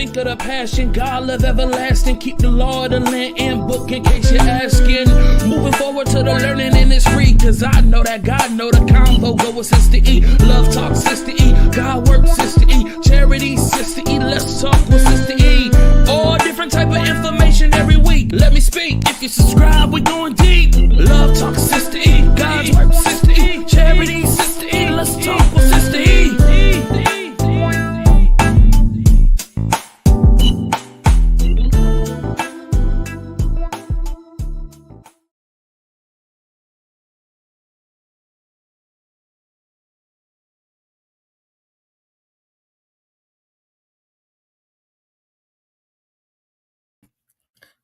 Think of the passion, God love everlasting. Keep the law of the land and book in case you're asking. Moving forward to the learning and it's free. Cause I know that God know the combo go with Sister E. Love talk Sister E. God work Sister E. Charity Sister E. Let's talk with Sister E. All different type of information every week. Let me speak. If you subscribe, we're going deep. Love talk Sister E. God's work Sister E. Charity Sister E. Let's talk with Sister E.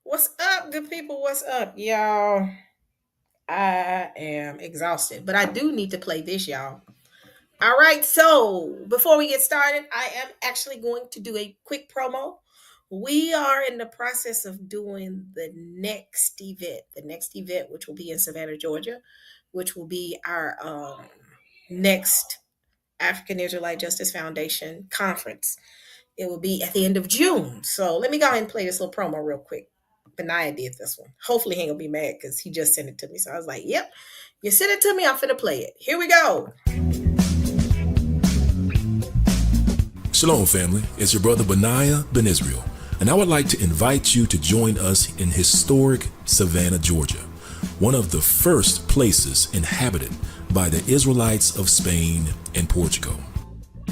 What's up, good people? What's up, y'all? I am exhausted, but I do need to play this, y'all. All right, so before we get started, I am actually going to do a quick promo. We are in the process of doing the next event, which will be in Savannah, Georgia, which will be our next African Israelite Justice Foundation conference. It will be at the end of June. So let me go ahead and play this little promo real quick. Benaiah did this one. Hopefully he ain't gonna be mad because he just sent it to me. So I was like, yep, you sent it to me, I'm finna play it. Here we go. Shalom, family. It's your brother Benaiah Ben Israel, and I would like to invite you to join us in historic Savannah, Georgia, one of the first places inhabited by the Israelites of Spain and Portugal.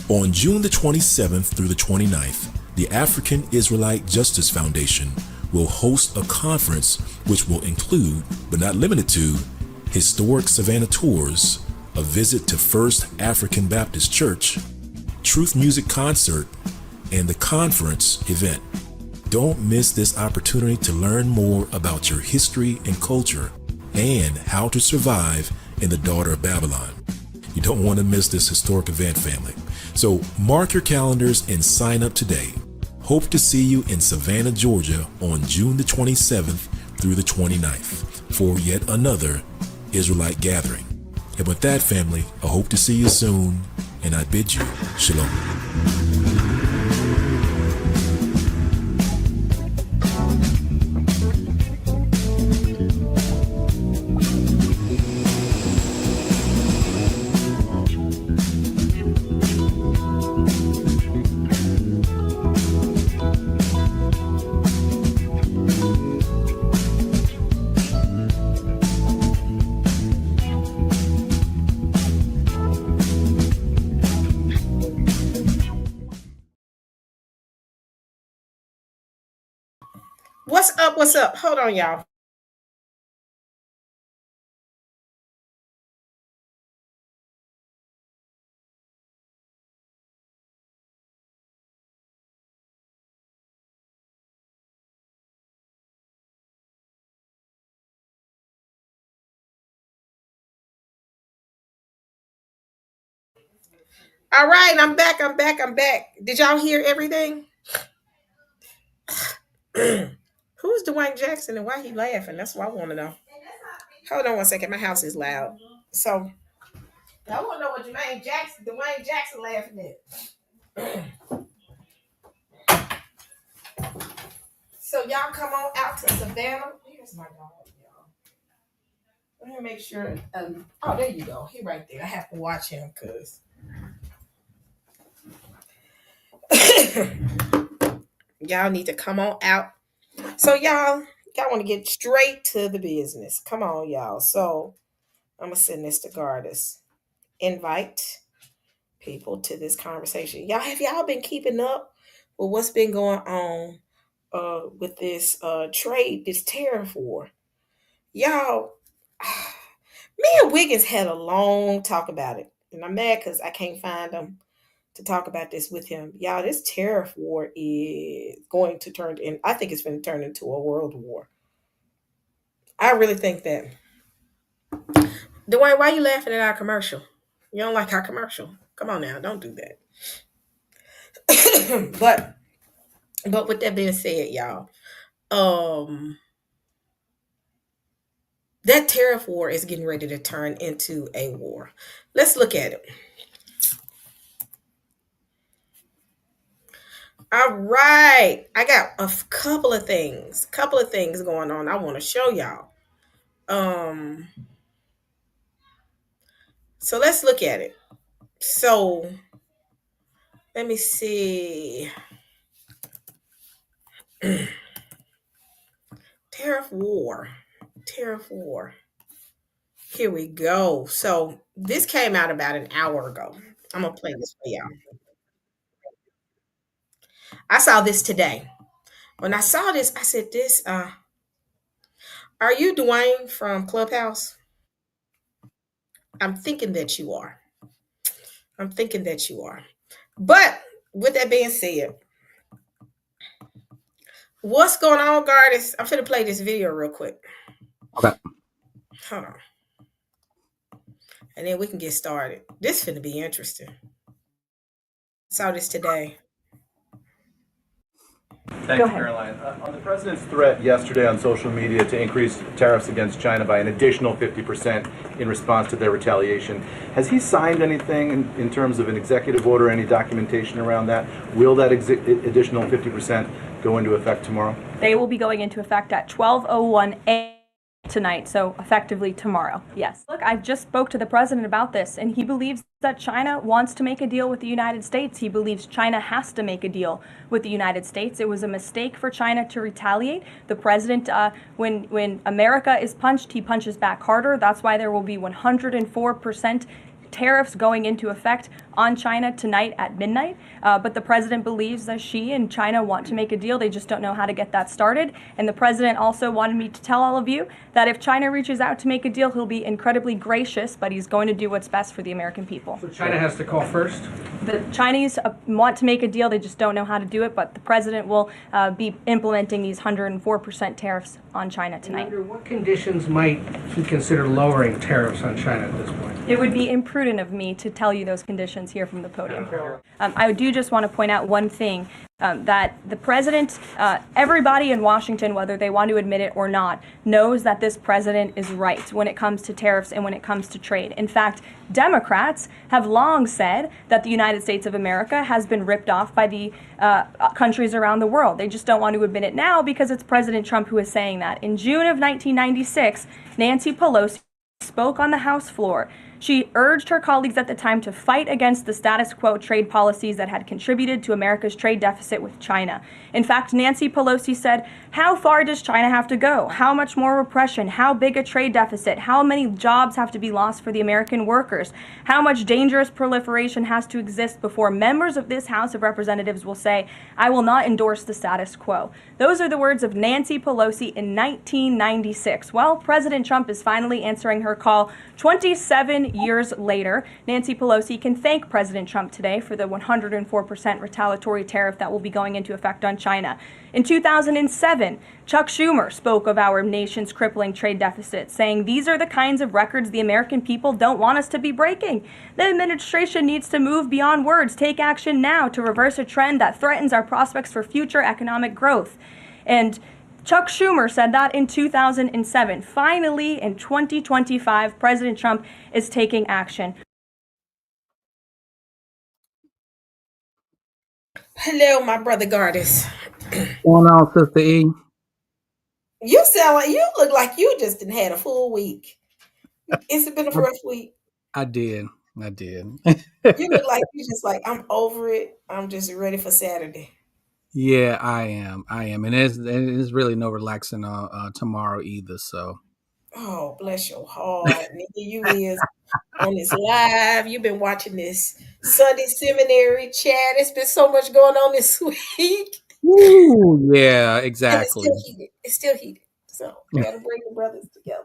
On June the 27th through the 29th, the African Israelite Justice Foundation will host a conference which will include, but not limited to, historic Savannah tours, a visit to First African Baptist Church, Truth Music Concert, and the conference event. Don't miss this opportunity to learn more about your history and culture and how to survive in the Daughter of Babylon. You don't want to miss this historic event, family. So mark your calendars and sign up today. Hope to see you in Savannah, Georgia on June the 27th through the 29th for yet another Israelite gathering. And with that, family, I hope to see you soon, and I bid you shalom. What's up? What's up? Hold on, y'all. All right, I'm back. Did y'all hear everything? Who's Dwayne Jackson and why he laughing? That's what I want to know. Hold on one second. My house is loud. So I want to know what Dwayne Jackson laughing at. So y'all come on out to Savannah. Here's my dog, y'all. Let me make sure. Oh, there you go. He right there. I have to watch him because y'all need to come on out. So y'all want to get straight to the business. Come on, y'all. So I'm gonna send this to Gardis. Invite people to this conversation. Y'all been keeping up with what's been going on with this trade, this tariff war? Y'all, me and Wiggins had a long talk about it, and I'm mad because I can't find him to talk about this with him. Y'all, this tariff war is going to turn in. I think it's going to turn into a world war. I really think that. Dwayne, why are you laughing at our commercial? You don't like our commercial? Come on now, don't do that. but with that being said, y'all, that tariff war is getting ready to turn into a war. Let's look at it. All right. I got a couple of things going on I want to show y'all. Um, so let's look at it. So let me see. Tariff War. Tariff War. Here we go. So this came out about an hour ago. I'm gonna play this for y'all. I saw this today. When I saw this, I said, "This, are you Dwayne from Clubhouse?" I'm thinking that you are. I'm thinking that you are. But with that being said, what's going on, Gardis? I'm finna play this video real quick. Okay. Hold on. And then we can get started. This finna be interesting. Saw this today. Thanks, Caroline. On the president's threat yesterday on social media to increase tariffs against China by an additional 50% in response to their retaliation, has he signed anything in terms of an executive order, any documentation around that? Will that additional 50% go into effect tomorrow? They will be going into effect at 12:01 a.m. tonight, so effectively tomorrow. Yes. Look, I just spoke to the president about this, and he believes that China wants to make a deal with the United States. He believes China has to make a deal with the United States. It was a mistake for China to retaliate. The president, when America is punched, he punches back harder. That's why there will be 104% tariffs going into effect on China tonight at midnight. But the president believes that she and China want to make a deal. They just don't know how to get that started. And the president also wanted me to tell all of you that if China reaches out to make a deal, he'll be incredibly gracious, but he's going to do what's best for the American people. So China has to call first? The Chinese want to make a deal. They just don't know how to do it. But the president will be implementing these 104% tariffs on China tonight. Under what conditions might he consider lowering tariffs on China at this point? It would be imprudent of me to tell you those conditions here from the podium. I do just want to point out one thing, that the president, everybody in Washington, whether they want to admit it or not, knows that this president is right when it comes to tariffs and when it comes to trade. In fact, Democrats have long said that the United States of America has been ripped off by the countries around the world. They just don't want to admit it now because it's President Trump who is saying that. In June of 1996, Nancy Pelosi spoke on the House floor. She urged her colleagues at the time to fight against the status quo trade policies that had contributed to America's trade deficit with China. In fact, Nancy Pelosi said, "How far does China have to go? How much more repression? How big a trade deficit? How many jobs have to be lost for the American workers? How much dangerous proliferation has to exist before members of this House of Representatives will say, 'I will not endorse the status quo'?" Those are the words of Nancy Pelosi in 1996. Well, President Trump is finally answering her call 27 years later. Nancy Pelosi can thank President Trump today for the 104% retaliatory tariff that will be going into effect on China. In 2007, Chuck Schumer spoke of our nation's crippling trade deficit, saying these are the kinds of records the American people don't want us to be breaking. The administration needs to move beyond words, take action now to reverse a trend that threatens our prospects for future economic growth. And Chuck Schumer said that in 2007. Finally, in 2025, President Trump is taking action. Hello, my brother Gardis. What's going on, Sister E? You sound like you look like you just didn't had a full week. It's been a rough week. I did. You look like you just like, I'm over it. I'm just ready for Saturday. Yeah, I am. And there's really no relaxing tomorrow either, so. Oh, bless your heart. Nigga, you is on this live. You've been watching this Sunday seminary chat. It's been so much going on this week. Ooh, yeah, exactly. And it's still heated. So we gotta bring the brothers together.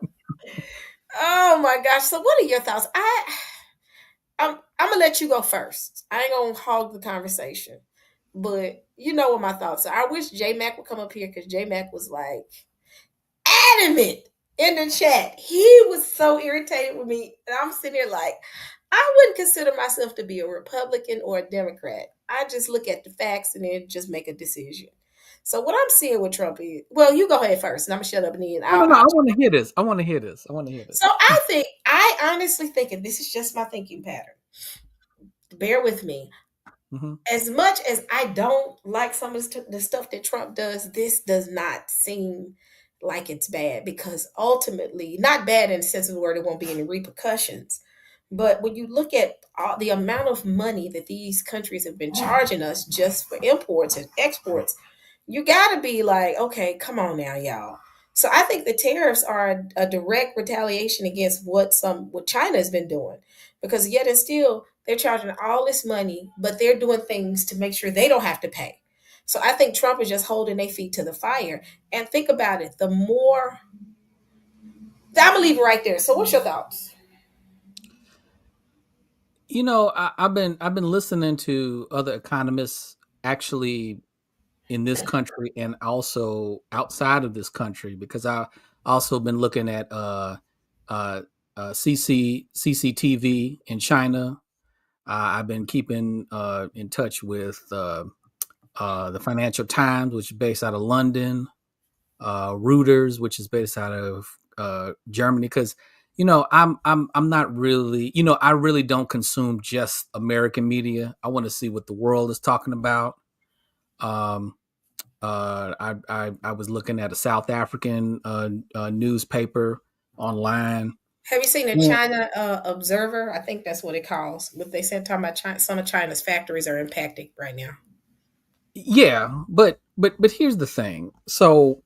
Oh my gosh. So what are your thoughts? I'm gonna let you go first. I ain't gonna hog the conversation. But you know what my thoughts are. I wish J Mac would come up here because J Mac was like adamant in the chat. He was so irritated with me. And I'm sitting here like, I wouldn't consider myself to be a Republican or a Democrat. I just look at the facts and then just make a decision. So what I'm seeing with Trump is, well, you go ahead first and I'm gonna shut up and then I want to hear this. I want to hear this. So I honestly think, and this is just my thinking pattern. Bear with me. Hmm. As much as I don't like some of the stuff that Trump does, this does not seem like it's bad, because ultimately, not bad in the sense of the word, there won't be any repercussions. But when you look at all the amount of money that these countries have been charging us just for imports and exports, you got to be like, okay, come on now, y'all. So I think the tariffs are a direct retaliation against what China has been doing, because yet and still they're charging all this money, but they're doing things to make sure they don't have to pay. So I think Trump is just holding their feet to the fire. And think about it, the more I'm gonna leave it right there. So what's your thoughts? You know, I've been listening to other economists actually in this country and also outside of this country, because I also been looking at uh, CCTV in China. I've been keeping in touch with the Financial Times, which is based out of London, Reuters, which is based out of Germany, because I'm not really, I really don't consume just American media. I want to see what the world is talking about. Um, I was looking at a South African newspaper online. Have you seen the Yeah, China Observer? I think that's what it calls. What they said talking about China, some of China's factories are impacted right now. yeah, but here's the thing. So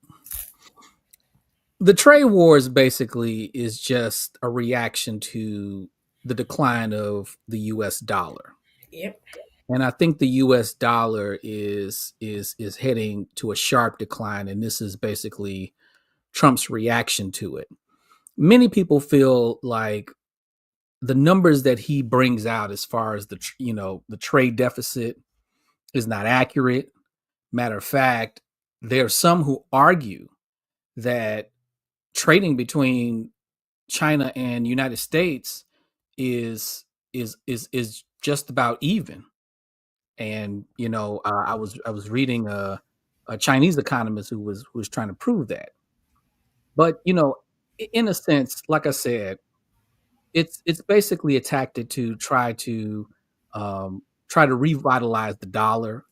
the trade wars basically is just a reaction to the decline of the U.S. dollar, Yep. and I think the U.S. dollar is heading to a sharp decline, and this is basically Trump's reaction to it. Many people feel like the numbers that he brings out as far as the trade deficit is not accurate. Matter of fact, there are some who argue that trading between China and United States is just about even. And I was reading a Chinese economist who was trying to prove that. But in a sense, like I said, it's basically a tactic to try to revitalize the dollar.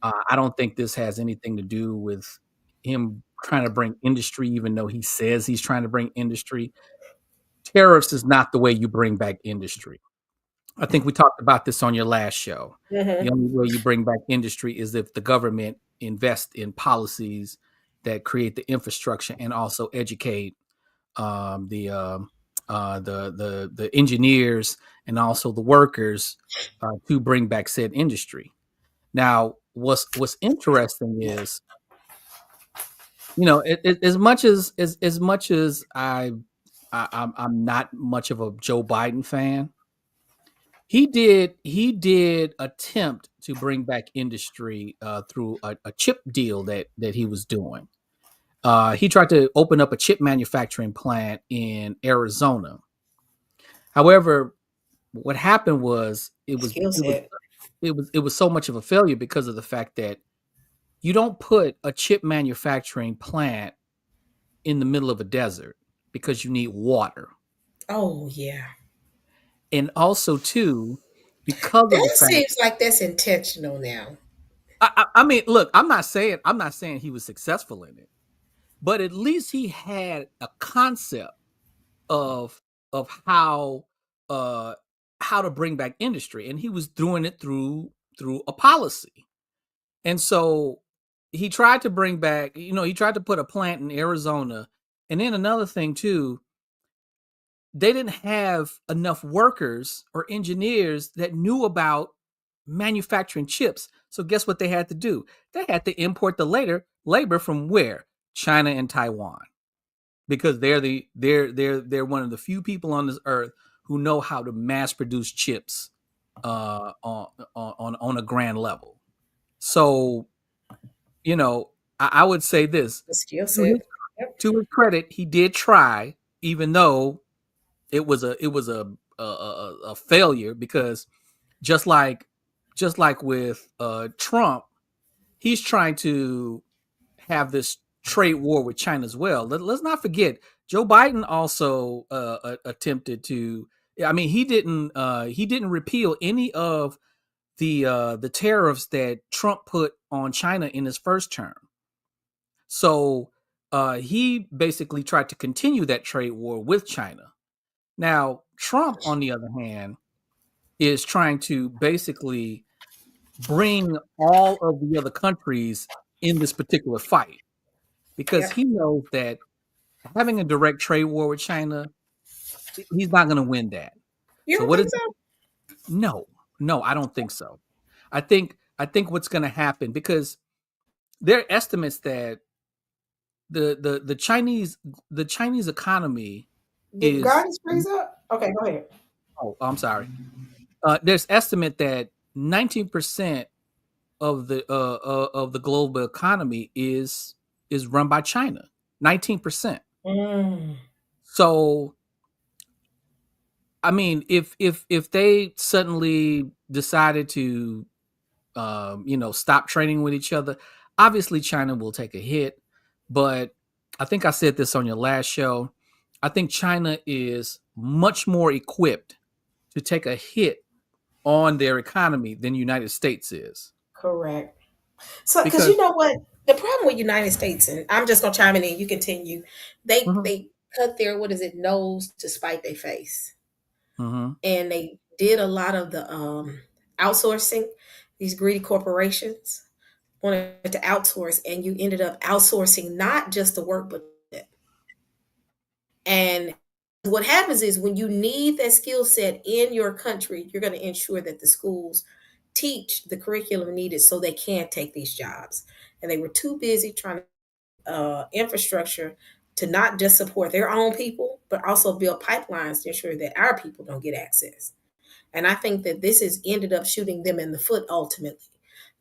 I don't think this has anything to do with him trying to bring industry, even though he says he's trying to bring industry. Tariffs is not the way you bring back industry. I think we talked about this on your last show. The Mm-hmm. only way you bring back industry is if the government invests in policies that create the infrastructure and also educate the the engineers and also the workers to bring back said industry. Now, what's interesting is, as much as I'm not much of a Joe Biden fan. He did attempt to bring back industry through a chip deal that he was doing. He tried to open up a chip manufacturing plant in Arizona. However, what happened was it was Skill it was set. it was so much of a failure because of the fact that you don't put a chip manufacturing plant in the middle of a desert, because you need water. Oh yeah. And also too, because of the That fact, seems like that's intentional now. I mean, look, I'm not saying he was successful in it, but at least he had a concept of of uh how to bring back industry, and he was doing it through a policy. And so he tried to bring back, he tried to put a plant in Arizona. And then another thing too, they didn't have enough workers or engineers that knew about manufacturing chips. So guess what they had to do? They had to import the labor from where? China and Taiwan, because they're one of the few people on this earth who know how to mass produce chips on a grand level. So I would say this, The skill to his, set. Yep. to his credit, he did try, even though it was a failure, because just like just like with Trump, he's trying to have this trade war with China as well. Let's not forget, Joe Biden also attempted to. I mean, he didn't repeal any of the tariffs that Trump put on China in his first term. So he basically tried to continue that trade war with China. Now, Trump, on the other hand, is trying to basically bring all of the other countries in this particular fight because Yeah. he knows that having a direct trade war with China, he's not going to win that. You So don't what is think so? no, no, I don't think so. I think what's going to happen, because there are estimates that the Chinese economy Did is gardens freeze up? Okay, go ahead. oh, I'm sorry. There's estimate that 19% of the global economy is run by China. 19%. Mm, So I mean, if they suddenly decided to stop trading with each other, obviously China will take a hit. But I think I said this on your last show. I think China is much more equipped to take a hit on their economy than the United States is. correct. So, because Because you know what, the problem with United States, and I'm just gonna chime in and you continue. They Mhm, they cut their what is it nose to spite their face, mhm. and they did a lot of the outsourcing. These greedy corporations wanted to outsource, and you ended up outsourcing not just the work, but and what happens is when you need that skill set in your country, you're going to ensure that the schools teach the curriculum needed so they can take these jobs. And they were too busy trying to infrastructure to not just support their own people, but also build pipelines to ensure that our people don't get access. And I think that this has ended up shooting them in the foot ultimately.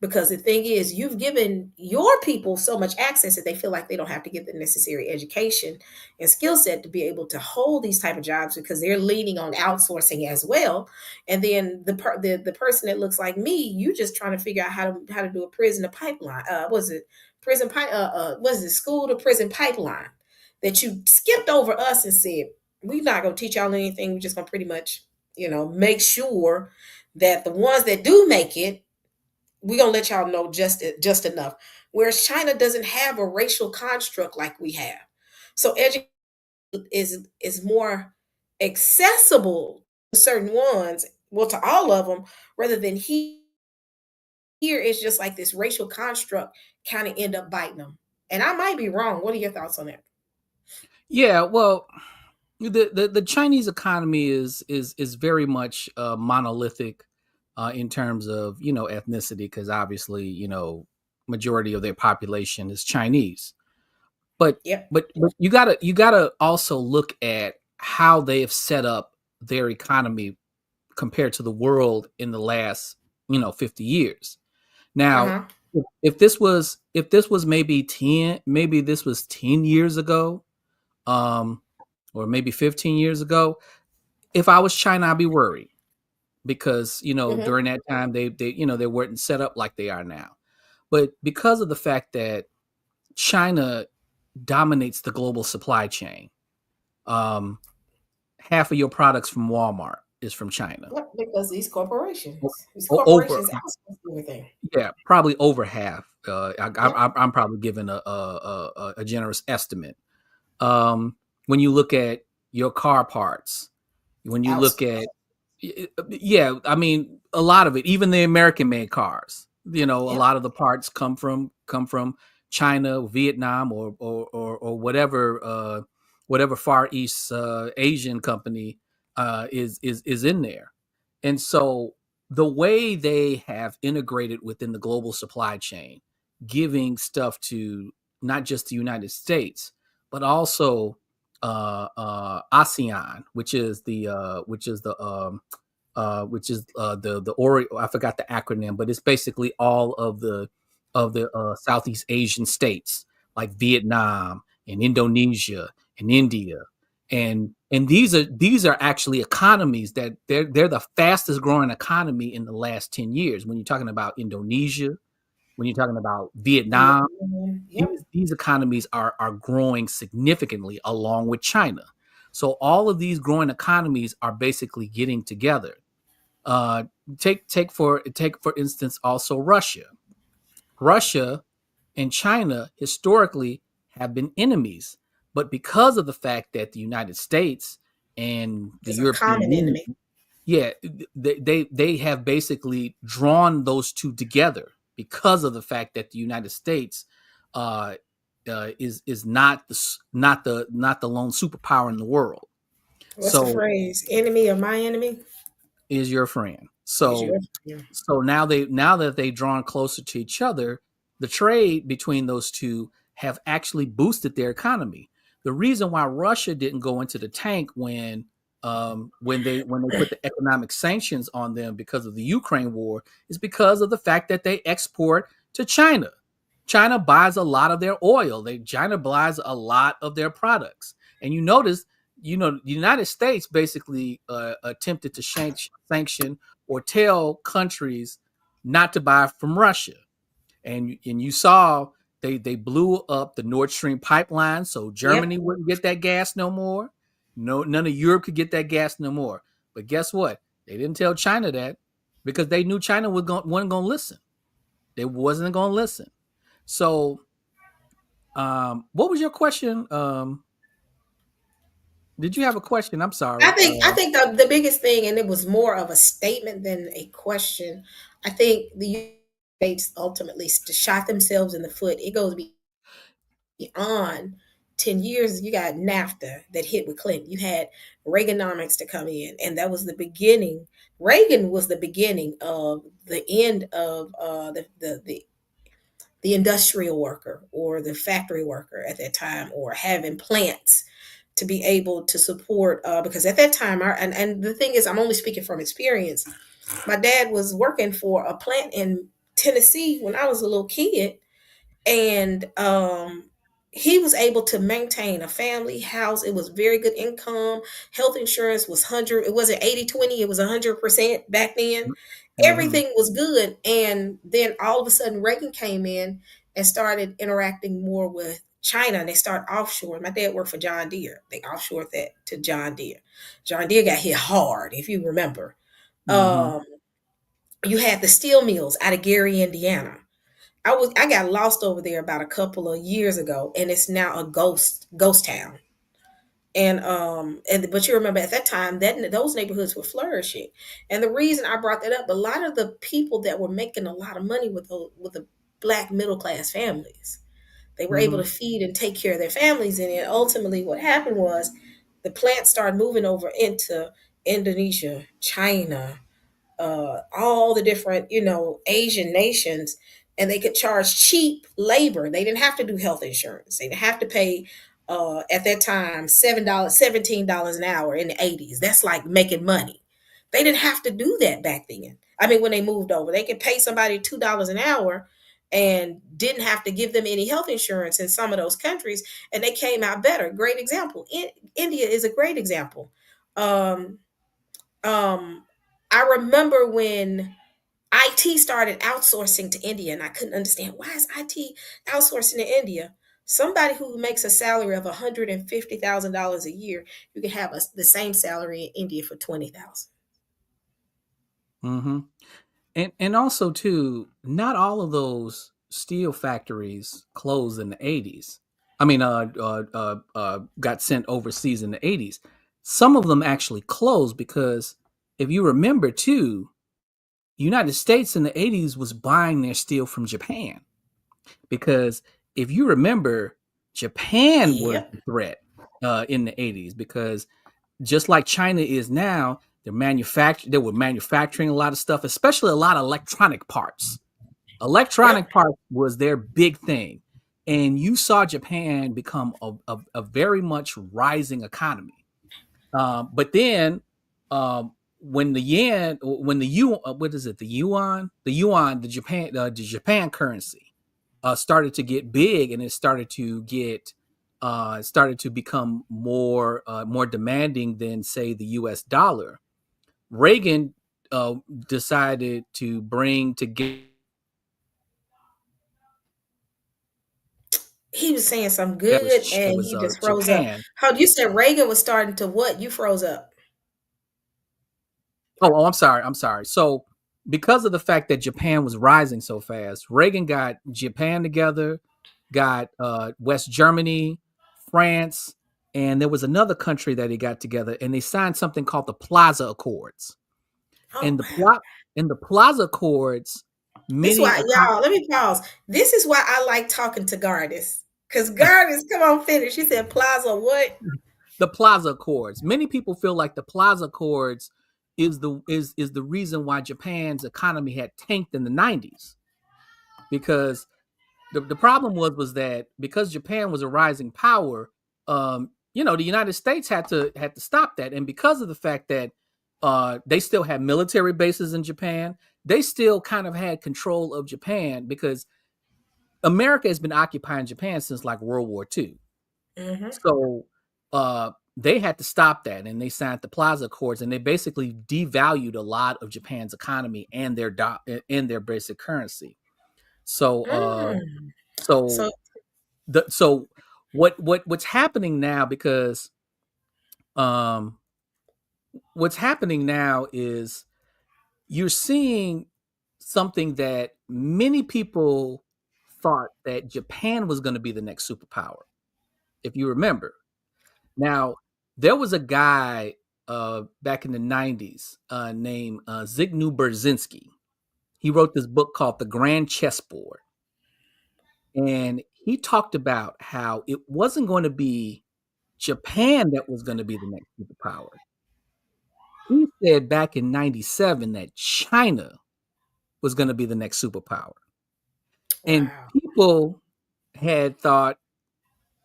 Because the thing is, you've given your people so much access that they feel like they don't have to get the necessary education and skill set to be able to hold these type of jobs because they're leaning on outsourcing as well. And then the person that looks like me, you just trying to figure out how to do a prison to pipeline. Was it prison pipe? Was it school to prison pipeline that you skipped over us and said we're not going to teach y'all anything. We're just going to pretty much make sure that the ones that do make it, we're gonna let y'all know just enough. Whereas China doesn't have a racial construct like we have. So education is more accessible to certain ones, well, to all of them, rather than here it's just like this racial construct kind of end up biting them. And I might be wrong. What are your thoughts on that? Yeah, well, the Chinese economy is very much monolithic in terms of ethnicity, because obviously majority of their population is Chinese. But Yep. but you gotta also look at how they have set up their economy compared to the world in the last 50 years. Now, Uh-huh. if this was maybe this was 10 years ago, um, or maybe 15 years ago, if I was China, I'd be worried because Hmm. during that time they weren't set up like they are now. But because of the fact that China dominates the global supply chain, um, half of your products from Walmart is from China. Yep, because O- these Over, corporations outsource everything. yeah, probably over half. Yep. I'm probably giving a generous estimate. When you look at your car parts, when you look Outsource. at yeah, I mean a lot of it, even the American made cars, a Yep. lot of the parts come from China, Vietnam, or whatever Far East Asian company is in there. And so the way they have integrated within the global supply chain, giving stuff to not just the United States, but also ASEAN, which is the I forgot the acronym, but it's basically all of the Southeast Asian states like Vietnam and Indonesia and India, and these are actually economies that they're the fastest growing economy in the last 10 years. When you're talking about Indonesia, when you're talking about Vietnam, Vietnam. Yep. these economies are growing significantly along with China. So all of these growing economies are basically getting together. Uh, take for instance also Russia. Russia and China historically have been enemies, but because of the fact that the United States and the It's a European common Union, enemy. yeah, they have basically drawn those two together because of the fact that the United States uh, is not the lone superpower in the world. What's the So phrase? Enemy of my enemy is your friend. is your So friend. so now that they've drawn closer to each other, the trade between those two have actually boosted their economy. The reason why Russia didn't go into the tank when they put the economic sanctions on them because of the Ukraine war is because of the fact that they export to China. China buys a lot of their oil. China buys a lot of their products. And you notice, the United States basically attempted to sanction or tell countries not to buy from Russia. And you saw they blew up the Nord Stream pipeline, so Yep. Germany wouldn't get that gas no more. No, none of Europe could get that gas no more. But guess what? They didn't tell China that because they knew China wasn't going to listen. They wasn't going to listen. So, what was your question? Did you have a question? I'm I sorry. think I think the biggest thing, and it was more of a statement than a question. I think the United States ultimately shot themselves in the foot. It goes beyond 10 years. You got NAFTA that hit with Clinton. You had Reaganomics to come in, and that was the beginning. Reagan was the beginning of the end of the industrial worker or the factory worker at that time, or having plants to be able to support, because at that time and the thing is, I'm only speaking from experience. My dad was working for a plant in Tennessee when I was a little kid, and he was able to maintain a family house. It was very good income. Health insurance was 100, it wasn't 80/20, it was 100% back then. Mm-hmm. Everything was good, and then all of a sudden Reagan came in and started interacting more with China, and they started offshore. My dad worked for John Deere. They offshored that to John Deere. John Deere got hit hard, if you remember. Mm-hmm. um you had the steel mills out of Gary, Indiana. I got lost over there about a couple of years ago, and it's now a ghost town. And but you remember at that time that those neighborhoods were flourishing. And the reason I brought that up, a lot of the people that were making a lot of money with the black middle class families, they were able Mm-hmm. to feed and take care of their families. And then ultimately what happened was the plants started moving over into Indonesia, China, all the different, Asian nations, and they could charge cheap labor. They didn't have to do health insurance. They didn't have to pay, at that time, $7, $17 an hour in the 80s. That's like making money. They didn't have to do that back then. I mean, when they moved over, they could pay somebody $2 an hour and didn't have to give them any health insurance in some of those countries, and they came out better. Great example. India is a great example. Um, um, I remember when IT started outsourcing to India, and I couldn't understand, why is IT outsourcing to India? Somebody who makes a salary of $150,000 a year, you can have the same salary in India for 20,000. Mm-hmm. And also too, not all of those steel factories closed in the 80s. I mean, got sent overseas in the 80s. Some of them actually closed because if you remember too, United States in the 80s was buying their steel from Japan because if you remember, Japan was Yep. the threat in the 80s because just like China is now, they were manufacturing a lot of stuff, especially a lot of electronic parts. Yep. Electronic parts was their big thing. And you saw Japan become a very much rising economy. But then when the yen, when the you, what is it, the Japan currency started to get big, and it started to become more demanding than say the U.S. dollar. Reagan uh, decided to bring together He was saying something good, it and was you just froze up. Japan. How you said Reagan was starting to what? You froze up. I'm sorry. I'm sorry. So because of the fact that Japan was rising so fast, Reagan got Japan together, got West Germany, France, and there was another country that he got together, and they signed something called the Plaza Accords. Oh And the wow. plot in the Plaza Accords, This many why y'all, let me pause. This is why I like talking to Gardis. Because Gardis, come on, finish. She said Plaza what? the Plaza Accords. Many people feel like the Plaza Accords is the reason why Japan's economy had tanked in the 90s, because the problem was that because Japan was a rising power, the United States had to stop that, and because of the fact that they still had military bases in Japan, they still kind of had control of Japan because America has been occupying Japan since like World War II. Mm-hmm. So they had to stop that, and they signed the Plaza Accords, and they basically devalued a lot of Japan's economy and their basic currency. So Mm. so So so what's happening now, because um what's happening now is you're seeing something that many people thought that Japan was going to be the next superpower, if you remember. Now, there was a guy back in the 90s named Zygmunt Brzezinski. He wrote this book called The Grand Chessboard. And he talked about how it wasn't going to be Japan that was going to be the next superpower. He said back in 97 that China was going to be the next superpower. And wow. people had thought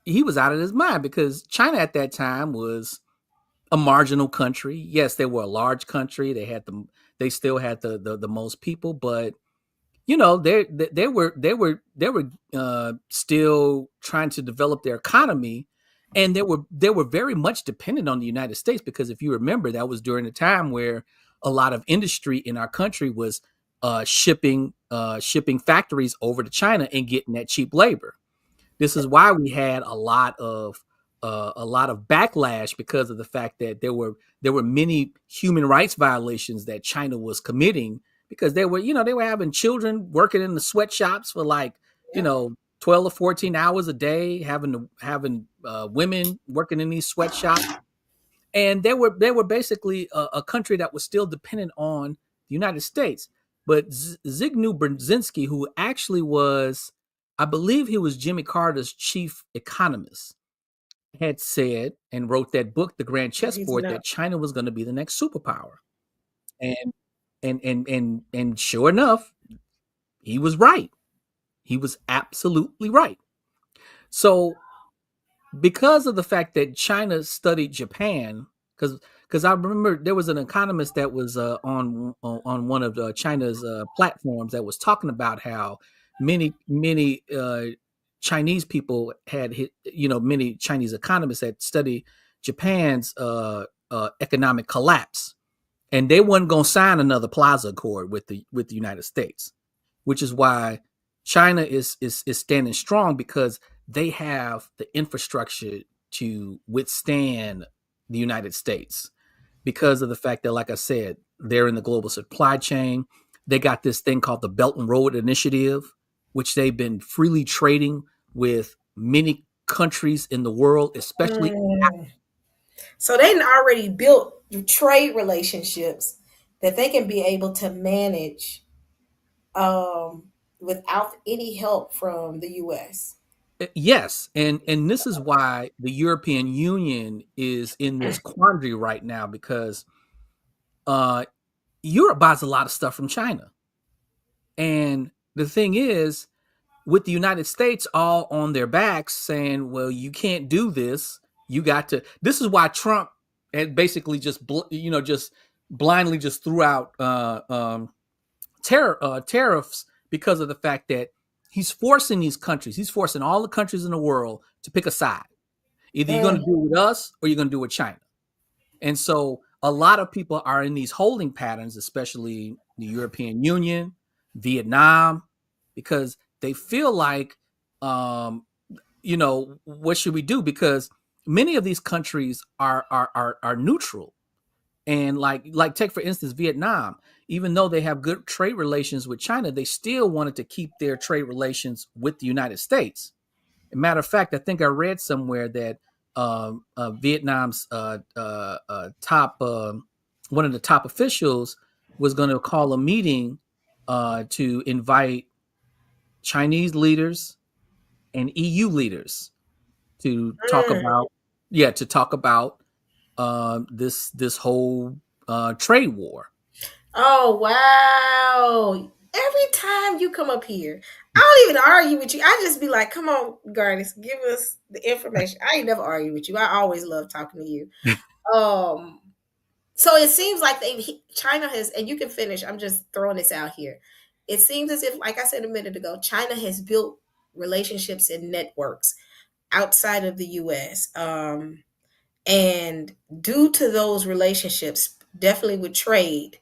he was out of his mind because China at that time was a marginal country. Yes, they were a large country. They still had the most people, but they were still trying to develop their economy, and they were very much dependent on the United States, because if you remember, that was during a time where a lot of industry in our country was shipping factories over to China and getting that cheap labor. This is why we had a lot of backlash, because of the fact that there were many human rights violations that China was committing, because they were having children working in the sweatshops for like Yep. 12 or 14 hours a day, having women working in these sweatshops, and they were basically a country that was still dependent on the United States. But Zygmunt Brzezinski, who actually was, I believe he was Jimmy Carter's chief economist, had said and wrote that book, The Grand He's Chessboard, enough. that China was going to be the next superpower. And and sure enough, he was right. He was absolutely right. So because of the fact that China studied Japan, because I remember there was an economist that was on one of China's platforms that was talking about how many Chinese people had hit, many Chinese economists had studied Japan's economic collapse, and they wasn't going to sign another Plaza Accord with the United States, which is why China is standing strong, because they have the infrastructure to withstand the United States, because of the fact that, like I said, they're in the global supply chain. They got this thing called the Belt and Road Initiative, which they've been freely trading with many countries in the world, especially. Mm. So they already built trade relationships that they can be able to manage without any help from the US. Yes, and this is why the European Union is in this quandary right now, because uh, Europe buys a lot of stuff from China, and the thing is, with the United States all on their backs saying, "Well, you can't do this. You got to." This is why Trump had basically just blindly just threw out tariffs, because of the fact that he's forcing all the countries in the world to pick a side. Either you're going to Mm. do it with us or you're going to do it with China. And so a lot of people are in these holding patterns, especially the European Union, Vietnam, because they feel like, what should we do? Because many of these countries are neutral. And like take for instance Vietnam, even though they have good trade relations with China, they still wanted to keep their trade relations with the United States. As a matter of fact, I think I read somewhere that Vietnam's top one of the top officials was going to call a meeting to invite Chinese leaders and EU leaders to talk Mm. about this whole trade war. Oh wow. Every time you come up here, I don't even argue with you. I just be like, come on, Garnis, give us the information. I ain't never argue with you. I always love talking to you. Um, so it seems like China has, and you can finish. I'm just throwing this out here. It seems as if, like I said a minute ago, China has built relationships and networks outside of the U.S. And due to those relationships, definitely with trade,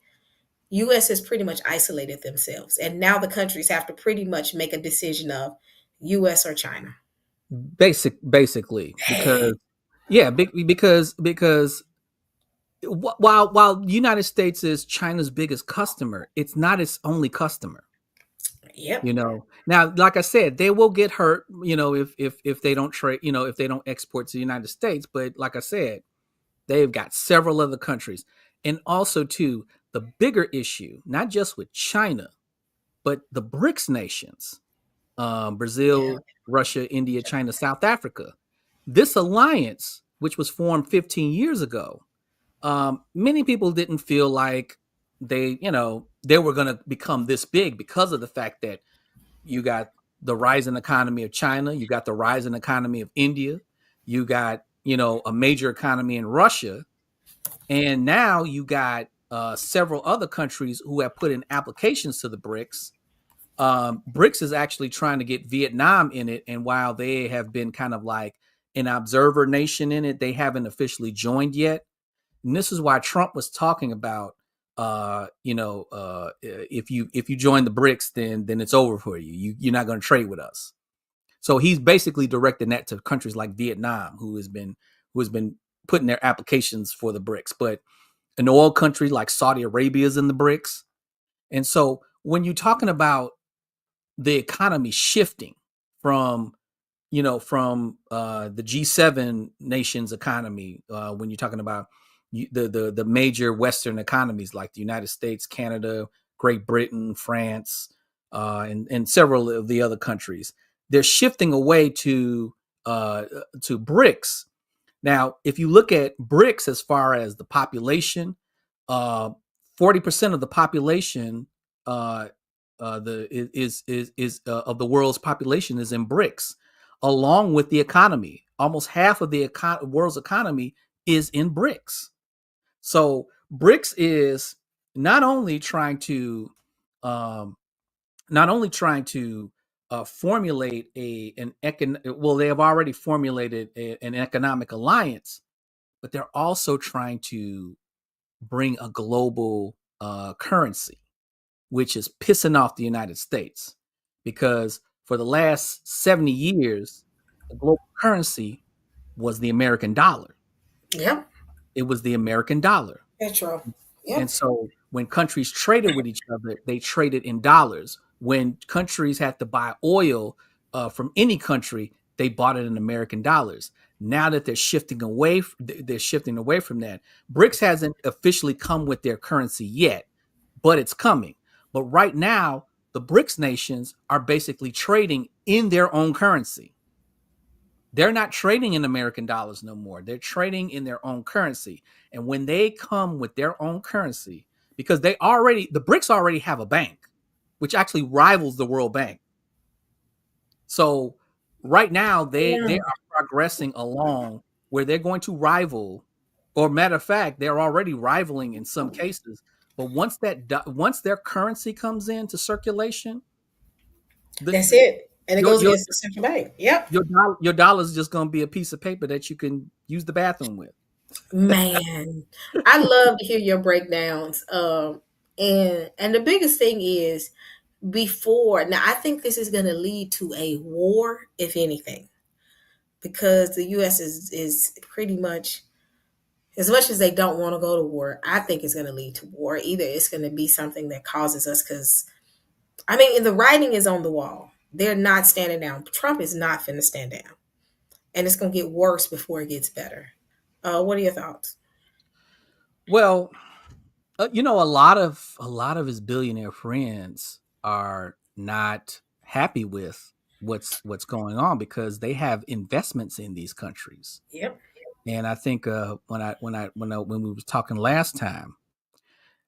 U.S. has pretty much isolated themselves, and now the countries have to pretty much make a decision of U.S. or China. Basically, because because while the United States is China's biggest customer, it's not its only customer. Yep. Now, like I said, they will get hurt, if they don't trade, if they don't export to the United States. But like I said, they've got several other countries, and also too the bigger issue, not just with China, but the BRICS nations, Yeah. Brazil, Russia, India, China, South Africa. This alliance, which was formed 15 years ago, many people didn't feel like they were going to become this big because of the fact that you got the rising economy of China, you got the rising economy of India, you got a major economy in Russia, and now you got several other countries who have put in applications to the BRICS. BRICS is actually trying to get Vietnam in it, and while they have been kind of like an observer nation in it, they haven't officially joined yet. And this is why Trump was talking about, if you join the BRICS, then it's over for you. You're not going to trade with us. So he's basically directing that to countries like Vietnam, who has been putting their applications for the BRICS. But an oil country like Saudi Arabia is in the BRICS, and so when you're talking about the economy shifting from the G7 nations economy, when you're talking about the major Western economies like the United States, Canada, Great Britain, France, and several of the other countries, they're shifting away to BRICS. Now, if you look at BRICS as far as the population, 40% of the population, the is of the world's population is in BRICS, along with the economy. Almost half of the world's economy is in BRICS. So BRICS is not only trying to formulate they have already formulated an economic alliance, but they're also trying to bring a global currency, which is pissing off the United States, because for the last 70 years, the global currency was the American dollar. Yep. It was the American dollar. Petro. And Yep. so when countries traded with each other, they traded in dollars. When countries had to buy oil from any country, they bought it in American dollars. Now that they're shifting away from that. BRICS hasn't officially come with their currency yet, but it's coming. But right now, the BRICS nations are basically trading in their own currency. They're not trading in American dollars no more. They're trading in their own currency. And when they come with their own currency, because the BRICS already have a bank, which actually rivals the World Bank. So right now they Yeah. are progressing along where they're going to rival, or matter of fact, they're already rivaling in some cases. But once their currency comes into circulation, That's it. And it your goes your against the central bank. Yep. your dollar is just going to be a piece of paper that you can use the bathroom with. Man, I love to hear your breakdowns. And the biggest thing is before now, I think this is going to lead to a war, if anything, because the U.S. is pretty much As much as they don't want to go to war, I think it's going to lead to war. Either it's going to be something that causes us, because I mean, the writing is on the wall. They're not standing down. Trump is not finna stand down, and it's going to get worse before it gets better. What are your thoughts? Well, a lot of his billionaire friends are not happy with what's going on because they have investments in these countries. Yep. And I think when we was talking last time,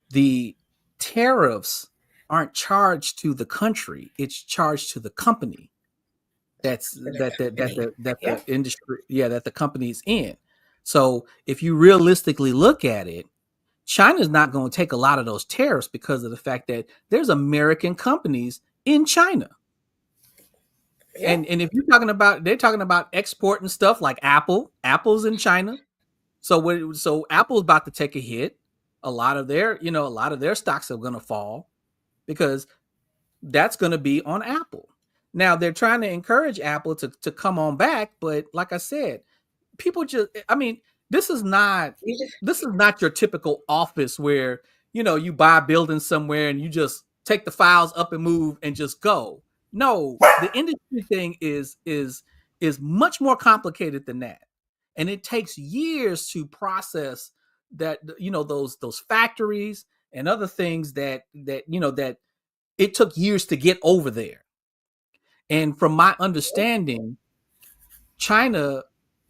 the tariffs aren't charged to the country; it's charged to the company. That's that the Yep. industry, yeah, that the company's in. So if you realistically look at it, China's not going to take a lot of those tariffs because of the fact that there's American companies in China. Yep. And if they're talking about exporting stuff like Apple's in China. So Apple's about to take a hit. A lot of their stocks are going to fall because that's going to be on Apple. Now they're trying to encourage Apple to come on back, but like I said, people just, I mean, this is not You just- your typical office where you buy a building somewhere and you just take the files up and move and just go. No, the industry thing is much more complicated than that, and it takes years to process that, those factories and other things that it took years to get over there. And from my understanding, China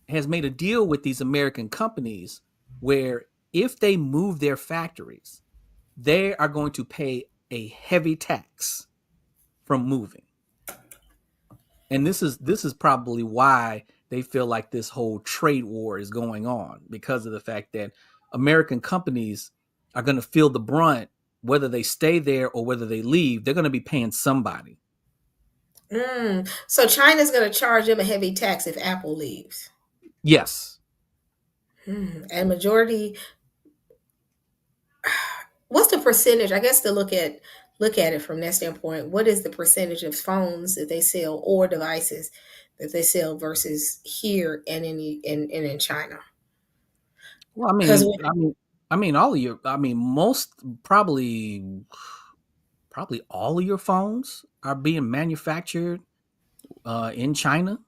has made a deal with these American companies where if they move their factories, they are going to pay a heavy tax from moving. And this is probably why they feel like this whole trade war is going on, because of the fact that American companies are going to feel the brunt, whether they stay there or whether they leave. They're going to be paying somebody. So China's going to charge them a heavy tax if Apple leaves. Yes. And majority, what's the percentage? I guess to look at it from that standpoint, what is the percentage of phones that they sell or devices that they sell versus here and in China? Well, Because all of your, most probably all of your phones are being manufactured in China.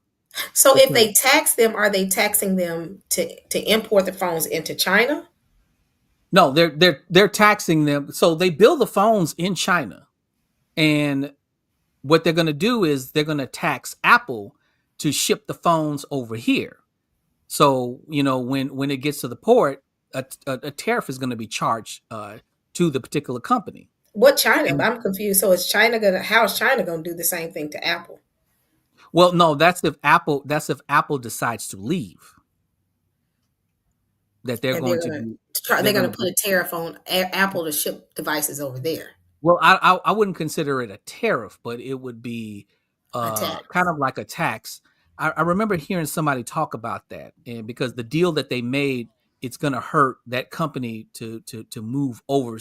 so if Because they tax them, are they taxing them to import the phones into China? no, they're taxing them. So they build the phones in China, and what they're going to do is they're going to tax Apple to ship the phones over here. So when it gets to the port, a tariff is going to be charged to the particular company. What China? And I'm confused. So is China gonna? How is China gonna do the same thing to Apple? well, no, that's if Apple decides to leave. That they're And going to be they're they're going gonna to put be a tariff on Apple to ship devices over there. well, I wouldn't consider it a tariff, but it would be A kind tax. of like a tax. I remember hearing somebody talk about that, and because the deal that they made, it's going to hurt that company to move over,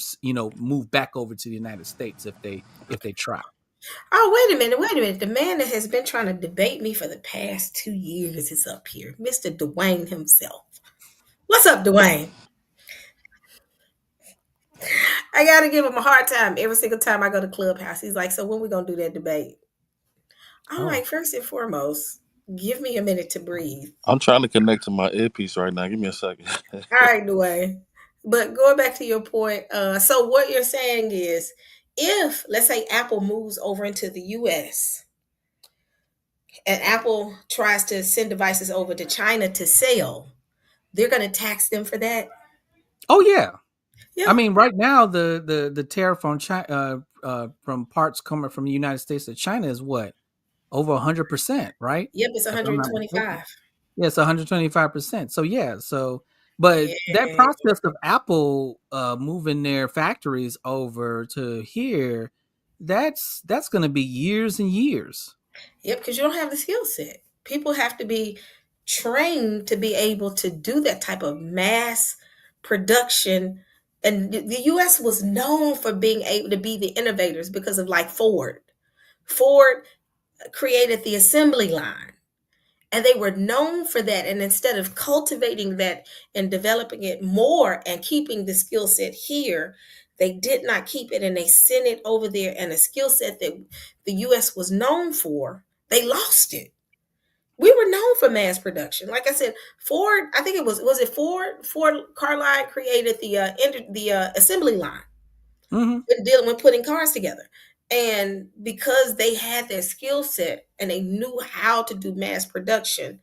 move back over to the United States if they try. Oh, wait a minute, wait a minute. The man that has been trying to debate me for the past 2 years is up here, Mr. Dwayne himself. What's up, Dwayne? I gotta give him a hard time every single time I go to Clubhouse. He's like, "So when we gonna do that debate?" I'm Oh, like, first and foremost, give me a minute to breathe. I'm trying to connect to my earpiece right now. Give me a second. All right, Dwayne. But going back to your point, so what you're saying is, if let's say Apple moves over into the U.S. and Apple tries to send devices over to China to sell, they're going to tax them for that. oh yeah. I Yeah. mean, right now the tariff on China from parts coming from the United States to China is what, over 100%, right? Yep. It's If I'm not mistaken. 125. Yes, 125%. So yeah, but that Yeah. process of Apple moving their factories over to here, that's going to be years and years. Yep. Because you don't have the skill set. People have to be trained to be able to do that type of mass production. And the U.S. was known for being able to be the innovators because of like Ford. Ford created the assembly line. And they were known for that. And instead of cultivating that and developing it more and keeping the skill set here, they did not keep it and they sent it over there. And a skill set that the US was known for, they lost it. We were known for mass production. Like I said, Ford, I think was it Ford? Ford Carline created the assembly line Hmm. when dealing with putting cars together. And because they had their skill set and they knew how to do mass production,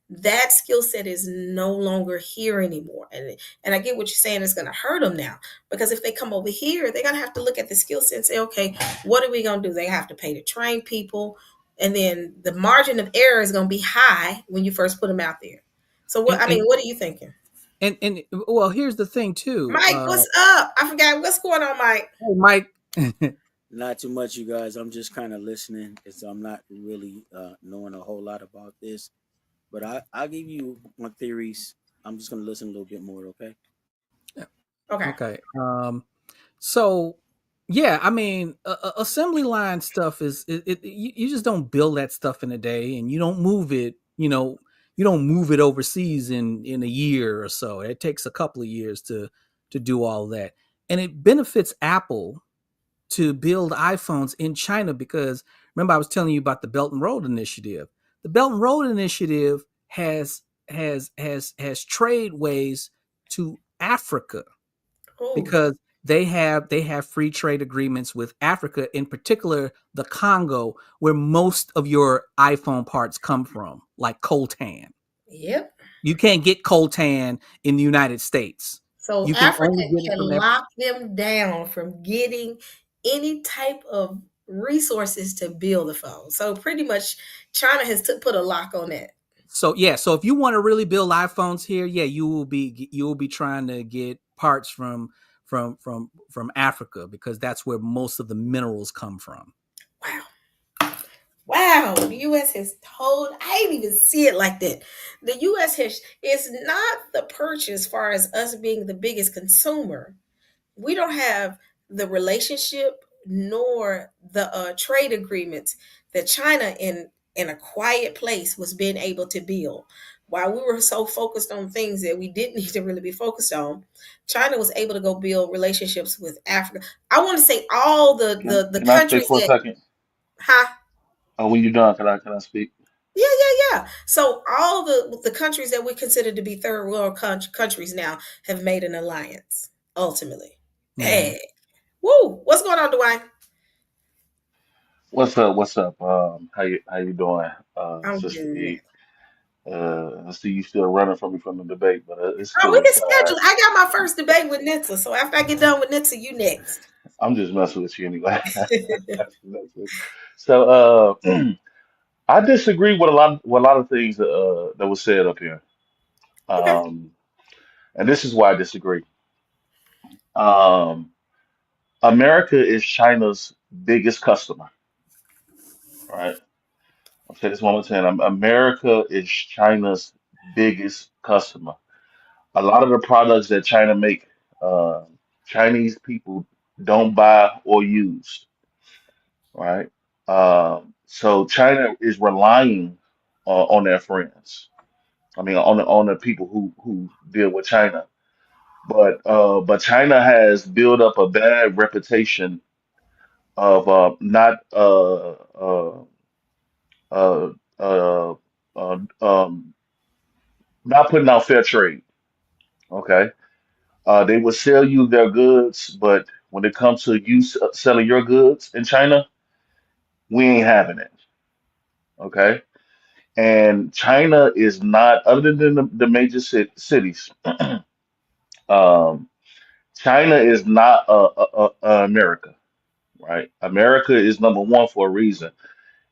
that skill set is no longer here anymore. And I get what you're saying, it's going to hurt them now, because if they come over here, they're going to have to look at the skill set and say, okay, what are we going to do? They have to pay to train people, and then the margin of error is going to be high when you first put them out there. So what, And I mean, what are you thinking? and well, here's the thing too. Mike, what's up? I forgot what's going on, Mike. Hey, Mike. Not too much, you guys. I'm just kind of listening because I'm not really knowing a whole lot about this. But I'll give you my theories. I'm just going to listen a little bit more, okay? Okay. Okay. So yeah, I mean, assembly line stuff you just don't build that stuff in a day, and you don't move it. You don't move it overseas in a year or so. It takes a couple of years to do all that, and it benefits Apple to build iPhones in China because remember I was telling you about the Belt and Road Initiative. The Belt and Road Initiative has trade ways to Africa Oh, because they have free trade agreements with Africa, in particular the Congo, where most of your iPhone parts come from, like coltan. yep. You can't get coltan in the United States. So You can Africa only get it can from that. lock them down from getting any type of resources to build a phone. So pretty much China has put a lock on that. So yeah, so if you want to really build iPhones here, yeah, you will be trying to get parts from Africa because that's where most of the minerals come from. Wow. Wow, the US has told, I didn't even see it like that. The US has, it's not the purchase as far as us being the biggest consumer. We don't have the relationship nor the trade agreements that China in a quiet place was being able to build. While we were so focused on things that we didn't need to really be focused on, China was able to go build relationships with Africa. I want to say all the Can I speak countries for a that, second? huh? When you're done, can I speak? Yeah, yeah, yeah. So all the countries that we consider to be third world countries now have made an alliance ultimately. Hmm. Hey, woo! What's going on, Dwight? What's up? What's up? How you doing, I'm Sister good. E? I see you still running from me from the debate, but it's Oh, we cool. can It's all right. schedule. I got my first debate with Nitsa, so after I get done with Nitsa, you next. I'm just messing with you anyway. So, I disagree with a lot of things that was said up here. Okay. Um, and this is why I disagree. Um, America is China's biggest customer, right? I'll say this one more time. America is China's biggest customer. A lot of the products that China make, uh, Chinese people don't buy or use, right? So China is relying on their friends. I mean, on the people who deal with China. But China has built up a bad reputation of uh, uh, not putting out fair trade. Okay, they will sell you their goods, but when it comes to you selling your goods in China, we ain't having it. Okay, and China is not, other than the major cities. um, China is not America, right? America is number one for a reason.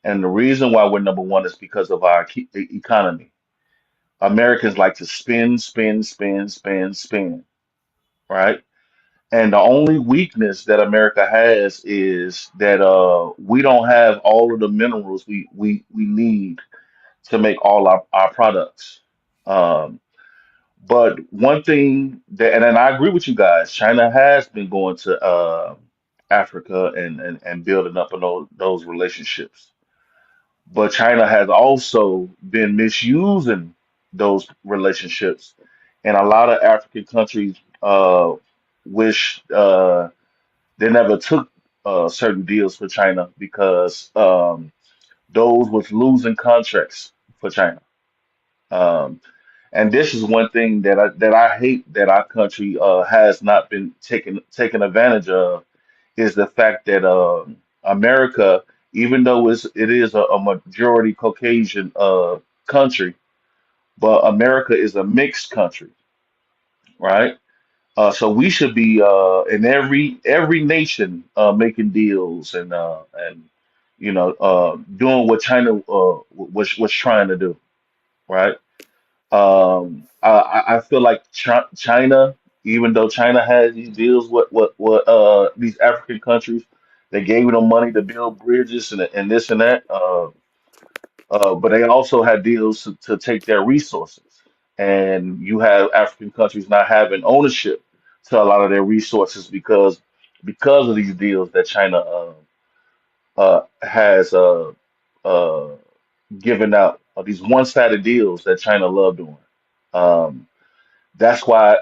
And the reason why we're number one is because of our economy. Americans like to spend, spend, spend, spend, spend, right? And the only weakness that America has is that we don't have all of the minerals we need to make all our products. Um, but one thing that, and I agree with you guys, China has been going to Africa and building up on those relationships. but China has also been misusing those relationships, and a lot of African countries wish they never took certain deals for China because those was losing contracts for China. Um, and this is one thing that I hate that our country has not been taken advantage of is the fact that America, even though it is a majority Caucasian country, but America is a mixed country, right? So we should be in every nation making deals and doing what China was trying to do, right? I feel like China, even though China has these deals with these African countries, they gave them money to build bridges and this and that. But they also had deals to take their resources, and you have African countries not having ownership to a lot of their resources because of these deals that China has uh, given out. These one-sided deals that China love doing. Um, That's why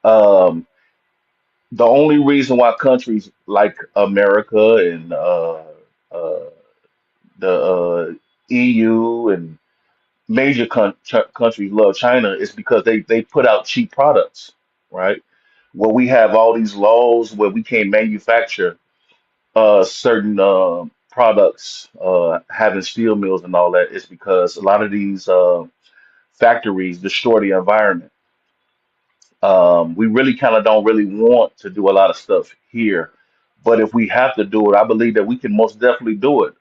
um, the only reason why countries like America and uh, the EU and major countries love China is because they put out cheap products, right? Where we have all these laws where we can't manufacture certain products, having steel mills and all that, is because a lot of these factories destroy the environment. We really kind of don't really want to do a lot of stuff here, but if we have to do it, I believe that we can most definitely do it.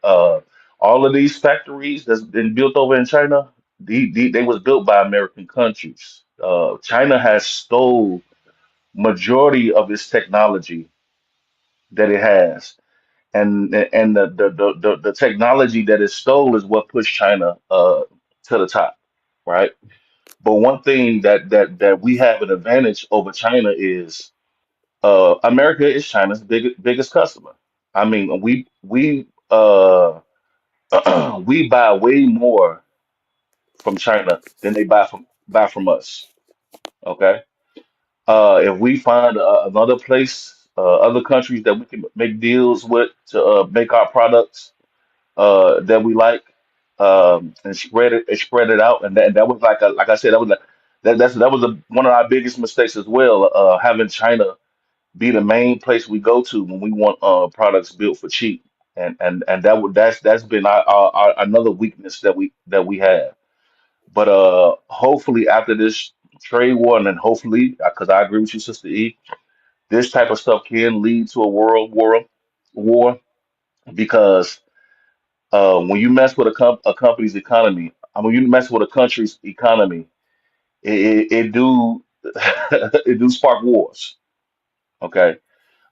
All of these factories that's been built over in China, they was built by American countries. China has stole majority of its technology that it has, and the technology that it stole is what pushed China to the top, right? But one thing that we have an advantage over China is America is China's biggest customer. I mean, we buy way more from China than they buy from us. Okay, if we find another place, other countries that we can make deals with to make our products that we like, and spread it out, and that was like I said, that was like that was one of our biggest mistakes as well, having China be the main place we go to when we want products built for cheap, and that's been our another weakness that we have. But hopefully after this trade war, and then hopefully, because I agree with you, Sister E, this type of stuff can lead to a world war because when you mess with a company's economy, I mean, you mess with a country's economy, it do it do spark wars. Okay,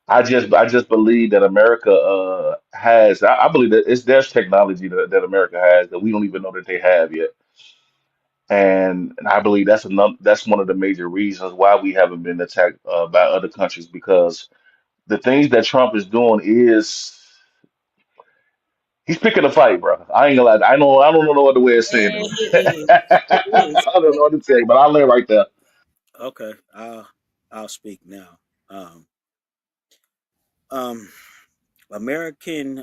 I just believe that America has. I believe that it's there's technology that America has that we don't even know that they have yet, and I believe that's one of the major reasons why we haven't been attacked by other countries because the things that Trump is doing is he's picking a fight, bro. I ain't gonna lie. I don't know no other way of saying And it it. is. It is. I don't know what to say, but I'll lay right there. Okay, I'll speak now. Um, um, American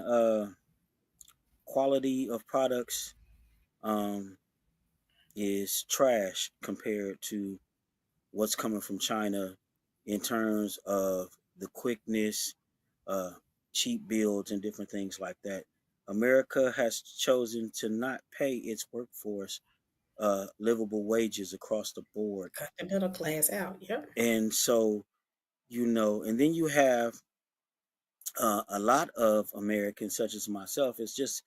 quality of products um, is trash compared to what's coming from China in terms of the quickness, uh, cheap builds, and different things like that. America has chosen to not pay its workforce livable wages across the board. Cut the middle class out. Yep. And so, and then you have a lot of Americans, such as myself, it's just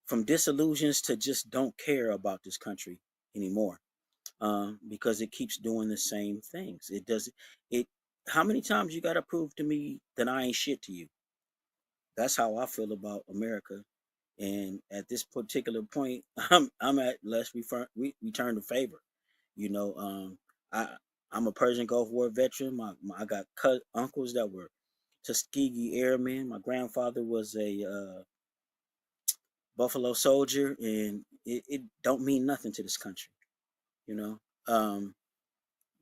from disillusions to just don't care about this country anymore, because it keeps doing the same things. It does it. How many times you got to prove to me that I ain't shit to you? That's how I feel about America. And at this particular point, I'm at return the favor. You know, I I'm a Persian Gulf War veteran. I got uncles that were Tuskegee Airmen. My grandfather was a Buffalo Soldier, and it don't mean nothing to this country. You know,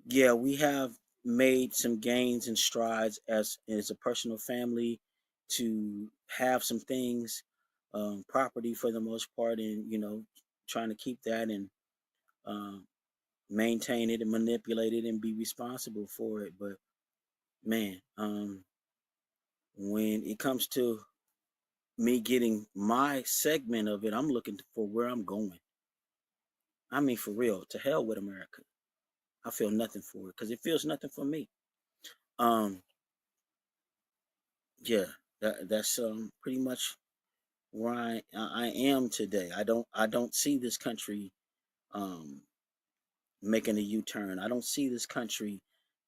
yeah, we have made some gains and strides as a personal family to have some things, property for the most part, and trying to keep that and um, maintain it and manipulate it and be responsible for it. But man, when it comes to me getting my segment of it, I'm looking for where I'm going. I mean, for real, to hell with America. I feel nothing for it because it feels nothing for me. Um, yeah, that's pretty much where I am today. I don't see this country um making a U-turn. I don't see this country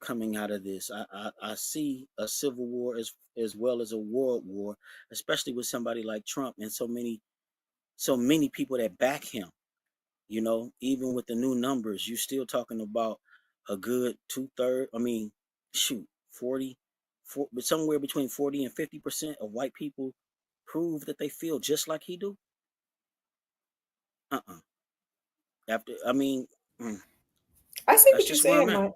coming out of this. I see a civil war as well as a world war, especially with somebody like Trump and so many people that back him. Even with the new numbers, you're still talking about a good two-third. I mean, shoot, 40, but somewhere between 40 and 50% of white people prove that they feel just like he do. Uh-uh. After, I mean, mm, I see that's what you're just where I'm saying, at. Mike.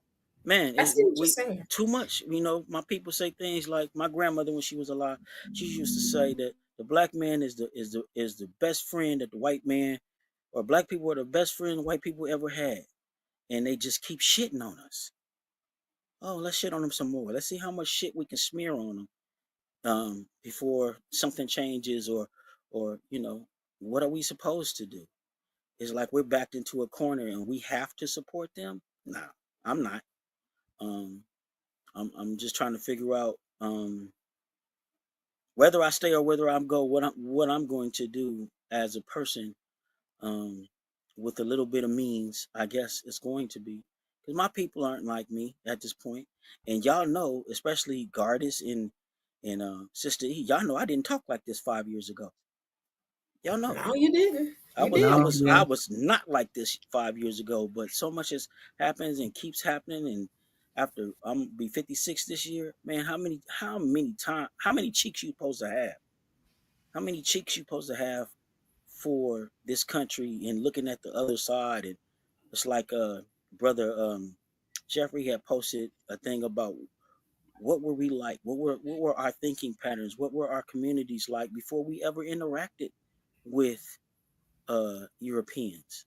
Man, I see what you're we saying. too much. My people say things like my grandmother when she was alive. She used to say that the black man is the best friend that the white man or black people are the best friend white people ever had, and they just keep shitting on us. Oh, let's shit on them some more. Let's see how much shit we can smear on them before something changes, or what are we supposed to do? It's like we're backed into a corner and we have to support them. Nah, I'm not. Um, I'm just trying to figure out whether I stay or whether I'm go. What I'm going to do as a person um, with a little bit of means. I guess it's going to be because my people aren't like me at this point, and y'all know, especially Gardis and Sister E. Y'all know I didn't talk like this 5 years ago. Y'all know. No, you didn't. I You was I No, didn't. was yeah. I was not like this 5 years ago, but so much has happens and keeps happening. And after I'm gonna be 56 this year, man, how many cheeks you supposed to have? How many cheeks you supposed to have for this country and looking at the other side? And it's like brother Jeffrey had posted a thing about what were we like, what were our thinking patterns, what were our communities like before we ever interacted with Europeans.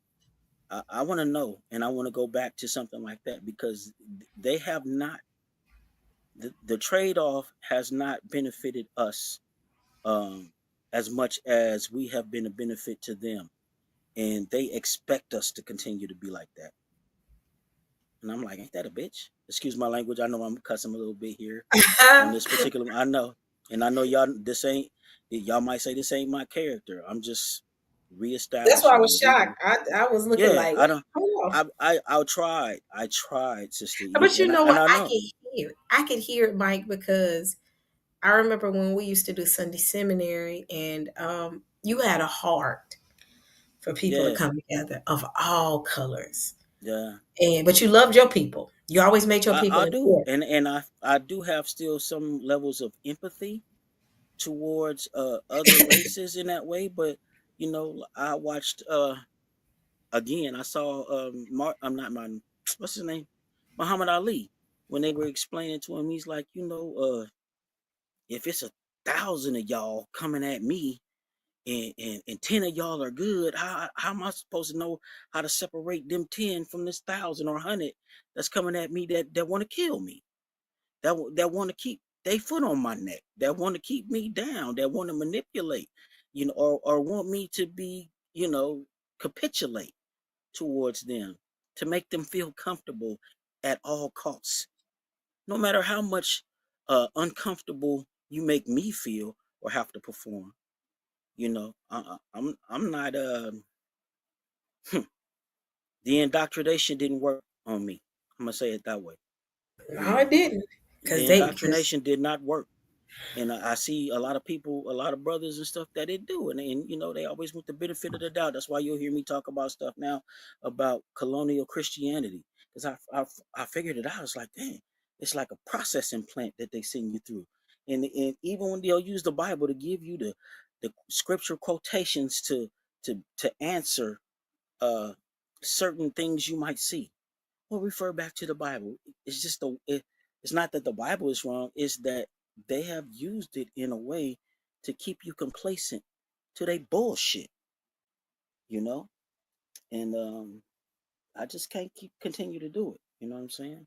I want to know, and I want to go back to something like that because they have not. The trade off has not benefited us um, as much as we have been a benefit to them, and they expect us to continue to be like that. And I'm like, ain't that a bitch? Excuse my language. I know I'm cussing a little bit here on this particular. I know, and I know y'all. This ain't. Y'all might say this ain't my character. I'm just That's why I reestablishing was it. We, shocked. I was looking yeah, like, I don't. hold on. I tried, Sister E, But you and I know and what? I I know. could hear it. I could hear it, Mike, because I remember when we used to do Sunday seminary, and you had a heart for people to Yeah, come together of all colors. yeah. And but you loved your people. You always made your people I do, important. and I do have still some levels of empathy towards other races in that way. But I watched again. I saw I'm not Martin. What's his name? Muhammad Ali. When they were explaining to him, he's like, if it's 1,000 of y'all coming at me, and 10 of y'all are good, how am I supposed to know how to separate them 10 from this 1,000 or 100 that's coming at me that want to kill me, that want to keep their foot on my neck, that want to keep me down, that want to manipulate, or want me to be, capitulate towards them, to make them feel comfortable at all costs, no matter how much uncomfortable you make me feel or have to perform. I'm not. The indoctrination didn't work on me. I'm gonna say it that way. You No, it know, didn't. the Because indoctrination did not work, and I see a lot of people, a lot of brothers and stuff that it do, and they always want the benefit of the doubt. That's why you'll hear me talk about stuff now about colonial Christianity, because I figured it out. It's like, dang, it's like a processing plant that they send you through, and even when they'll use the Bible to give you the scripture quotations to answer certain things you might see. Well, refer back to the Bible. It's just it's not that the Bible is wrong. It's that they have used it in a way to keep you complacent to they bullshit, you know. And I just can't continue to do it. You know what I'm saying?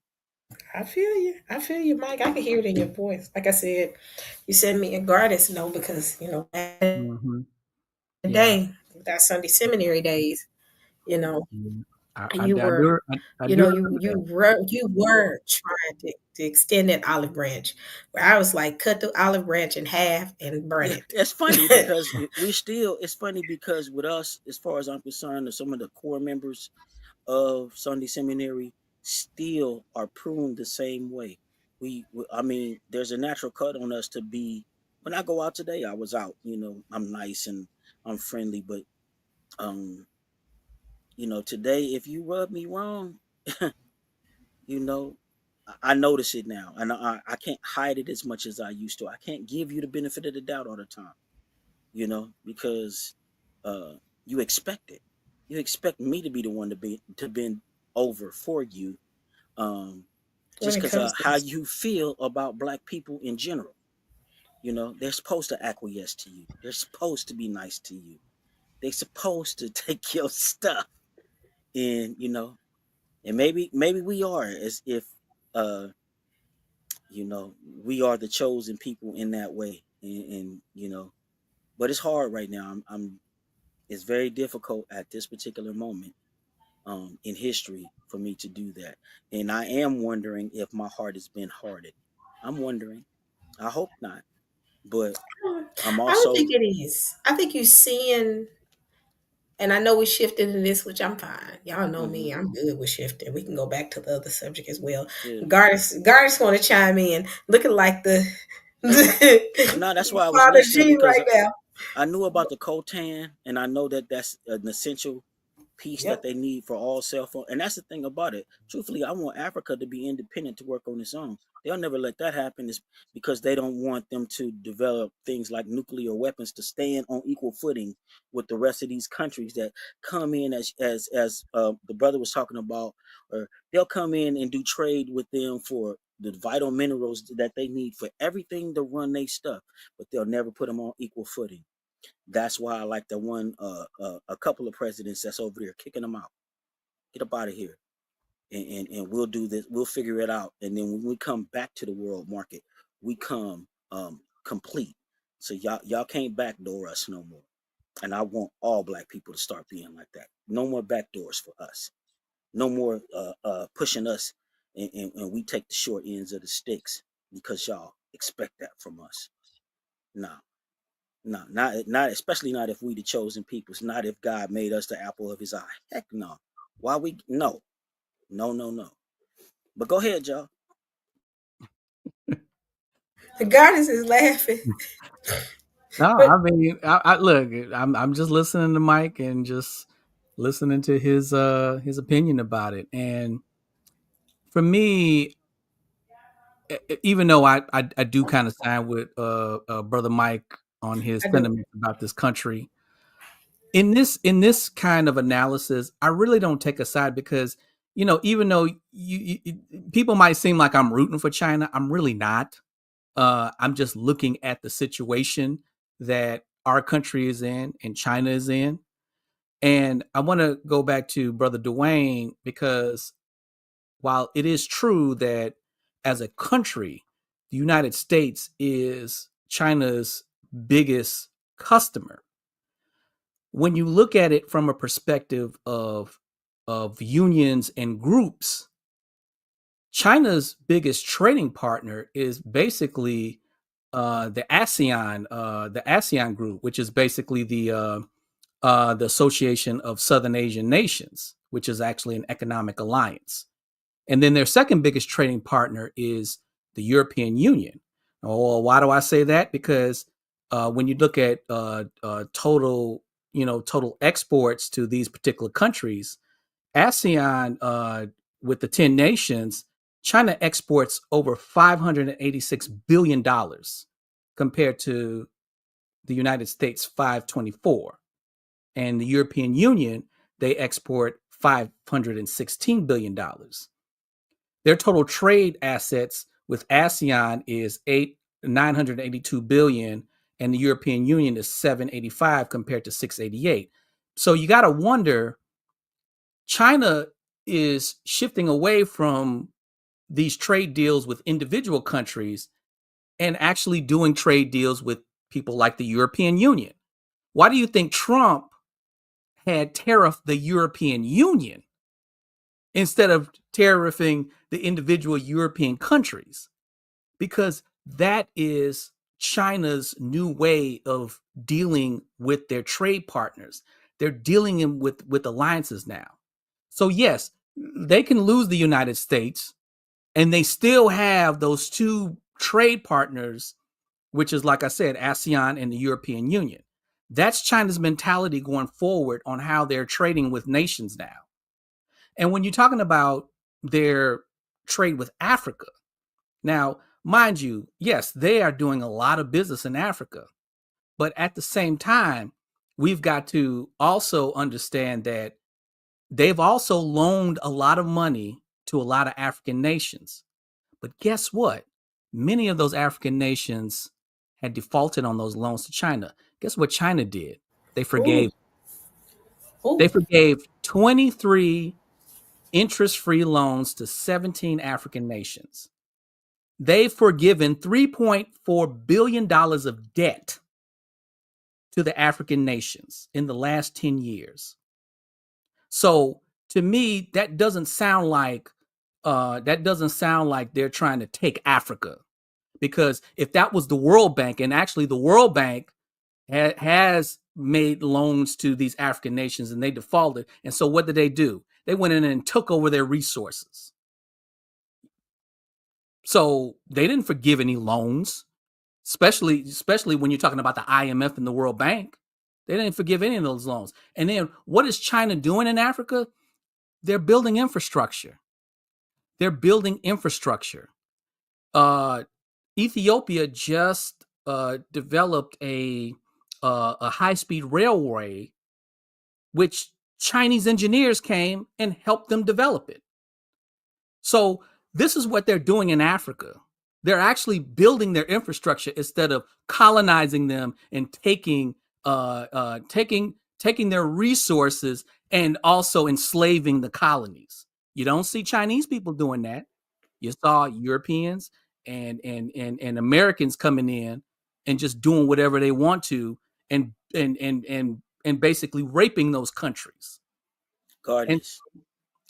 I feel you. I feel you, Mike. I can hear it in your voice. Like I said, you sent me a goddess no because back in Hmm. the Yeah. day, that Sunday seminary days, you know, Mm. you I were, do. I do remember that. you were trying to extend that olive branch. Where I was like, cut the olive branch in half and burn Yeah, it. it's funny because we still. It's funny because with us, as far as I'm concerned, or some of the core members of Sunday Seminary still are pruned the same way. I mean, there's a natural cut on us to be. When I go out today, I was out. I'm nice and I'm friendly, but um, today if you rub me wrong, you know, I notice it now, and I can't hide it as much as I used to. I can't give you the benefit of the doubt all the time, because uh, you expect it. You expect me to be the one to bend over for you, When just it because comes to how this, you feel about black people in general. They're supposed to acquiesce to you. They're supposed to be nice to you. They're supposed to take your stuff, and and maybe we are as if uh we are the chosen people in that way, and but it's hard right now. I'm It's very difficult at this particular moment in history for me to do that. And I am wondering if my heart has been hardened. I'm wondering. I hope not. But I'm I don't also think it is. I think you seeing, and I know we shifted in this, which I'm fine. Y'all know me. mhm, I'm good with shifting. We can go back to the other subject as well. yeah. Goddess want to chime in, looking like the No, that's why I was Father listening G because right now. I knew about the Cotan, and I know that that's an essential piece that Yep. they need for all cell phone. And that's the thing about it. Truthfully, I want Africa to be independent to work on its own. They'll never let that happen. Is because they don't want them to develop things like nuclear weapons to stand on equal footing with the rest of these countries that come in as the brother was talking about, or they'll come in and do trade with them for the vital minerals that they need for everything to run their stuff, but they'll never put them on equal footing. That's why I like the one a couple of presidents that's over there kicking them out. Get up out of here, and we'll do this. We'll figure it out, and then when we come back to the world market, we come complete. So y'all can't backdoor us no more. And I want all black people to start being like that. No more backdoors for us. No more pushing us, and we take the short ends of the sticks because y'all expect that from us. No, no, not especially not if we the chosen peoples. Not if God made us the apple of His eye. Heck no. Why we no, no, no, no. But go ahead, y'all. The goddess is laughing, No, but I mean, I look. I'm just listening to Mike and just listening to his opinion about it. And for me, even though I do kind of sign with brother Mike on his I do. sentiments about this country, in this kind of analysis, I really don't take a side because even though people might seem like I'm rooting for China, I'm really not. I'm just looking at the situation that our country is in and China is in. And I want to go back to Brother Dwayne because while it is true that as a country, the United States is China's biggest customer, when you look at it from a perspective of unions and groups, China's biggest trading partner is basically the ASEAN group, which is basically the Association of Southern Asian Nations, which is actually an economic alliance. And then their second biggest trading partner is the European Union. Oh, why do I say that? Because when you look at total exports to these particular countries, ASEAN with the 10 nations, China exports over $586 billion compared to the United States 524, and the European Union, they export $516 billion. Their total trade assets with ASEAN is 982 billion, and the European Union is 785 compared to 688. So you got to wonder, China is shifting away from these trade deals with individual countries and actually doing trade deals with people like the European Union. Why do you think Trump had tariffed the European Union instead of tariffing the individual European countries? Because that is China's new way of dealing with their trade partners. They're dealing with alliances now. So yes, they can lose the United States, and they still have those two trade partners, which is, like I said, ASEAN and the European Union. That's China's mentality going forward on how they're trading with nations now. And when you're talking about their trade with Africa, now, mind you, yes, they are doing a lot of business in Africa. But at the same time, we've got to also understand that they've also loaned a lot of money to a lot of African nations. But guess what? Many of those African nations had defaulted on those loans to China. Guess what China did? They forgave. They forgave 23 interest-free loans to 17 African nations. They've forgiven $3.4 billion of debt to the African nations in the last 10 years. So to me, that doesn't sound like they're trying to take Africa. Because if that was the World Bank, and actually the World Bank has made loans to these African nations and they defaulted. And so what did they do? They went in and took over their resources. So they didn't forgive any loans, especially when you're talking about the IMF and the World Bank. They didn't forgive any of those loans. And then what is China doing in Africa? They're building infrastructure. Ethiopia just developed a high-speed railway, which Chinese engineers came and helped them develop it. So this is what they're doing in Africa. They're actually building their infrastructure instead of colonizing them and taking their resources and also enslaving the colonies. You don't see Chinese people doing that. You saw Europeans and Americans coming in and just doing whatever they want to and basically raping those countries.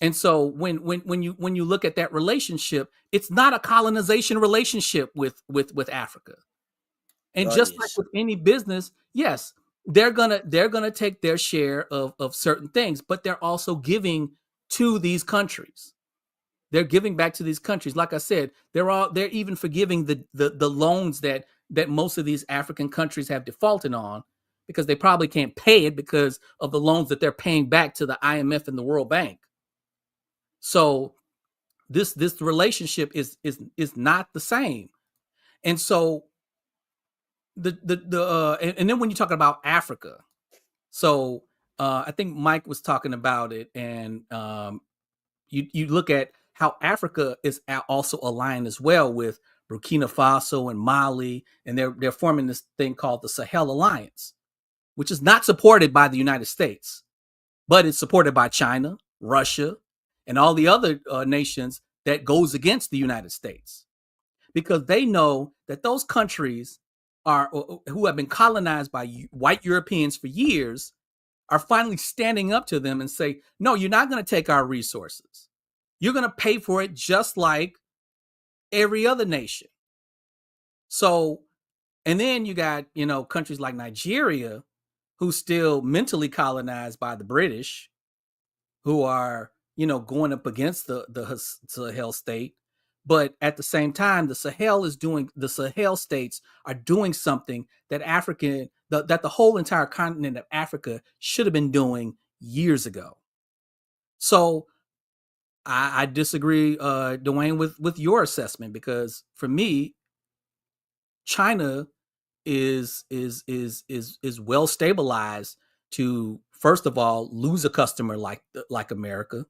And so when you look at that relationship, it's not a colonization relationship with Africa. And just like with any business, yes, they're gonna take their share of certain things, but they're also giving to these countries. They're giving back to these countries. Like I said, they're even forgiving the loans that most of these African countries have defaulted on, because they probably can't pay it because of the loans that they're paying back to the IMF and the World Bank. So this relationship is not the same. And so and then when you talk about Africa, so I think Mike was talking about it, and you look at how Africa is also aligned as well with Burkina Faso and Mali, and they're forming this thing called the Sahel Alliance, which is not supported by the United States, but it's supported by China, Russia, and all the other nations that goes against the United States, because they know that those countries who have been colonized by white Europeans for years are finally standing up to them and say, no, you're not going to take our resources. You're going to pay for it just like every other nation. So, and then you got, countries like Nigeria, who's still mentally colonized by the British, who are, going up against the Sahel state. But at the same time, the Sahel states are doing something that that the whole entire continent of Africa should have been doing years ago. So I disagree, Dwayne, with your assessment, because for me, China is well stabilized to, first of all, lose a customer like America.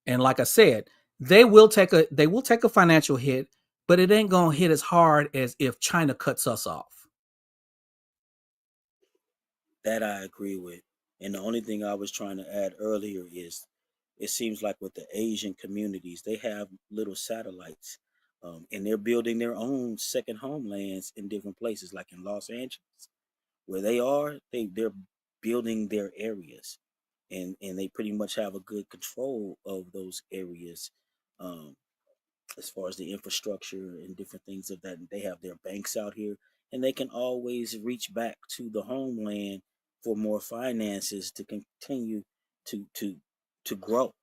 And like I said, they will take a financial hit, but it ain't gonna hit as hard as if China cuts us off. That I agree with. And the only thing I was trying to add earlier is it seems like with the Asian communities, they have little satellites. And they're building their own second homelands in different places, like in Los Angeles. Where they are, they're building their areas. And they pretty much have a good control of those areas. Um, as far as the infrastructure and different things of that. They have their banks out here, and they can always reach back to the homeland for more finances to continue to to to grow.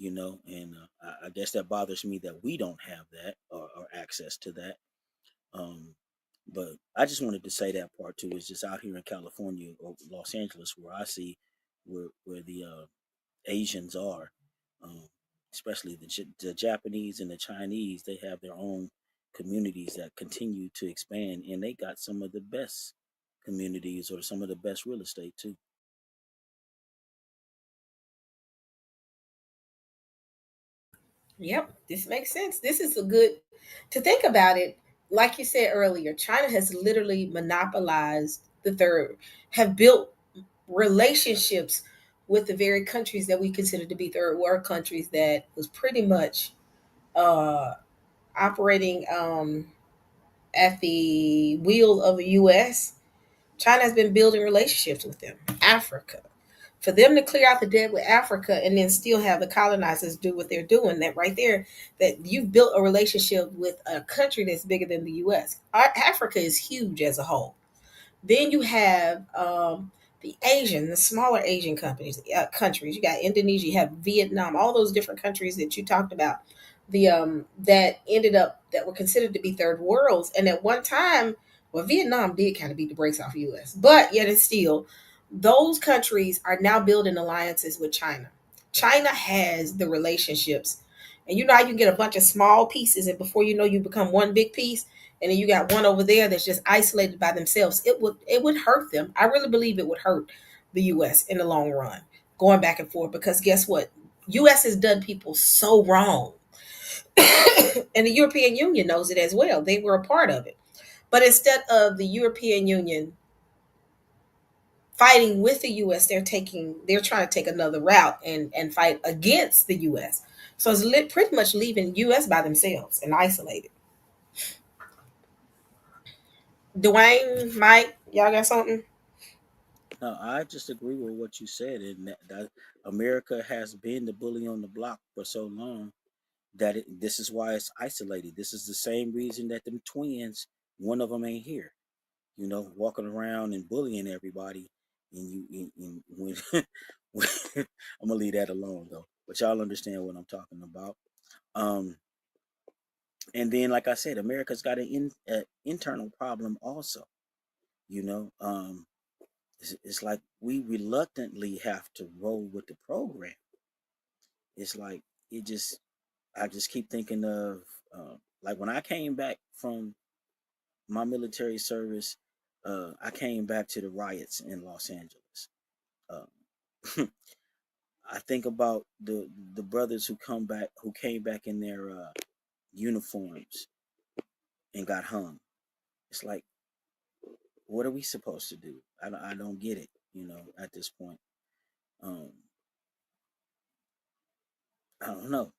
And I guess that bothers me that we don't have that or access to that. Um, but I just wanted to say that part too is just out here in California or Los Angeles where I see where the Asians are, um, especially the Japanese and the Chinese. They have their own communities that continue to expand, and they got some of the best communities or some of the best real estate too. Yep, this makes sense. This is a good to think about it. Like you said earlier, China has literally monopolized the third, have built relationships with the very countries that we consider to be third world countries that was pretty much uh, operating at the wheel of the U.S. China has been building relationships with them. Africa, for them to clear out the debt with Africa and then still have the colonizers do what they're doing, that right there, that you've built a relationship with a country that's bigger than the US. Africa is huge as a whole. Then you have the smaller Asian countries. You got Indonesia, you have Vietnam, all those different countries that you talked about. That ended up that were considered to be third worlds, and at one time, well, Vietnam did kind of beat the brakes off U.S., but yet and still, those countries are now building alliances with China. China has the relationships, and you know how you get a bunch of small pieces, and before you know, you become one big piece and then you got one over there that's just isolated by themselves. It would hurt them. I really believe it would hurt the US in the long run, going back and forth, because guess what? US has done people so wrong. And the European Union knows it as well. They were a part of it. But instead of the European Union fighting with the US, they're trying to take another route and fight against the US. So it's pretty much leaving US by themselves and isolated. Dwayne, Mike, y'all got something? No, I just agree with what you said, and that America has been the bully on the block for so long that this is why it's isolated. This is the same reason that them twins, one of them ain't here. Walking around and bullying everybody. And when, I'm gonna leave that alone though. But y'all understand what I'm talking about. Um, and then, like I said, America's got an internal problem also. You know, um, it's like we reluctantly have to roll with the program. It's like it just, I just keep thinking of like when I came back from my military service, I came back to the riots in Los Angeles. Uh, I think about the brothers who came back in their uniforms and got hung. It's like, what are we supposed to do? I don't get it. At this point, um, I don't know.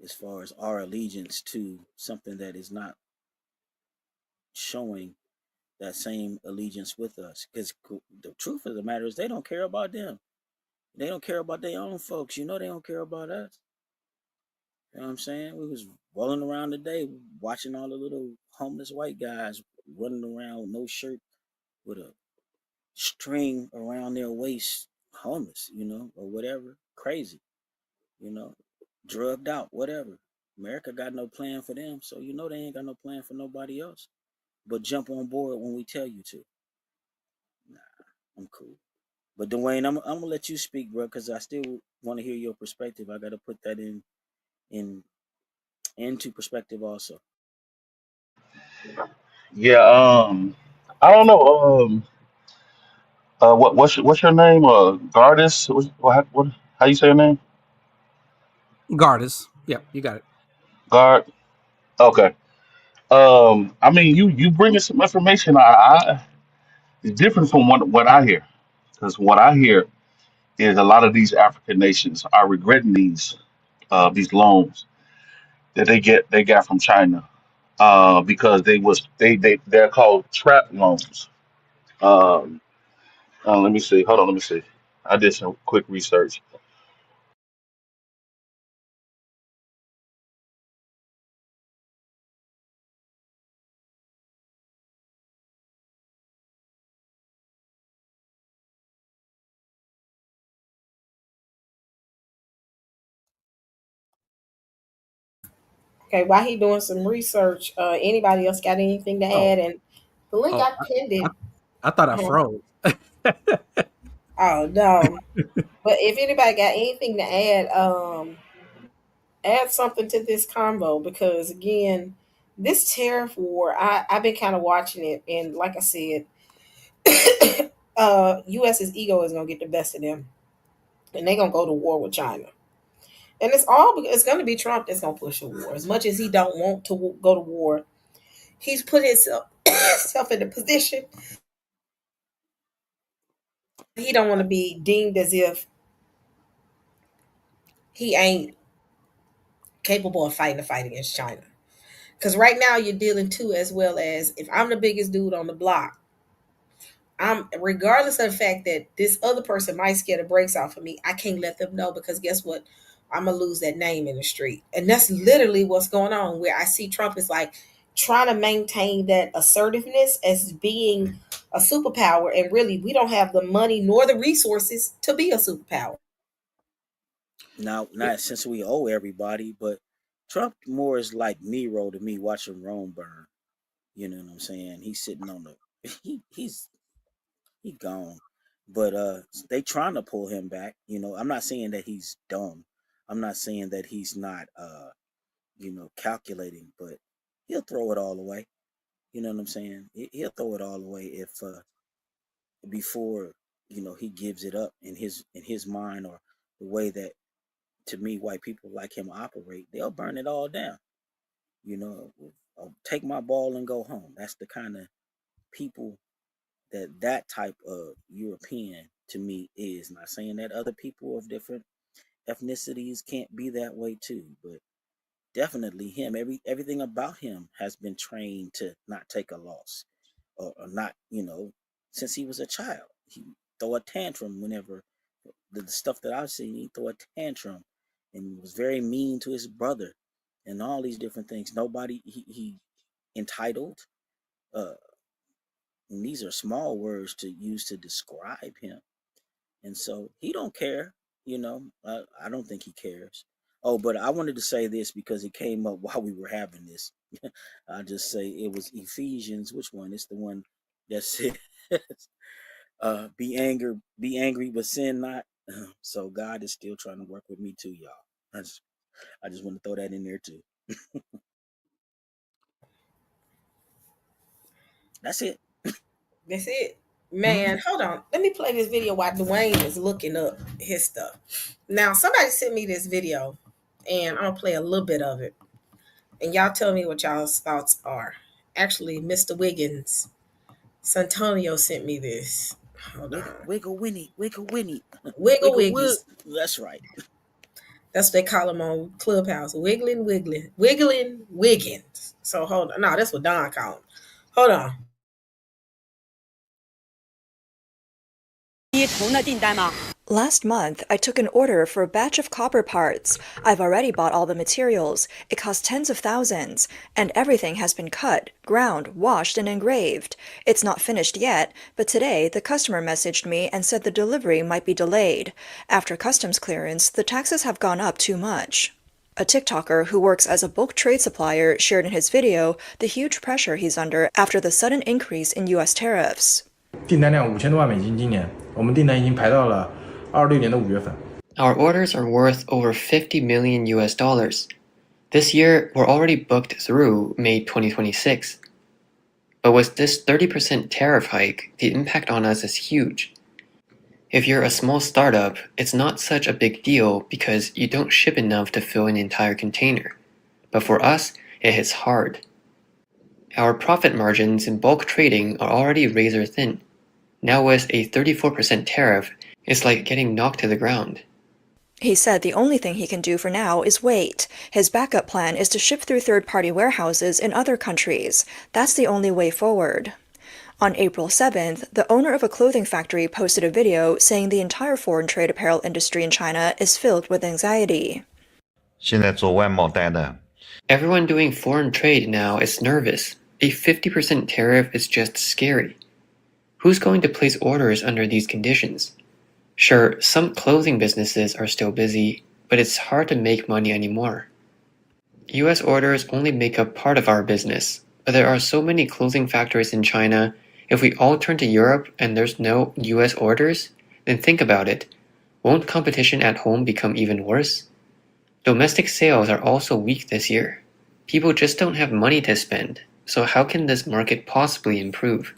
As far as our allegiance to something that is not showing that same allegiance with us, because the truth of the matter is they don't care about them. They don't care about their own folks. They don't care about us. You know what I'm saying? We was rolling around today watching all the little homeless white guys running around with no shirt with a string around their waist, homeless, or whatever. Crazy, you know, drugged out, whatever. America got no plan for them, so they ain't got no plan for nobody else. But jump on board when we tell you to. Nah, I'm cool. But Dwayne, I'm gonna let you speak, bro, because I still want to hear your perspective. I got to put that in into perspective also. Yeah. I don't know. What's your name? Gardis. What? How you say your name? Gardis. Yep, you got it. Guard. Okay. I mean, you bringing some information. It's different from what I hear, because what I hear is a lot of these African nations are regretting these loans that they got from China, because they're called trap loans. Um, let me see. Hold on. Let me see. I did some quick research. Okay, while he doing some research, anybody else got anything to Oh, add? And the link oh, I pinned I, it. I thought I uh, froze. Oh no. But if anybody got anything to add something to this convo, because again, this tariff war, I've been kind of watching it, and like I said, US's ego is gonna get the best of them, and they're gonna go to war with China. And it's gonna be Trump that's gonna push a war. As much as he don't want to go to war, he's put himself in a position he don't want to be deemed as if he ain't capable of fighting a fight against China. Because right now you're dealing too, as well as if I'm the biggest dude on the block, I'm regardless of the fact that this other person might scare the brakes off of me, I can't let them know, because guess what? I'm gonna lose that name in the street. And that's literally what's going on. Where I see Trump is like trying to maintain that assertiveness as being a superpower, and really we don't have the money nor the resources to be a superpower. Now, not since we owe everybody, but Trump more is like Nero to me watching Rome burn. You know what I'm saying? He's sitting on the he gone. But they trying to pull him back. You know, I'm not saying that he's dumb. I'm not saying that he's not calculating, but he'll throw it all away. You know what I'm saying? He'll throw it all away if before he gives it up in his mind, or the way that, to me, white people like him operate. They'll burn it all down. You know, I'll take my ball and go home. That's the kind of people that type of European to me is. Not saying that other people of different ethnicities can't be that way too, but definitely him. Everything about him has been trained to not take a loss, or not. Since he was a child, he throw a tantrum whenever the stuff that I've seen. He throw a tantrum and was very mean to his brother, and all these different things. Nobody he entitled. Uh, and these are small words to use to describe him. And so he don't care. I don't think he cares. Oh, but I wanted to say this because it came up while we were having this. I just say it was Ephesians. Which one? It's the one that says, be angry, but sin not." So God is still trying to work with me too, y'all. I just want to throw that in there too. That's it. That's it. Man, Mhm. hold on. Let me play this video while Dwayne is looking up his stuff. Now, somebody sent me this video, and I'm gonna play a little bit of it. And y'all tell me what y'all's thoughts are. Actually, Mr. Wiggins, Santonio sent me this. Hold Wiggle, on. wiggle, Winnie, wiggle, Winnie, Wiggle wiggle, wood. Wiggies. That's right. That's what they call him on Clubhouse. Wiggling Wiggins. So hold on. No, that's what Don called him. Hold on. Last month, I took an order for a batch of copper parts. I've already bought all the materials. It cost tens of thousands, and everything has been cut, ground, washed, and engraved. It's not finished yet, but today the customer messaged me and said the delivery might be delayed. After customs clearance, the taxes have gone up too much. A TikToker who works as a bulk trade supplier shared in his video the huge pressure he's under after the sudden increase in U.S. tariffs. 订单量5000多万美金，今年我们订单已经排到了26年的5月份。 Our orders are worth over 50 million US dollars. This year, we're already booked through May 2026. But with this 30% tariff hike, the impact on us is huge. If you're a small startup, it's not such a big deal because you don't ship enough to fill an entire container. But for us, it hits hard. Our profit margins in bulk trading are already razor thin. Now with a 34% tariff, it's like getting knocked to the ground. He said the only thing he can do for now is wait. His backup plan is to ship through third-party warehouses in other countries. That's the only way forward. On April 7th, the owner of a clothing factory posted a video saying the entire foreign trade apparel industry in China is filled with anxiety. 现在做外贸单的 Everyone doing foreign trade now is nervous. A 50% tariff is just scary. Who's going to place orders under these conditions? Sure, some clothing businesses are still busy, but it's hard to make money anymore. US orders only make up part of our business, but there are so many clothing factories in China. If we all turn to Europe and there's no US orders, then think about it. Won't competition at home become even worse? Domestic sales are also weak this year. People just don't have money to spend, so how can this market possibly improve?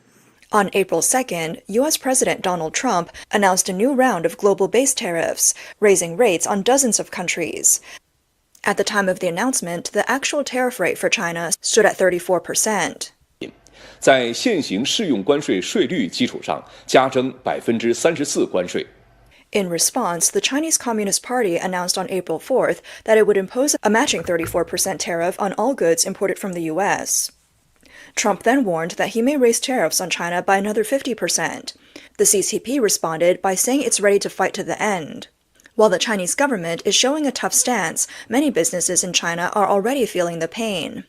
On April 2nd, U.S. President Donald Trump announced a new round of global-based tariffs, raising rates on dozens of countries. At the time of the announcement, the actual tariff rate for China stood at 34%. 在现行适用关税税率基础上加征34%关税。 In response, the Chinese Communist Party announced on April 4th that it would impose a matching 34% tariff on all goods imported from the U.S. Trump then warned that he may raise tariffs on China by another 50%. The CCP responded by saying it's ready to fight to the end. While the Chinese government is showing a tough stance, many businesses in China are already feeling the pain.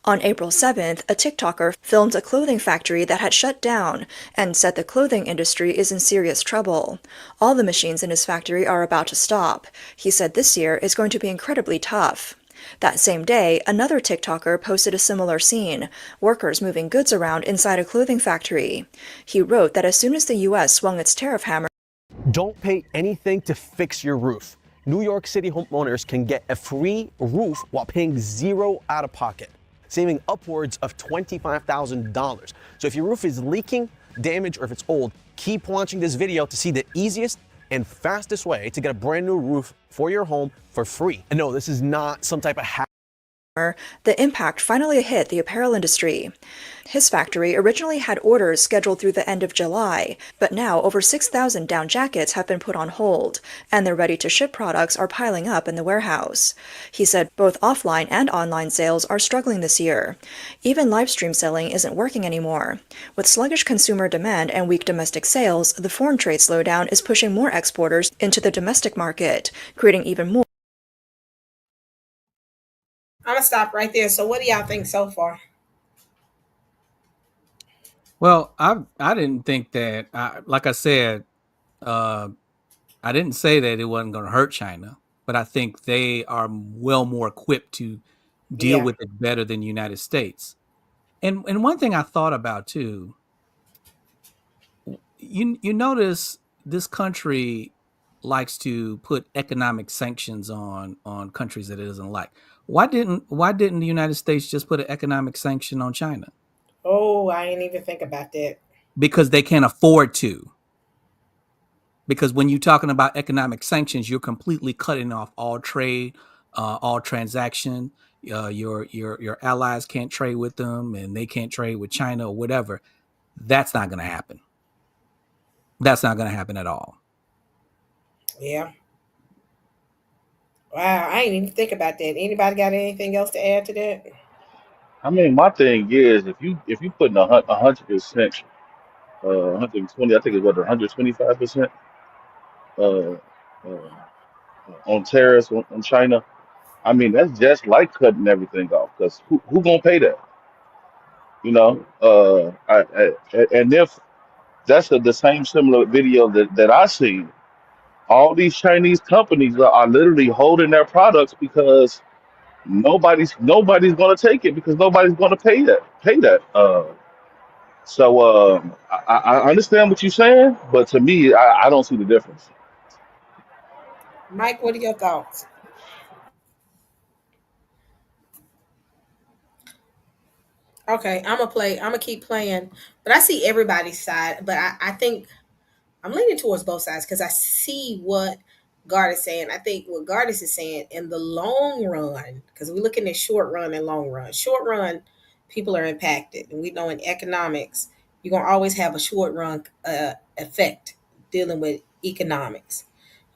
On April 7th, a TikToker filmed a clothing factory that had shut down and said the clothing industry is in serious trouble. All the machines in his factory are about to stop. He said this year is going to be incredibly tough. That same day, another TikToker posted a similar scene, workers moving goods around inside a clothing factory. He wrote that as soon as the U.S. swung its tariff hammer, don't pay anything to fix your roof. New York City homeowners can get a free roof while paying zero out of pocket, saving upwards of $25,000. So if your roof is leaking, damaged, or if it's old, keep watching this video to see the easiest and fastest way to get a brand new roof for your home for free. And no, this is not some type of hack. The impact finally hit the apparel industry. His factory originally had orders scheduled through the end of July, but now over 6,000 down jackets have been put on hold, and their ready-to-ship products are piling up in the warehouse. He said both offline and online sales are struggling this year. Even live stream selling isn't working anymore. With sluggish consumer demand and weak domestic sales, the foreign trade slowdown is pushing more exporters into the domestic market, creating even more. I'm going to stop right there. So what do y'all think so far? Well, I didn't think that, like I said, I didn't say that it wasn't going to hurt China, but I think they are well more equipped to deal with it better than the United States. And one thing I thought about too, you notice this country likes to put economic sanctions on countries that it doesn't like. Why didn't the United States just put an economic sanction on China? Oh, I didn't even think about that. Because they can't afford to. Because when you're talking about economic sanctions, you're completely cutting off all trade, all transaction. Your allies can't trade with them, and they can't trade with China or whatever. That's not going to happen. That's not going to happen at all. Yeah. Wow, I didn't even think about that. Anybody got anything else to add to that? I mean, my thing is, if you put in 100%, 120, I think it was 125% uh, uh, on tariffs on China. I mean, that's just like cutting everything off because who gonna pay that? You know, and if that's the same similar video that I seen, all these Chinese companies are literally holding their products because nobody's gonna take it because nobody's gonna pay that. I understand what you're saying, but to me, I don't see the difference. Mike, what are your thoughts? Okay, I'm gonna keep playing, but I see everybody's side. But I think I'm leaning towards both sides because I see what Gardis is saying. I think what Gardis is saying in the long run, because we're looking at short run and long run. Short run, people are impacted, and we know in economics, you're gonna always have a short run effect dealing with economics.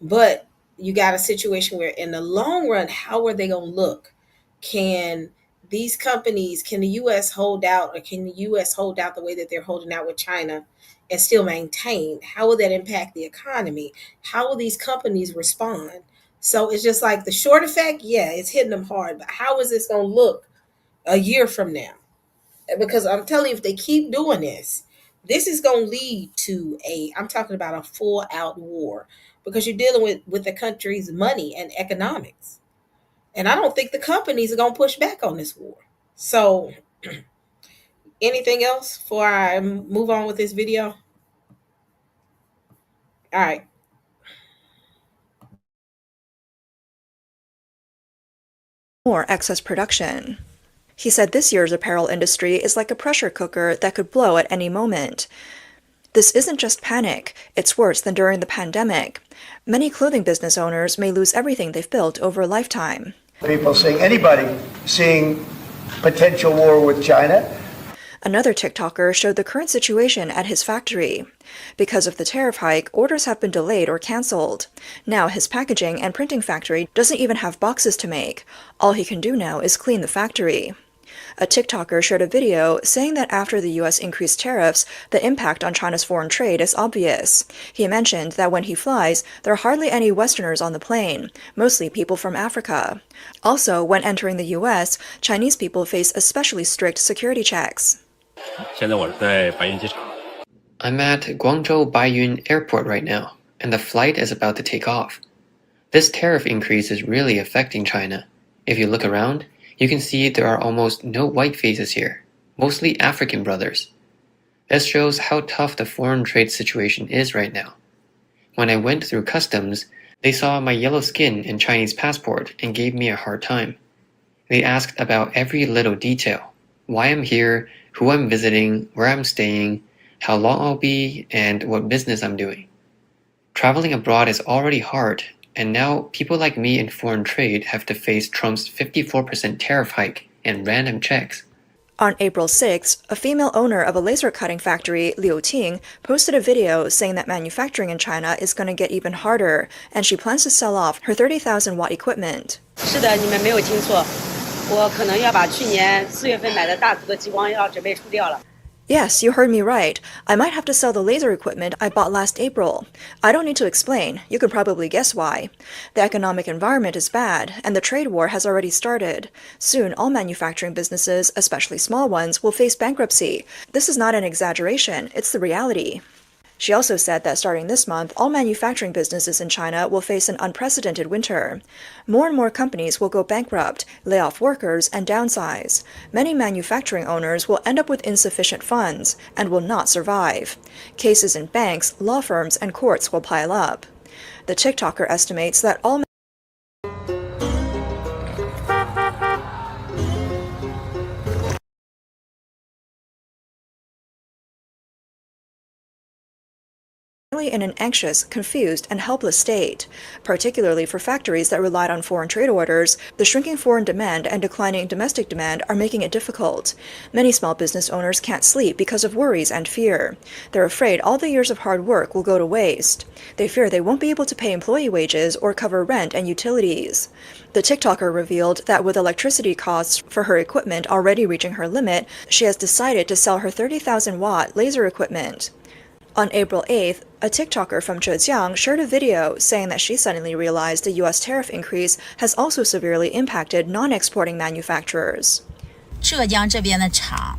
But you got a situation where in the long run, how are they gonna look? Can these companies, can the US hold out, or can the US hold out the way that they're holding out with China and still maintain? How will that impact the economy? How will these companies respond? So it's just like the short effect, yeah, it's hitting them hard, but how is this going to look a year from now? Because I'm telling you, if they keep doing this is going to lead to I'm talking about a full out war, because you're dealing with the country's money and economics. And I don't think the companies are going to push back on this war. So anything else before I move on with this video? All right. More excess production. He said this year's apparel industry is like a pressure cooker that could blow at any moment. This isn't just panic, it's worse than during the pandemic. Many clothing business owners may lose everything they've built over a lifetime. People seeing anybody seeing potential war with China. Another TikToker showed the current situation at his factory. Because of the tariff hike, orders have been delayed or canceled. Now his packaging and printing factory doesn't even have boxes to make. All he can do now is clean the factory. A TikToker shared a video saying that after the U.S. increased tariffs, the impact on China's foreign trade is obvious. He mentioned that when he flies, there are hardly any Westerners on the plane, mostly people from Africa. Also, when entering the U.S., Chinese people face especially strict security checks. I'm at Guangzhou Baiyun Airport right now, and the flight is about to take off. This tariff increase is really affecting China. If you look around, you can see there are almost no white faces here, mostly African brothers. This shows how tough the foreign trade situation is right now. When I went through customs, they saw my yellow skin and Chinese passport and gave me a hard time. They asked about every little detail: why I'm here, who I'm visiting, where I'm staying, how long I'll be, and what business I'm doing. Traveling abroad is already hard, and now people like me in foreign trade have to face Trump's 54% tariff hike and random checks. On April 6, a female owner of a laser cutting factory, Liu Ting, posted a video saying that manufacturing in China is going to get even harder, and she plans to sell off her 30,000 watt equipment. 是的，你们没有听错，我可能要把去年4月份买的大组的激光要准备出掉了。 Yes, you heard me right. I might have to sell the laser equipment I bought last April. I don't need to explain. You can probably guess why. The economic environment is bad, and the trade war has already started. Soon, all manufacturing businesses, especially small ones, will face bankruptcy. This is not an exaggeration. It's the reality. She also said that starting this month, all manufacturing businesses in China will face an unprecedented winter. More and more companies will go bankrupt, lay off workers, and downsize. Many manufacturing owners will end up with insufficient funds and will not survive. Cases in banks, law firms, and courts will pile up. The TikToker estimates that all in an anxious, confused, and helpless state. Particularly for factories that relied on foreign trade orders, the shrinking foreign demand and declining domestic demand are making it difficult. Many small business owners can't sleep because of worries and fear. They're afraid all the years of hard work will go to waste. They fear they won't be able to pay employee wages or cover rent and utilities. The TikToker revealed that with electricity costs for her equipment already reaching her limit, she has decided to sell her 30,000 watt laser equipment. On April 8th, a TikToker from Zhejiang shared a video saying that she suddenly realized the U.S. tariff increase has also severely impacted non-exporting manufacturers. 浙江这边的厂，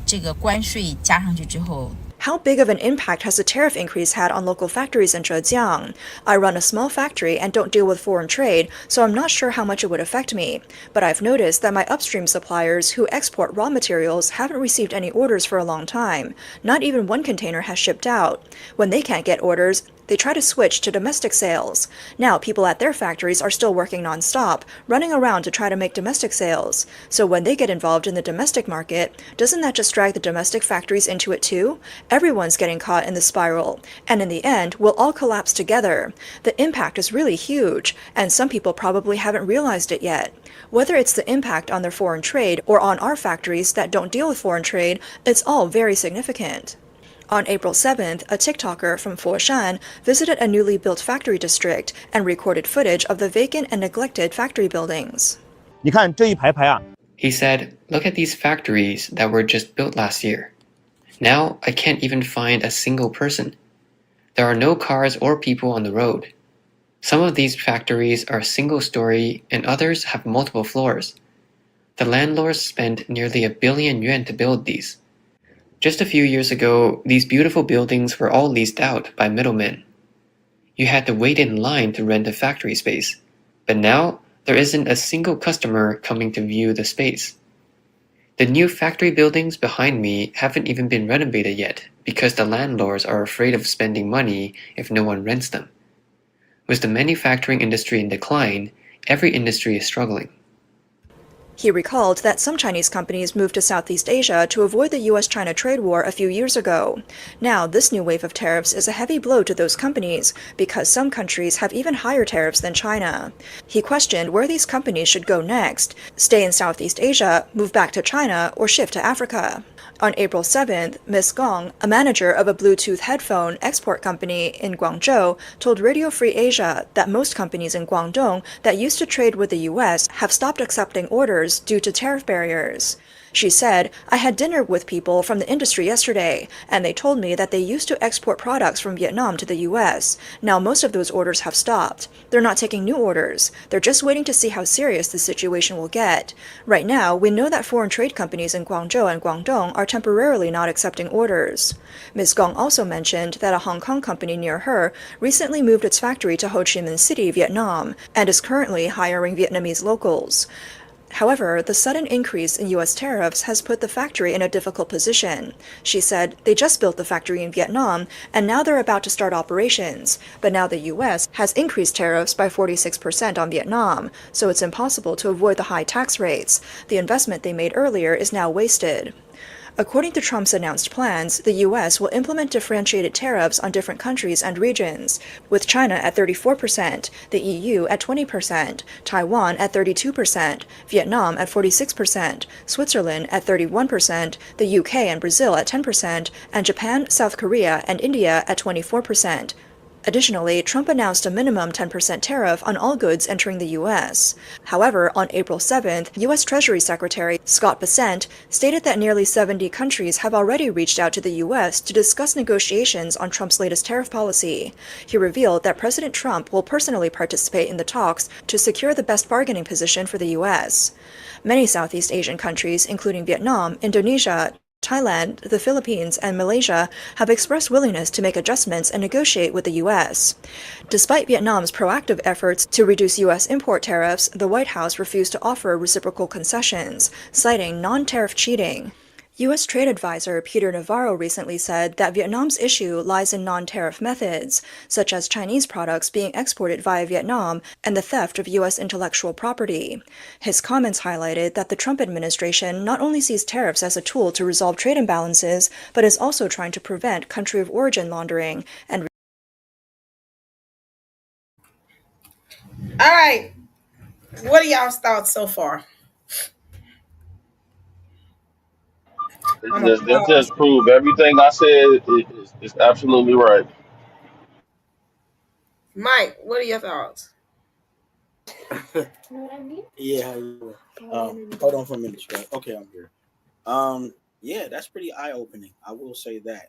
这个关税加上去之后。 How big of an impact has the tariff increase had on local factories in Zhejiang? I run a small factory and don't deal with foreign trade, so I'm not sure how much it would affect me. But I've noticed that my upstream suppliers who export raw materials haven't received any orders for a long time. Not even one container has shipped out. When they can't get orders, They try to switch to domestic sales. Now people at their factories are still working non-stop, running around to try to make domestic sales. So when they get involved in the domestic market, doesn't that just drag the domestic factories into it too? Everyone's getting caught in the spiral, and in the end, we'll all collapse together. The impact is really huge, and some people probably haven't realized it yet. Whether it's the impact on their foreign trade or on our factories that don't deal with foreign trade, it's all very significant. On April 7th, a TikToker from Foshan visited a newly built factory district and recorded footage of the vacant and neglected factory buildings. He said, "Look at these factories that were just built last year. Now I can't even find a single person. There are no cars or people on the road. Some of these factories are single-story and others have multiple floors. The landlords spent nearly 1 billion yuan to build these. Just a few years ago, these beautiful buildings were all leased out by middlemen. You had to wait in line to rent a factory space. But now, there isn't a single customer coming to view the space. The new factory buildings behind me haven't even been renovated yet because the landlords are afraid of spending money if no one rents them. With the manufacturing industry in decline, every industry is struggling." He recalled that some Chinese companies moved to Southeast Asia to avoid the US-China trade war a few years ago. Now, this new wave of tariffs is a heavy blow to those companies because some countries have even higher tariffs than China. He questioned where these companies should go next: stay in Southeast Asia, move back to China, or shift to Africa. On April 7th, Ms. Gong, a manager of a Bluetooth headphone export company in Guangzhou, told Radio Free Asia that most companies in Guangdong that used to trade with the US have stopped accepting orders due to tariff barriers. She said, "I had dinner with people from the industry yesterday, and they told me that they used to export products from Vietnam to the US. Now most of those orders have stopped. They're not taking new orders. They're just waiting to see how serious the situation will get. Right now, we know that foreign trade companies in Guangzhou and Guangdong are temporarily not accepting orders." Ms. Gong also mentioned that a Hong Kong company near her recently moved its factory to Ho Chi Minh City, Vietnam, and is currently hiring Vietnamese locals. However, the sudden increase in U.S. tariffs has put the factory in a difficult position. She said they just built the factory in Vietnam, and now they're about to start operations. But now the U.S. has increased tariffs by 46% on Vietnam, so it's impossible to avoid the high tax rates. The investment they made earlier is now wasted. According to Trump's announced plans, the U.S. will implement differentiated tariffs on different countries and regions, with China at 34%, the EU at 20%, Taiwan at 32%, Vietnam at 46%, Switzerland at 31%, the UK and Brazil at 10%, and Japan, South Korea, and India at 24%. Additionally, Trump announced a minimum 10% tariff on all goods entering the U.S. However, on April 7th, U.S. Treasury Secretary Scott Bessent stated that nearly 70 countries have already reached out to the U.S. to discuss negotiations on Trump's latest tariff policy. He revealed that President Trump will personally participate in the talks to secure the best bargaining position for the U.S. Many Southeast Asian countries, including Vietnam, Indonesia, Thailand, the Philippines, and Malaysia have expressed willingness to make adjustments and negotiate with the U.S. Despite Vietnam's proactive efforts to reduce U.S. import tariffs, the White House refused to offer reciprocal concessions, citing non-tariff cheating. U.S. trade advisor Peter Navarro recently said that Vietnam's issue lies in non-tariff methods, such as Chinese products being exported via Vietnam and the theft of U.S. intellectual property. His comments highlighted that the Trump administration not only sees tariffs as a tool to resolve trade imbalances, but is also trying to prevent country of origin laundering and. All right. What are y'all's thoughts so far? I'm gonna That pause. just prove everything I said is absolutely right. Mike, what are your thoughts? Yeah. Hold on for a minute, right? Okay, I'm here. Yeah, that's pretty eye-opening. I will say that.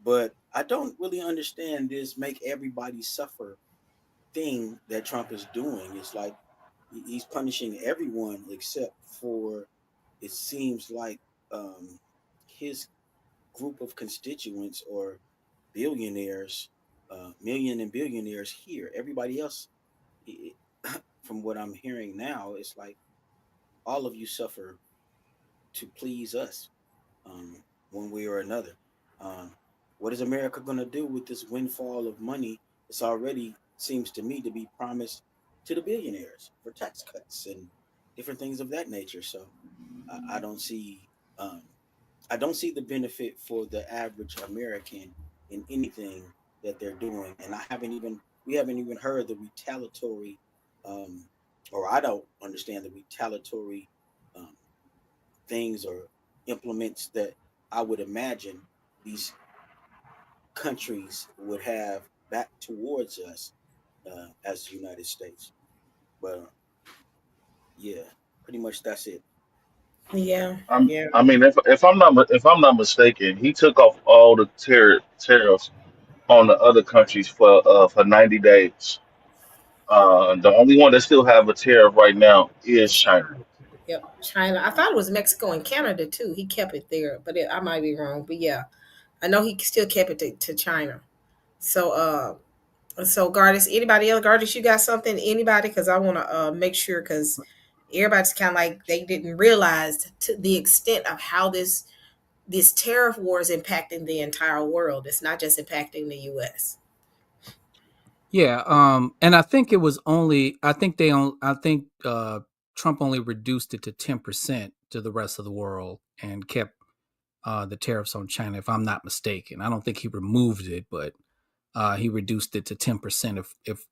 But I don't really understand this make everybody suffer thing that Trump is doing. It's like he's punishing everyone except for, it seems like, his group of constituents or billionaires, million and billionaires here. Everybody else, i- from what I'm hearing now, it's like all of you suffer to please us, one way or another. Um, what is America going to do with this windfall of money? It's already seems to me to be promised to the billionaires for tax cuts and different things of that nature. So I don't see um, I don't see the benefit for the average American in anything that they're doing, and we haven't even heard the retaliatory, um, or I don't understand the retaliatory um, things or implements that I would imagine these countries would have back towards us as the United States. But yeah, pretty much that's it. Yeah, yeah. I mean, if I'm not mistaken, he took off all the tariffs on the other countries for 90 days. The only one that still have a tariff right now is It's China. China. Yep, China. I thought it was Mexico and Canada too. He kept it there, but I might be wrong. But yeah, I know he still kept it to China. So, Gardis, anybody else? Gardis, you got something? Anybody? Because I want to make sure because everybody's kind of like they didn't realize to the extent of how this tariff war is impacting the entire world. It's not just impacting the U.S. Yeah, and I think it was only I think Trump only reduced it to 10% to the rest of the world and kept the tariffs on China, if I'm not mistaken. I don't think he removed it, but he reduced it to 10%,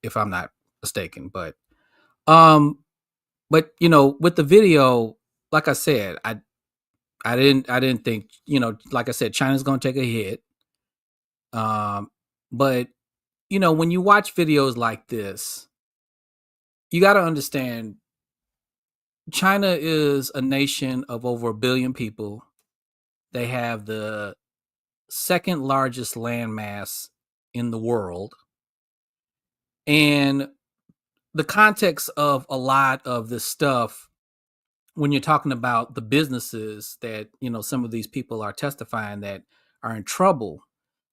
if I'm not mistaken. Um, but with the video, like I said, I didn't think, like I said, China's going to take a hit. But when you watch videos like this, you got to understand China is a nation of over 1 billion people. They have the second largest landmass in the world. And the context of a lot of this stuff, when you're talking about the businesses that, some of these people are testifying that are in trouble,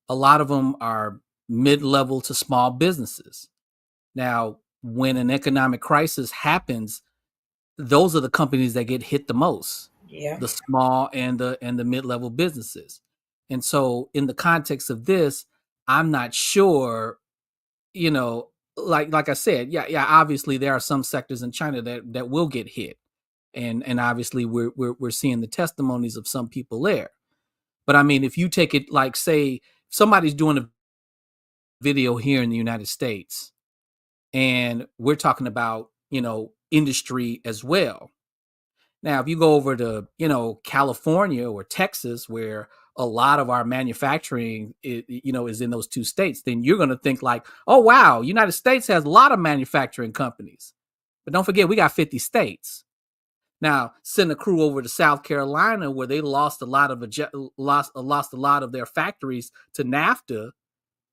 a lot of them are mid-level to small businesses. Now, when an economic crisis happens, those are the companies that get hit the most, Yeah. the small and the mid-level businesses. And so in the context of this, I'm not sure, you know, like I said, yeah, obviously there are some sectors in China that will get hit. And obviously we're seeing the testimonies of some people there. But I mean, if you take it like, say somebody's doing a video here in the United States and we're talking about, industry as well. Now, if you go over to, California or Texas, where a lot of our manufacturing, is in those two states, then you're going to think like, oh, wow, United States has a lot of manufacturing companies. But don't forget, we got 50 states. Now, send a crew over to South Carolina, where they lost a lot of their factories to NAFTA.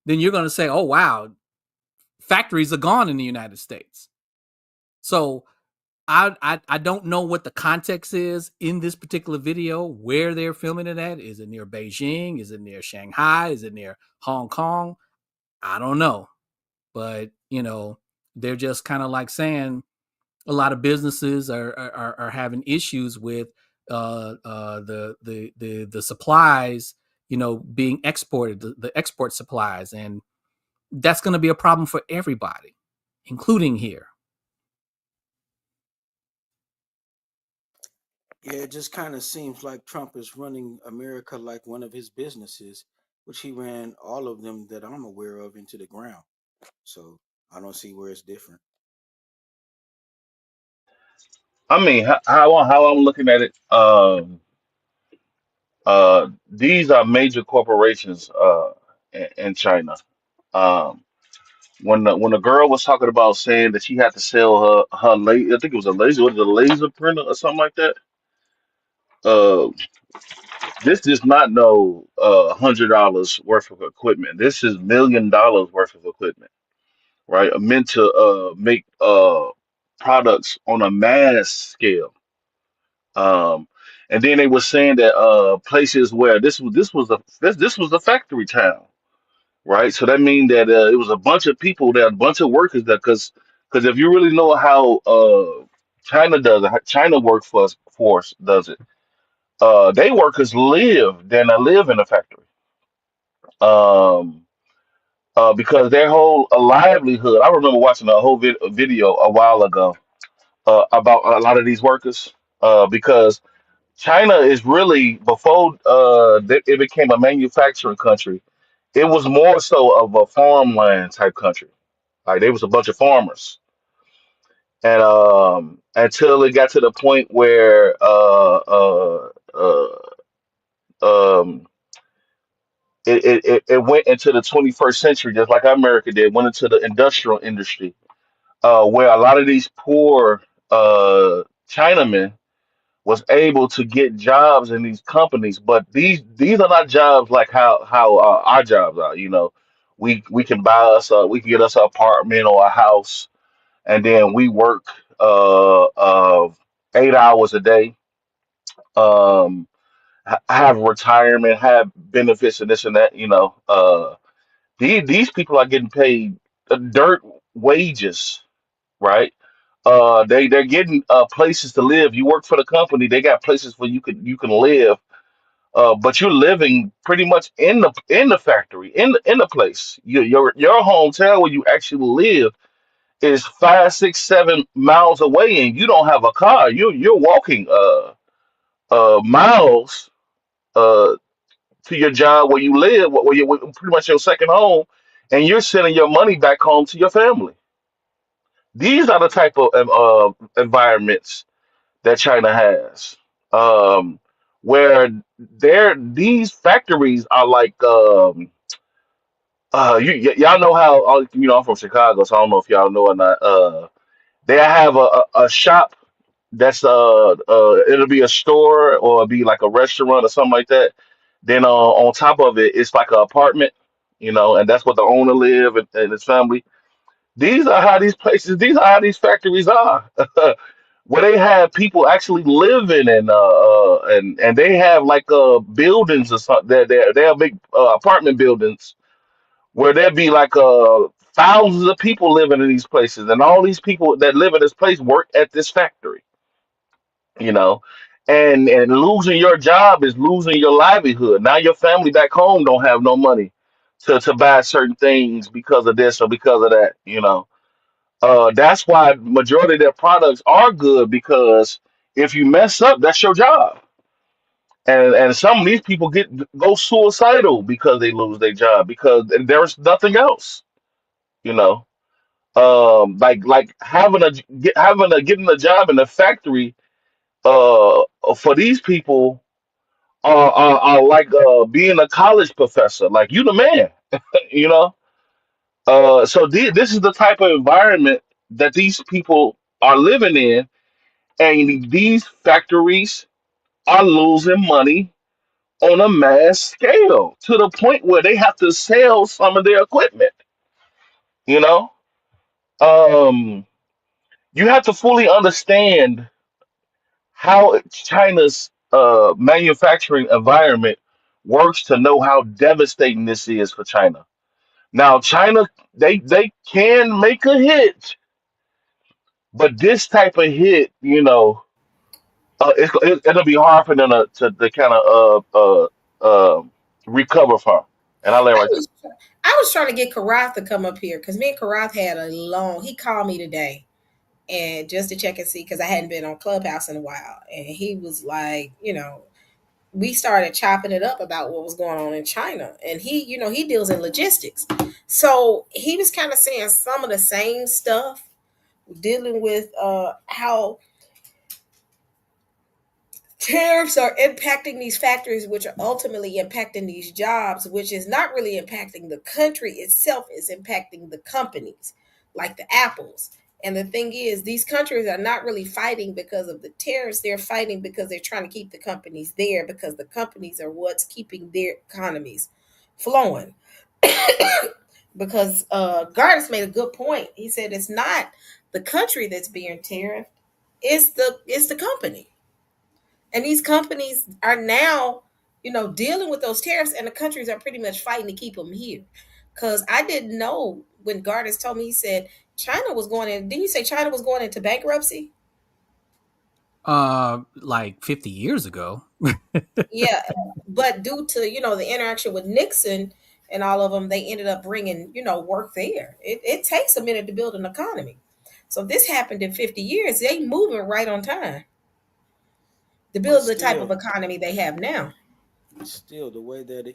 Then you're going to say, oh, wow, factories are gone in the United States. So I don't know what the context is in this particular video, where they're filming it at. Is it near Beijing? Is it near Shanghai? Is it near Hong Kong? I don't know. But, they're just kind of like saying a lot of businesses are having issues with the supplies, being exported, the export supplies. And that's going to be a problem for everybody, including here. Yeah, it just kind of seems like Trump is running America like one of his businesses, which he ran all of them that I'm aware of into the ground. So I don't see where it's different. I mean, how I'm looking at it, these are major corporations in China. Um, when the girl was talking about saying that she had to sell her I think it was a laser, was it a laser printer or something like that? Uh, this is not no $100 worth of equipment. This is $1 million worth of equipment, right? Meant to make products on a mass scale. Um, and then they were saying that places where this was a factory town, right? So that means that it was a bunch of people there, a bunch of workers there, because if you really know how China does it, how China workforce does it, they workers live in a factory. Because their whole livelihood. I remember watching a whole video a while ago about a lot of these workers because China is really before it became a manufacturing country. It was more so of a farmland type country. Like they was a bunch of farmers, and until it got to the point where um, it went into the 21st century, just like America did, went into the industrial industry, where a lot of these poor Chinamen was able to get jobs in these companies, but these are not jobs like how our jobs are. You know, we can buy us we can get us an apartment or a house, and then we work 8 hours a day, um, have retirement, have benefits, and this and that. You know, these people are getting paid dirt wages, right? They're getting places to live. You work for the company, they got places where you can live, but you're living pretty much in the factory, in the place. Your hometown where you actually live is 5, 6, 7 miles away, and you don't have a car. You're walking miles uh to your job where you live, where pretty much your second home, and you're sending your money back home to your family. These are the type of environments that China has, where these factories are like y'all know how I'm from Chicago, so I don't know if y'all know or not. They have a shop that's it'll be a store or it'll be like a restaurant or something like that. Then on top of it, it's like an apartment, and that's what the owner live and his family. These are how these factories are. Where they have people actually living and they have like buildings or something. They have big apartment buildings where there'd be like thousands of people living in these places, and all these people that live in this place work at this factory, you know. And losing your job is losing your livelihood. Now your family back home don't have no money to buy certain things because of this or because of that. That's why majority of their products are good, because if you mess up, that's your job. And some of these people go suicidal because they lose their job because there's nothing else. You know, like getting a job in a factory. For these people are like being a college professor. Like you the man. You know. So this is the type of environment that these people are living in. And these factories are losing money on a mass scale to the point where they have to sell some of their equipment. You know, um, you have to fully understand how China's manufacturing environment works to know how devastating this is for China. Now, China, they can make a hit, but this type of hit, it'll be hard for them to kind of recover from. And I lay I right there. was I was trying to get Karath to come up here because me and Karath had a long. He called me today and just to check and see because I hadn't been on Clubhouse in a while, and he was like, we started chopping it up about what was going on in China, and he deals in logistics, so he was kind of saying some of the same stuff, dealing with how tariffs are impacting these factories, which are ultimately impacting these jobs, which is not really impacting the country itself, is impacting the companies like the Apples. And the thing is, these countries are not really fighting because of the tariffs. They're fighting because they're trying to keep the companies there, because the companies are what's keeping their economies flowing. Because Gardis made a good point. He said it's not the country that's being tariffed, it's the company. And these companies are now, dealing with those tariffs, and the countries are pretty much fighting to keep them here. Because I didn't know when Gardis told me, he said China was going in. Didn't you say China was going into bankruptcy? Like 50 years ago. Yeah, but due to the interaction with Nixon and all of them, they ended up bringing, work there. It takes a minute to build an economy. So this happened in 50 years. They moving right on time to But build the type of still, economy they have now. the way that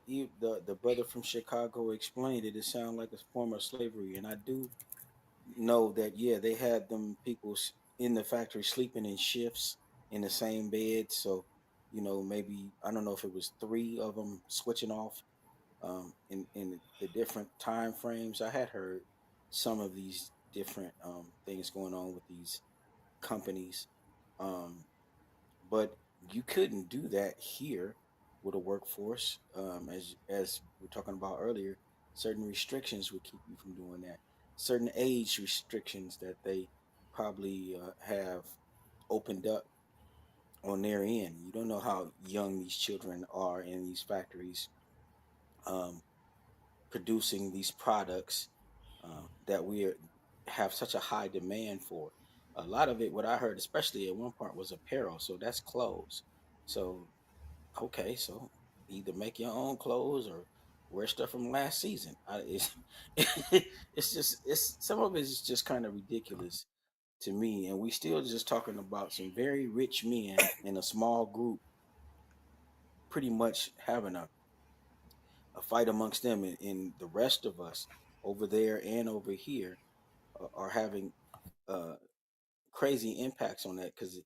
the brother from Chicago explained it, it sounded like a form of slavery. And I do know that, yeah, they had them people in the factory sleeping in shifts in the same bed. So, maybe, I don't know if it was three of them switching off in the different time frames. I had heard some of these different things going on with these companies. Um, but you couldn't do that here with a workforce, as we are talking about earlier. Certain restrictions would keep you from doing that. Certain age restrictions that they probably have opened up on their end. You don't know how young these children are in these factories, um, producing these products that have such a high demand for. A lot of it, what I heard, especially at one part, was apparel. So that's clothes. So okay, so either make your own clothes or wear stuff from last season. It's some of it is just kind of ridiculous to me, and we still just talking about some very rich men in a small group, pretty much having a fight amongst them, and the rest of us over there and over here are having uh, crazy impacts on that, because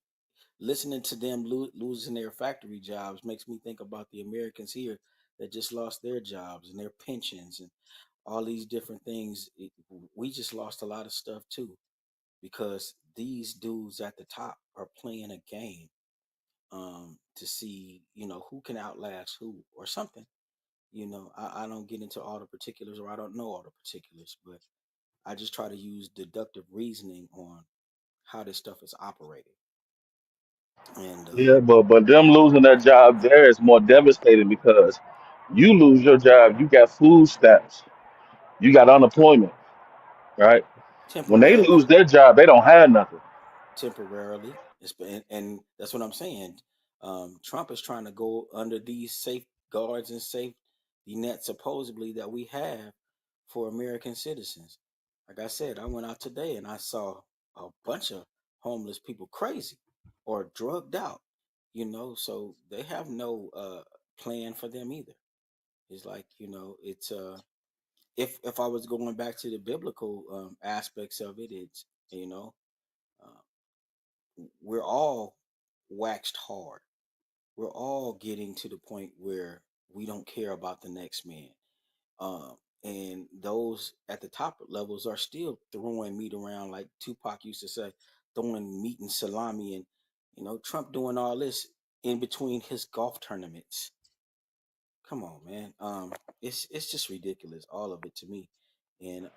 listening to them losing their factory jobs makes me think about the Americans here that just lost their jobs and their pensions and all these different things. We just lost a lot of stuff too, because these dudes at the top are playing a game to see, who can outlast who or something. I don't get into all the particulars, or I don't know all the particulars, but I just try to use deductive reasoning on how this stuff is operating. And Yeah, but them losing their job there is more devastating because you lose your job, you got food stamps, you got unemployment, right? When they lose temporarily, their job, they don't have nothing. temporarily. And that's what I'm saying. Trump is trying to go under these safeguards and safety nets supposedly that we have for American citizens. Like I said, I went out today and I saw a bunch of homeless people, crazy or drugged out. So they have no plan for them either. It's like, it's if I was going back to the biblical aspects of it, it's, uh, we're all waxed hard. We're all getting to the point where we don't care about the next man. Um, and those at the top levels are still throwing meat around, like Tupac used to say, throwing meat and salami. And, Trump doing all this in between his golf tournaments. Come on, man. It's just ridiculous, all of it to me. And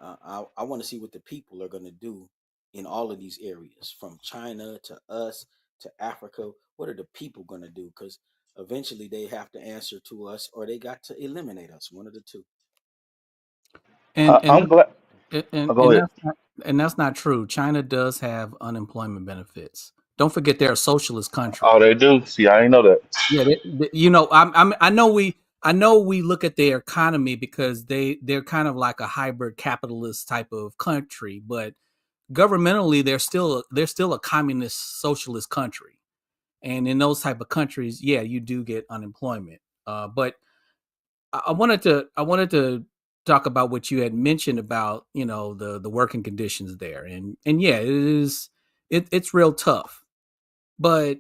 I want to see what the people are going to do in all of these areas, from China to us to Africa. What are the people going to do? Because eventually they have to answer to us, or they got to eliminate us. One of the two. And I'm glad. and Oh, go and ahead. that's not true. China does have unemployment benefits. Don't forget they're a socialist Oh, country. they do. See, I ain't know that. Yeah, I know we look at their economy because they're kind of like a hybrid capitalist type of country, but governmentally they're still a communist socialist country. And in those type of countries, yeah, you do get unemployment. But I wanted to talk about what you had mentioned about the working conditions there, and yeah, it's real tough. But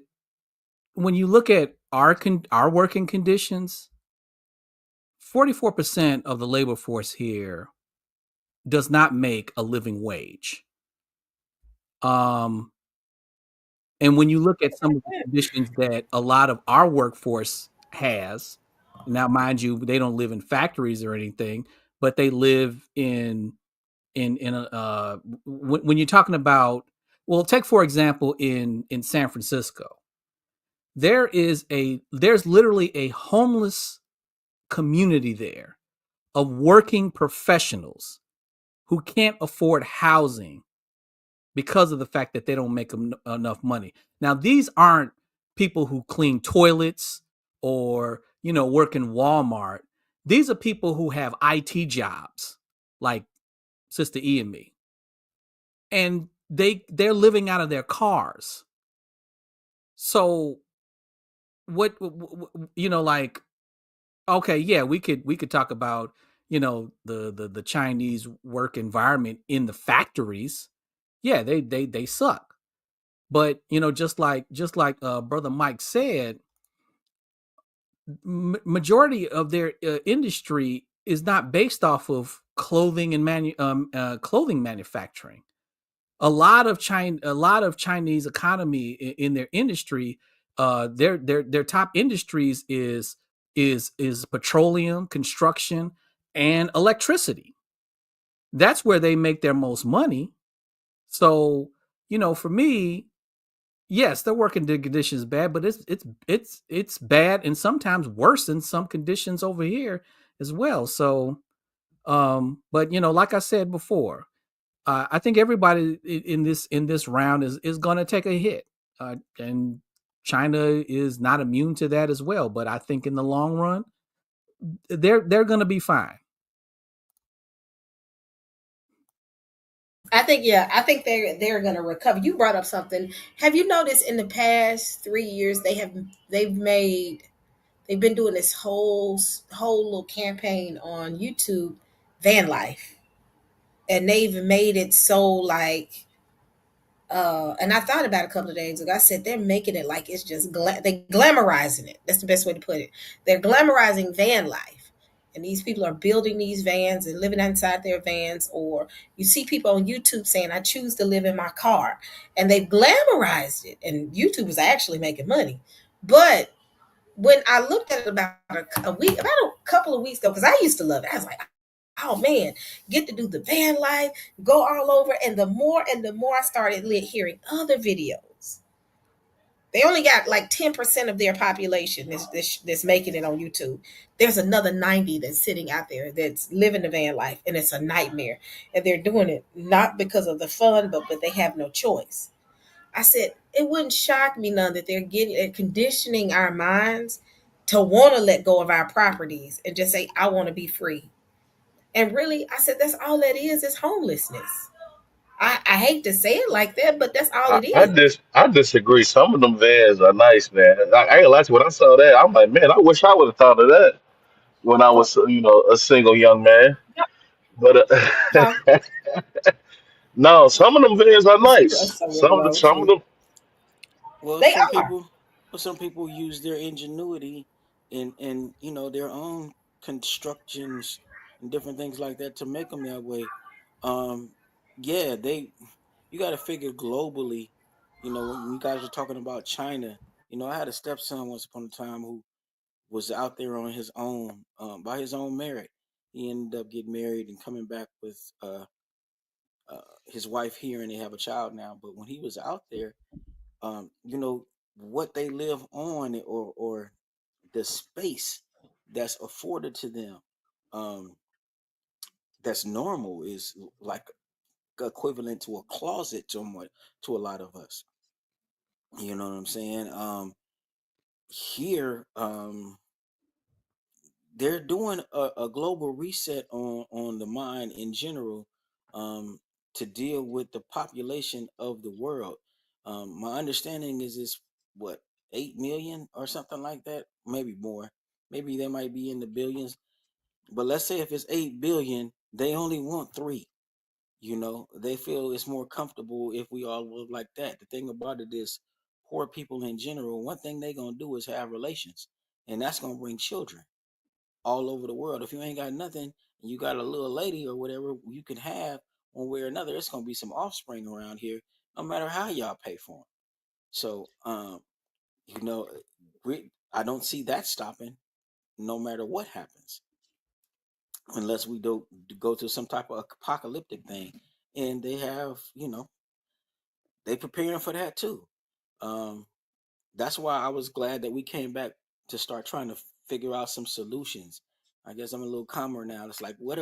when you look at our working conditions, 44% of the labor force here does not make a living wage. Um, and when you look at some of the conditions that a lot of our workforce has, now mind you, they don't live in factories or anything, but they live in a when you're talking about, well, take for example in San Francisco, there's literally a homeless community there of working professionals who can't afford housing because of the fact that they don't make enough money. Now, these aren't people who clean toilets or work in Walmart. These are people who have IT jobs, like Sister E and me, and they're living out of their cars. So what, like, okay, yeah, we could talk about, the Chinese work environment in the factories. Yeah, they suck. But just like brother Mike said, majority of their industry is not based off of clothing and clothing manufacturing. A lot of Chinese economy in their industry, their top industries is petroleum, construction, and electricity. That's where they make their most money. So, for me, yes, their working conditions bad, but it's bad and sometimes worse than some conditions over here as well. So, but like I said before, I think everybody in this round is going to take a hit, and China is not immune to that as well. But I think in the long run, they're going to be fine. I think, yeah, I think they're going to recover. You brought up something. Have you noticed in the past 3 years they've been doing this whole little campaign on YouTube, van life, and they've made it so like, and I thought about it a couple of days ago. I said they're making it like it's just they glamorizing it. That's the best way to put it. They're glamorizing van life, and these people are building these vans and living inside their vans. Or you see people on YouTube saying, "I choose to live in my car," and they've glamorized it. And YouTube is actually making money. But when I looked at it about about a couple of weeks ago, because I used to love it, I was like, oh man, get to do the van life, go all over. And the more I started hearing other videos, they only got like 10% of their population that's making it on YouTube. There's another 90 that's sitting out there that's living the van life, and it's a nightmare. And they're doing it not because of the fun, but they have no choice. I said, it wouldn't shock me none that they're conditioning our minds to want to let go of our properties and just say, I want to be free. And really, I said, that's all that is homelessness. I hate to say it like that, but that's all it is. I disagree. Some of them vans are nice, man. I ain't gonna lie to you. When I saw that, I'm like, man, I wish I would have thought of that when I was, a single young man. But Huh? no, some of them vans are You are nice. so wrong, Some of Chief. them. Well, They are. some people use their ingenuity and their own constructions and different things like that to make them that way. Um, yeah, you got to figure globally. When you guys were talking about China, I had a stepson once upon a time who was out there on his own, by his own merit. He ended up getting married and coming back with his wife here, and they have a child now. But when he was out there, what they live on, or the space that's afforded to them, um, that's normal, is like equivalent to a closet somewhat to a lot of us. You know what I'm saying? Here, they're doing a global reset on the mind in general, um, to deal with the population of the world. My understanding is it's what, 8 million or something like that, maybe more. Maybe they might be in the billions, but let's say if it's 8 billion, they only want three. They feel it's more comfortable if we all live like that. The thing about it is, poor people in general, one thing they gonna do is have relations, and that's gonna bring children all over the world. If you ain't got nothing and you got a little lady or whatever you can have one way or another, it's gonna be some offspring around here, no matter how y'all pay for them. So, you know, I don't see that stopping, no matter what happens, unless we do go to some type of apocalyptic thing. And they have, they preparing for that too. Um, that's why I was glad that we came back to start trying to figure out some solutions. I guess I'm a little calmer now. It's like, what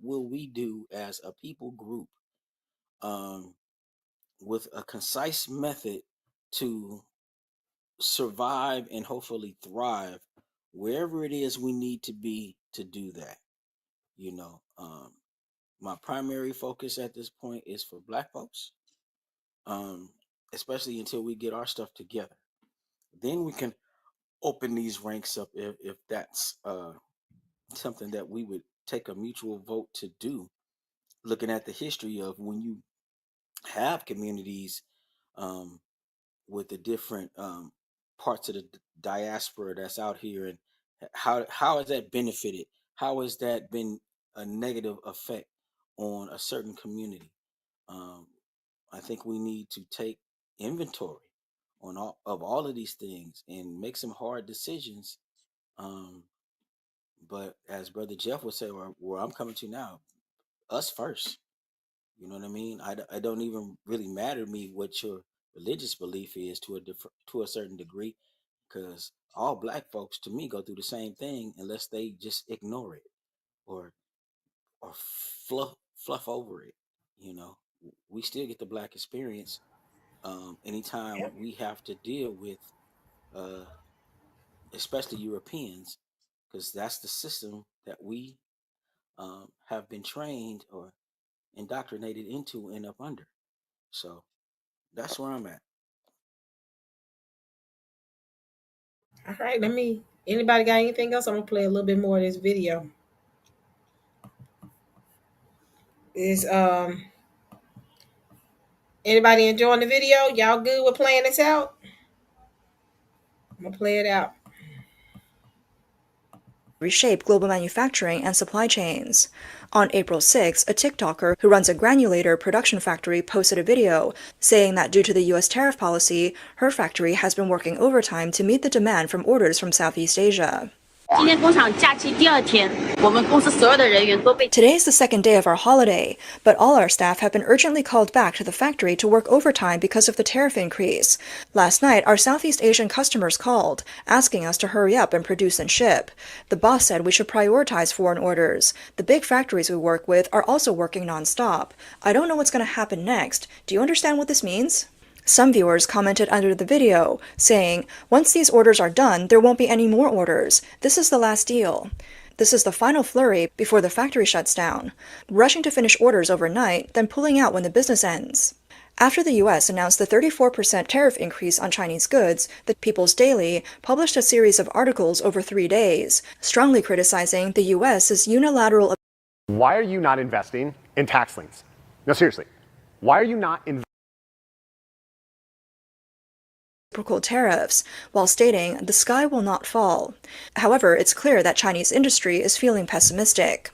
will we do as a people group, um, with a concise method to survive and hopefully thrive wherever it is we need to be to do that. You know, my primary focus at this point is for Black folks, especially until we get our stuff together. Then we can open these ranks up if that's something that we would take a mutual vote to do. Looking at the history of when you have communities with the different parts of the diaspora that's out here, and how has that benefited? How has that been a negative effect on a certain community? I think we need to take inventory on all of these things and make some hard decisions. But as Brother Jeff would say, where I'm coming to now, us first. You know what I mean? I don't even really matter to me what your religious belief is to a certain degree, because all Black folks to me go through the same thing unless they just ignore it or fluff over it. You know, we still get the Black experience anytime we have to deal with, especially Europeans, because that's the system that we have been trained or indoctrinated into and up under. So that's where I'm at. All right, anybody got anything else? I'm gonna play a little bit more of this video. Is anybody enjoying the video? Y'all good with playing this out? I'm gonna play it out. Reshape global manufacturing and supply chains. On April 6, a TikToker who runs a granulator production factory posted a video saying that due to the U.S. tariff policy, her factory has been working overtime to meet the demand from orders from Southeast Asia. Today is the second day of our holiday, but all our staff have been urgently called back to the factory to work overtime because of the tariff increase. Last night, our Southeast Asian customers called, asking us to hurry up and produce and ship. The boss said we should prioritize foreign orders. The big factories we work with are also working non-stop. I don't know what's going to happen next. Do you understand what this means? Some viewers commented under the video, saying, "Once these orders are done, there won't be any more orders. This is the last deal. This is the final flurry before the factory shuts down. Rushing to finish orders overnight, then pulling out when the business ends." After the U.S. announced the 34% tariff increase on Chinese goods, the People's Daily published a series of articles over 3 days, strongly criticizing the U.S.'s unilateral. Why are you not investing in tax liens? No, seriously. Why are you not investing? Tariffs, while stating the sky will not fall. However, it's clear that Chinese industry is feeling pessimistic.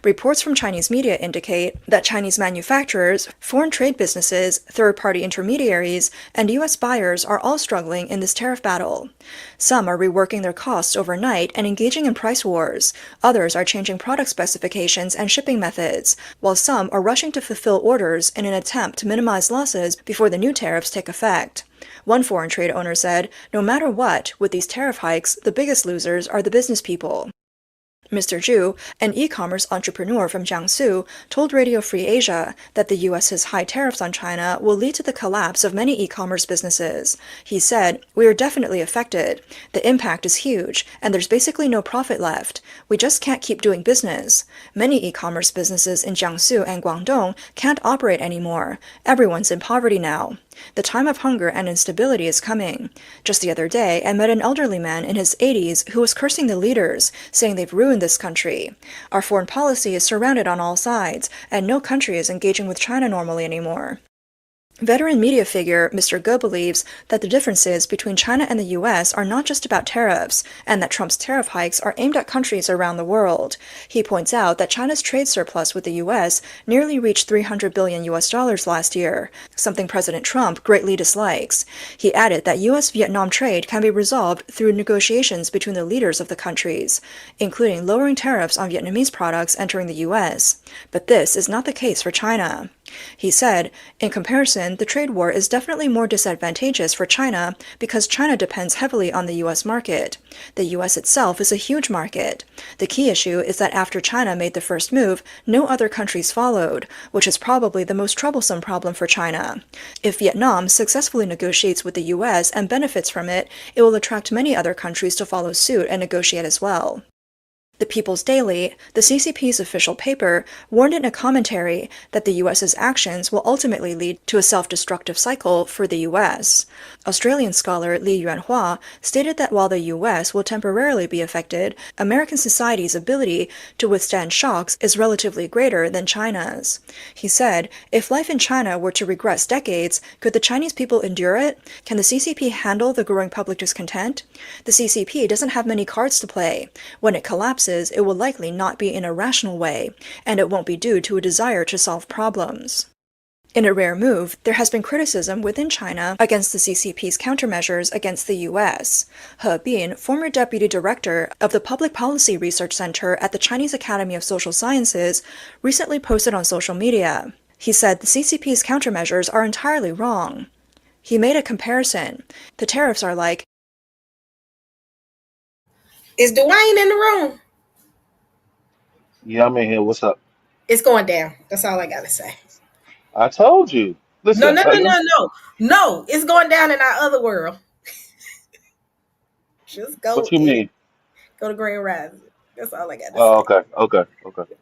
Reports from Chinese media indicate that Chinese manufacturers, foreign trade businesses, third-party intermediaries, and U.S. buyers are all struggling in this tariff battle. Some are reworking their costs overnight and engaging in price wars. Others are changing product specifications and shipping methods, while some are rushing to fulfill orders in an attempt to minimize losses before the new tariffs take effect. One foreign trade owner said, "No matter what, with these tariff hikes, the biggest losers are the business people." Mr. Zhu, an e-commerce entrepreneur from Jiangsu, told Radio Free Asia that the U.S.'s high tariffs on China will lead to the collapse of many e-commerce businesses. He said, "We are definitely affected. The impact is huge, and there's basically no profit left. We just can't keep doing business. Many e-commerce businesses in Jiangsu and Guangdong can't operate anymore. Everyone's in poverty now. The time of hunger and instability is coming. Just the other day, I met an elderly man in his 80s who was cursing the leaders, saying they've ruined this country. Our foreign policy is surrounded on all sides, and no country is engaging with China normally anymore." Veteran media figure Mr. Ge believes that the differences between China and the U.S. are not just about tariffs, and that Trump's tariff hikes are aimed at countries around the world. He points out that China's trade surplus with the U.S. nearly reached $300 billion last year, something President Trump greatly dislikes. He added that U.S.-Vietnam trade can be resolved through negotiations between the leaders of the countries, including lowering tariffs on Vietnamese products entering the U.S. But this is not the case for China. He said, in comparison, the trade war is definitely more disadvantageous for China because China depends heavily on the US market. The US itself is a huge market. The key issue is that after China made the first move, no other countries followed, which is probably the most troublesome problem for China. If Vietnam successfully negotiates with the US and benefits from it, it will attract many other countries to follow suit and negotiate as well. The People's Daily, the CCP's official paper, warned in a commentary that the US's actions will ultimately lead to a self-destructive cycle for the US. Australian scholar Li Yuanhua stated that while the US will temporarily be affected, American society's ability to withstand shocks is relatively greater than China's. He said, if life in China were to regress decades, could the Chinese people endure it? Can the CCP handle the growing public discontent? The CCP doesn't have many cards to play. When it collapses, it will likely not be in a rational way, and it won't be due to a desire to solve problems. In a rare move, there has been criticism within China against the CCP's countermeasures against the US. He Bin, former deputy director of the Public Policy Research Center at the Chinese Academy of Social Sciences, recently posted on social media. He said the CCP's countermeasures are entirely wrong. He made a comparison. The tariffs are like, Is Dwayne in the room? Yeah, I'm in here. What's up? It's going down. That's all I gotta say. I told you. No, Listen, no, no, no, no. No, it's going down in our other world. Just what go you in. mean? Go to Grand Rising. That's all I gotta Oh, say. okay.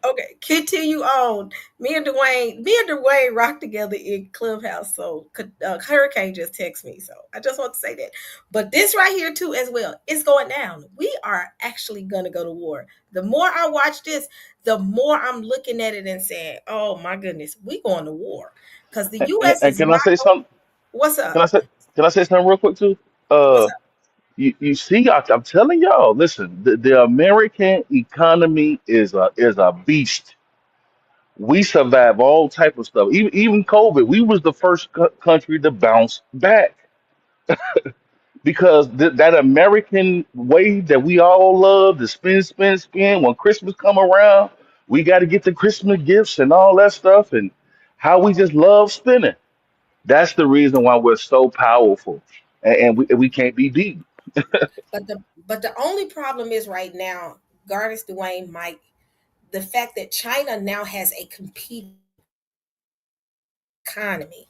Okay, continue on. Me and Dwayne rock together in Clubhouse. So Hurricane just text me. So I just want to say that. But this right here too, as well, it's going down. We are actually gonna go to war. The more I watch this, the more I'm looking at it and saying, "Oh my goodness, we going to war." Because the U.S. And is can I not. say something? What's Can I up? say can I say something real quick too? What's Uh, up? you see, I'm telling y'all. Listen, the American economy is a beast. We survive all type of stuff. Even COVID, we was the first country to bounce back because that American way that we all love to spend, spend, spend. When Christmas come around, we got to get the Christmas gifts and all that stuff, and how we just love spending. That's the reason why we're so powerful, and we can't be beat. But the only problem is right now, Gardis, Dwayne, Mike, the fact that China now has a competing economy.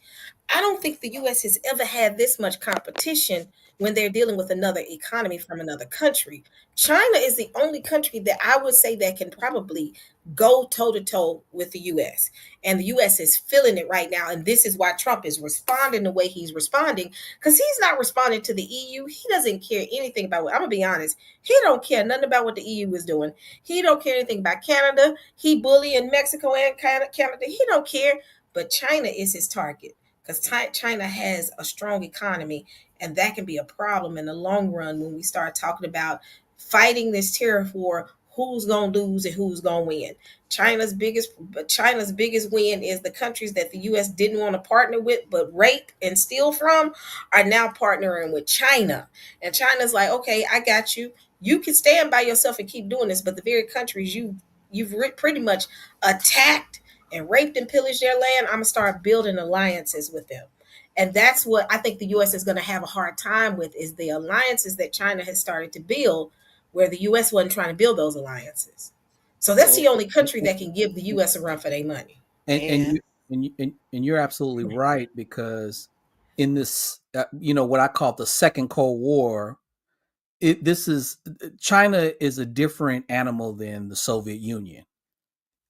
I don't think the US has ever had this much competition when they're dealing with another economy from another country. China is the only country that I would say that can probably go toe to toe with the US. And the US is feeling it right now. And this is why Trump is responding the way he's responding, because he's not responding to the EU. He doesn't care anything about what, I'm going to be honest, he don't care nothing about what the EU is doing. He don't care anything about Canada. He bullying Mexico and Canada. He don't care. But China is his target because China has a strong economy, and that can be a problem in the long run when we start talking about fighting this tariff war. Who's gonna lose and who's gonna win? China's biggest win is the countries that the U.S. didn't want to partner with, but rape and steal from, are now partnering with China. And China's like, okay, I got you. You can stand by yourself and keep doing this, but the very countries you've pretty much attacked and raped and pillaged their land, I'm gonna start building alliances with them. And that's what I think the US is gonna have a hard time with, is the alliances that China has started to build, where the US wasn't trying to build those alliances. So that's Well, the only country that can give the US a run for their money. and you're absolutely right, because in this, what I call the second Cold War, this is China is a different animal than the Soviet Union.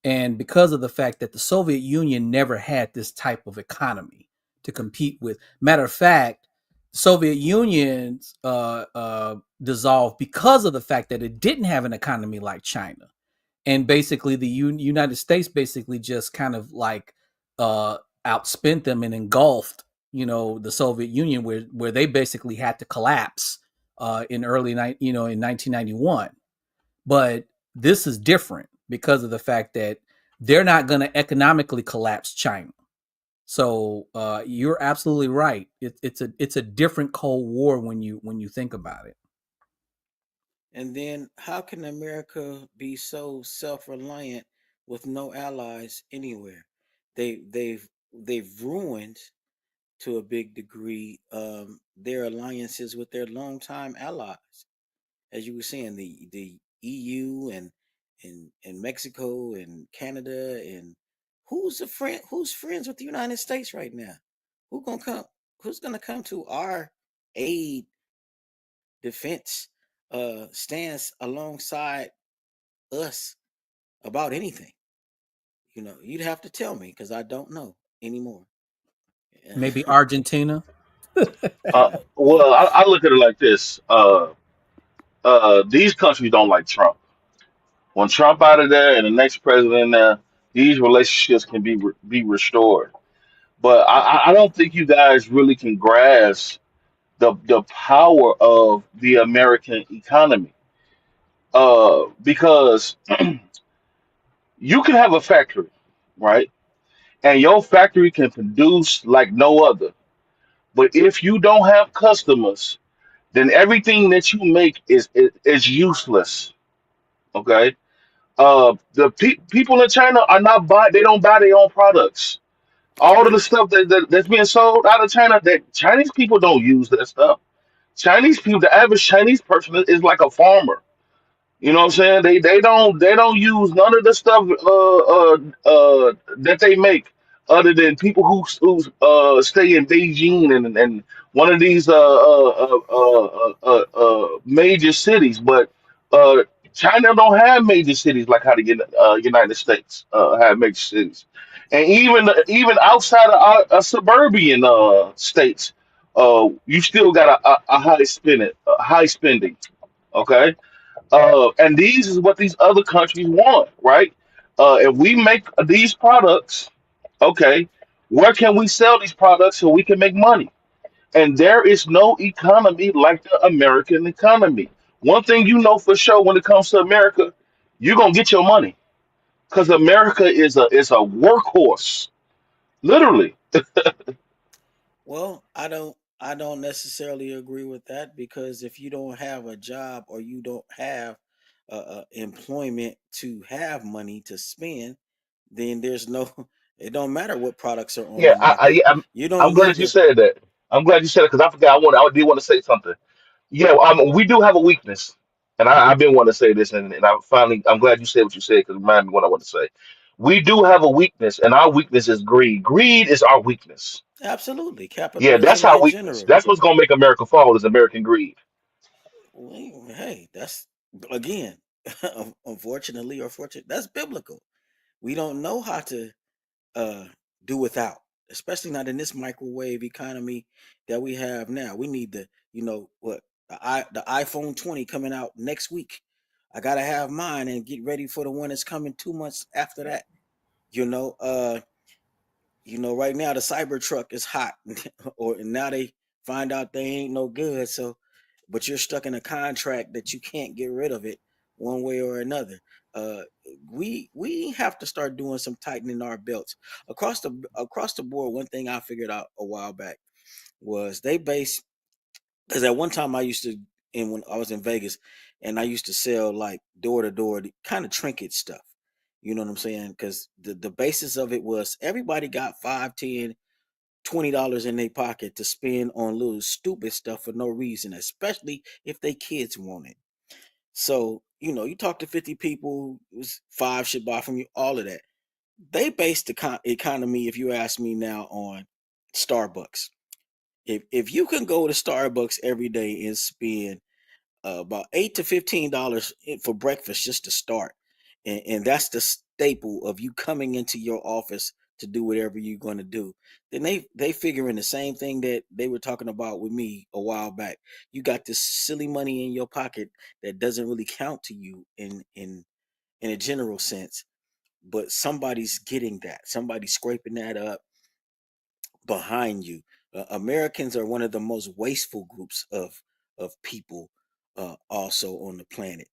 And because of the fact that the Soviet Union never had this type of economy to compete with. Matter of fact, Soviet Union dissolved because of the fact that it didn't have an economy like China. And basically the United States basically just kind of like outspent them and engulfed, the Soviet Union, where they basically had to collapse in in 1991. But this is different because of the fact that they're not going to economically collapse China. So you're absolutely right. It's a different Cold War when you think about it. And then how can America be so self-reliant with no allies anywhere? They've they've ruined to a big degree their alliances with their longtime allies. As you were saying, the EU and Mexico and Canada, and who's friends with the United States right now? Who gonna come who's gonna come to our aid, defense, stance alongside us about anything? You'd have to tell me because I don't know anymore. Maybe Argentina. Well, I look at it like this. These countries don't like Trump. When Trump out of there and the next president in there, these relationships can be restored. But I don't think you guys really can grasp the power of the American economy. Because you can have a factory, right? And your factory can produce like no other. But if you don't have customers, then everything that you make is useless. Okay. People in China are not buy. They don't buy their own products. All of the stuff that's being sold out of China, that Chinese people don't use that stuff. Chinese people, the average Chinese person is like a farmer. You know what I'm saying? They don't use none of the stuff that they make, other than people who stay in Beijing and one of these major cities. But uh, China don't have major cities like how the United States have major cities, and even outside of our suburban states, you still got a high spending. Okay, and these is what these other countries want, right? If we make these products, okay, where can we sell these products so we can make money? And there is no economy like the American economy. One thing you know for sure when it comes to America, you're gonna get your money because America is a workhorse, literally. Well, I don't necessarily agree with that because if you don't have a job or you don't have employment to have money to spend, then there's no. It don't matter what products are on Yeah, the market. You I'm don't glad need you to. said that. I'm glad you said it because I forgot. I did want to say something. Yeah, we do have a weakness, and I've been wanting to say this, and I'm glad you said what you said because it reminded me what I want to say. We do have a weakness, and our weakness is greed. Greed is our weakness. Absolutely, Yeah, that's capitalism how in weakness. general. That's what's gonna make America fall is American greed. Well, hey, that's again, unfortunately or fortunate, that's biblical. We don't know how to uh do without, especially not in this microwave economy that we have now. We need the iPhone 20 coming out next week. I gotta have mine and get ready for the one that's coming 2 months after that. You know, uh right now the Cybertruck is hot, or and now they find out they ain't no good. So, but you're stuck in a contract that you can't get rid of it one way or another. Uh, we have to start doing some tightening our belts across the board. One thing I figured out a while back was they base because at one time I used to, and when I was in Vegas, and I used to sell like door to door kind of trinket stuff. You know what I'm saying? Because the basis of it was everybody got 5, 10, $20 in their pocket to spend on little stupid stuff for no reason, especially if they kids want it. So, you talk to 50 people, five should buy from you, all of that. They base the economy, if you ask me now, on Starbucks. If you can go to Starbucks every day and spend about $8 to $15 for breakfast just to start, and that's the staple of you coming into your office to do whatever you're going to do, then they figure in the same thing that they were talking about with me a while back. You got this silly money in your pocket that doesn't really count to you in a general sense, but somebody's getting that, somebody's scraping that up behind you. Americans are one of the most wasteful groups of people, also on the planet.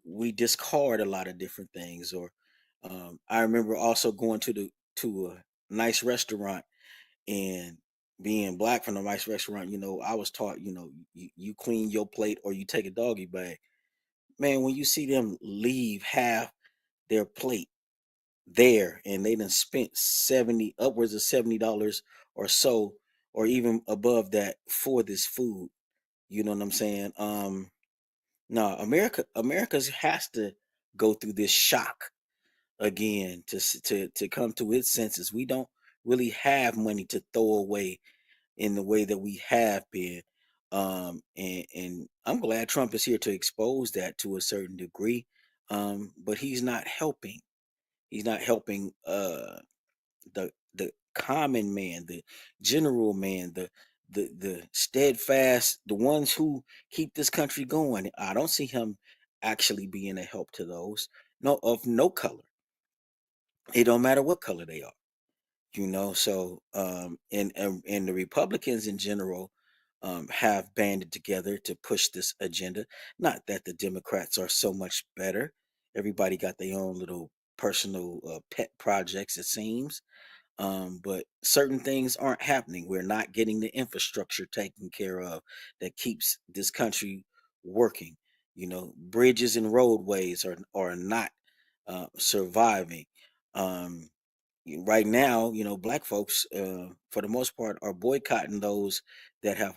We discard a lot of different things. Or I remember also going to a nice restaurant and being black from a nice restaurant. I was taught, you clean your plate or you take a doggy bag. Man, when you see them leave half their plate there, and they done spent upwards of $70 or so, or even above that for this food. You know what I'm saying? No, America's has to go through this shock again to come to its senses. We don't really have money to throw away in the way that we have been. And I'm glad Trump is here to expose that to a certain degree. But he's not helping. He's not helping the common man, the general man, the steadfast, the ones who keep this country going. I don't see him actually being a help to those. No, of no color. It don't matter what color they are. So and the Republicans in general have banded together to push this agenda. Not that the Democrats are so much better. Everybody got their own little personal pet projects, it seems. But certain things aren't happening. We're not getting the infrastructure taken care of that keeps this country working. Bridges and roadways are not surviving. Um, right now, black folks, for the most part, are boycotting those that have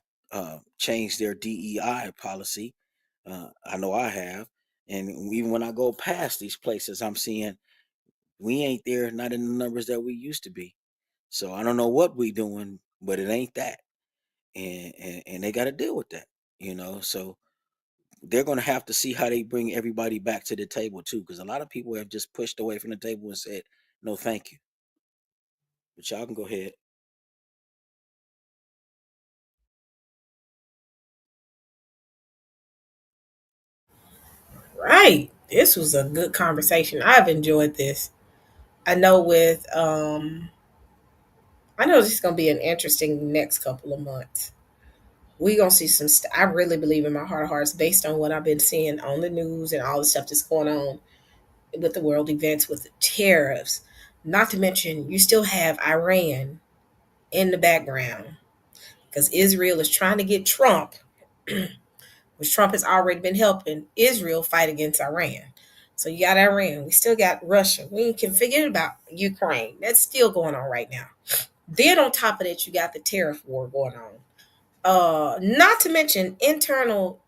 changed their DEI policy. I know I have. And even when I go past these places, I'm seeing we ain't there, not in the numbers that we used to be. So I don't know what we doing, but it ain't that. And they got to deal with that. So they're going to have to see how they bring everybody back to the table too, because a lot of people have just pushed away from the table and said, no, thank you. But y'all can go ahead. Right. This was a good conversation. I've enjoyed this. I know I know this is gonna be an interesting next couple of months. We gonna see some. I really believe in my heart of hearts, based on what I've been seeing on the news and all the stuff that's going on with the world events, with the tariffs. Not to mention, you still have Iran in the background because Israel is trying to get Trump, which Trump has already been helping Israel fight against Iran. So you got Iran. We still got Russia. We can forget about Ukraine. That's still going on right now. Then on top of that, you got the tariff war going on. Not to mention internal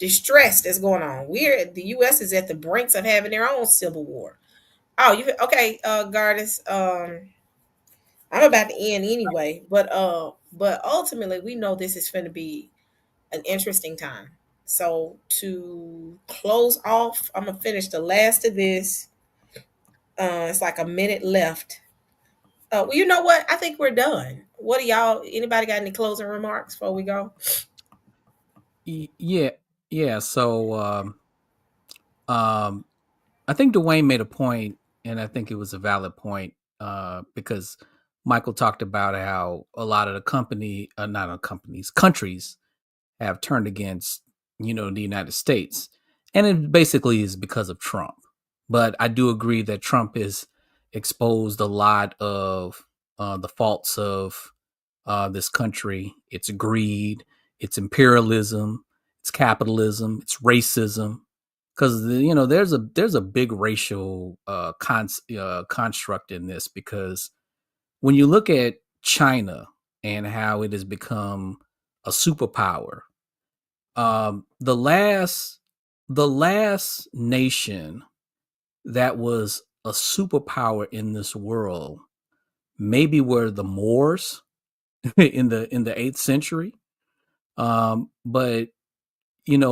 distress that's going on. The U.S. is at the brinks of having their own civil war. Oh, you okay, Gardis? I'm about to end anyway, but ultimately we know this is going to be an interesting time. So to close off, I'm gonna finish the last of this. It's like a minute left. Well, you know what? I think we're done. What do y'all? Anybody got any closing remarks before we go? Yeah, yeah. So I think Dwayne made a point, and I think it was a valid point because Michael talked about how a lot of the countries have turned against, the United States. And it basically is because of Trump. But I do agree that Trump has exposed a lot of the faults of this country. Its greed, its imperialism, its capitalism, its racism. Because there's a big racial construct in this, because when you look at China and how it has become a superpower, the last nation that was a superpower in this world maybe were the Moors in the 8th century. But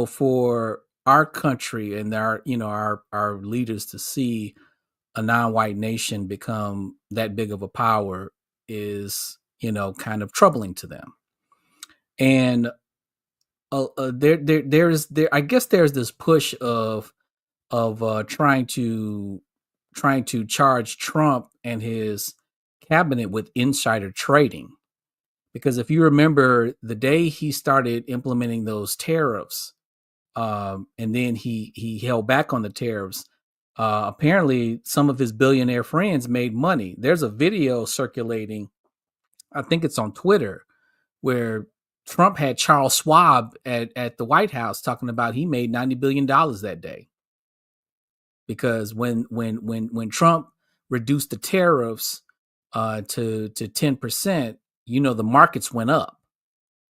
for our country and our leaders to see a non-white nation become that big of a power is kind of troubling to them. And I guess there's this push of trying to charge Trump and his cabinet with insider trading, because if you remember the day he started implementing those tariffs, and then he held back on the tariffs, apparently some of his billionaire friends made money. There's a video circulating, I think it's on Twitter, where Trump had Charles Schwab at the White House talking about he made $90 billion that day. because when Trump reduced the tariffs to 10%, the markets went up,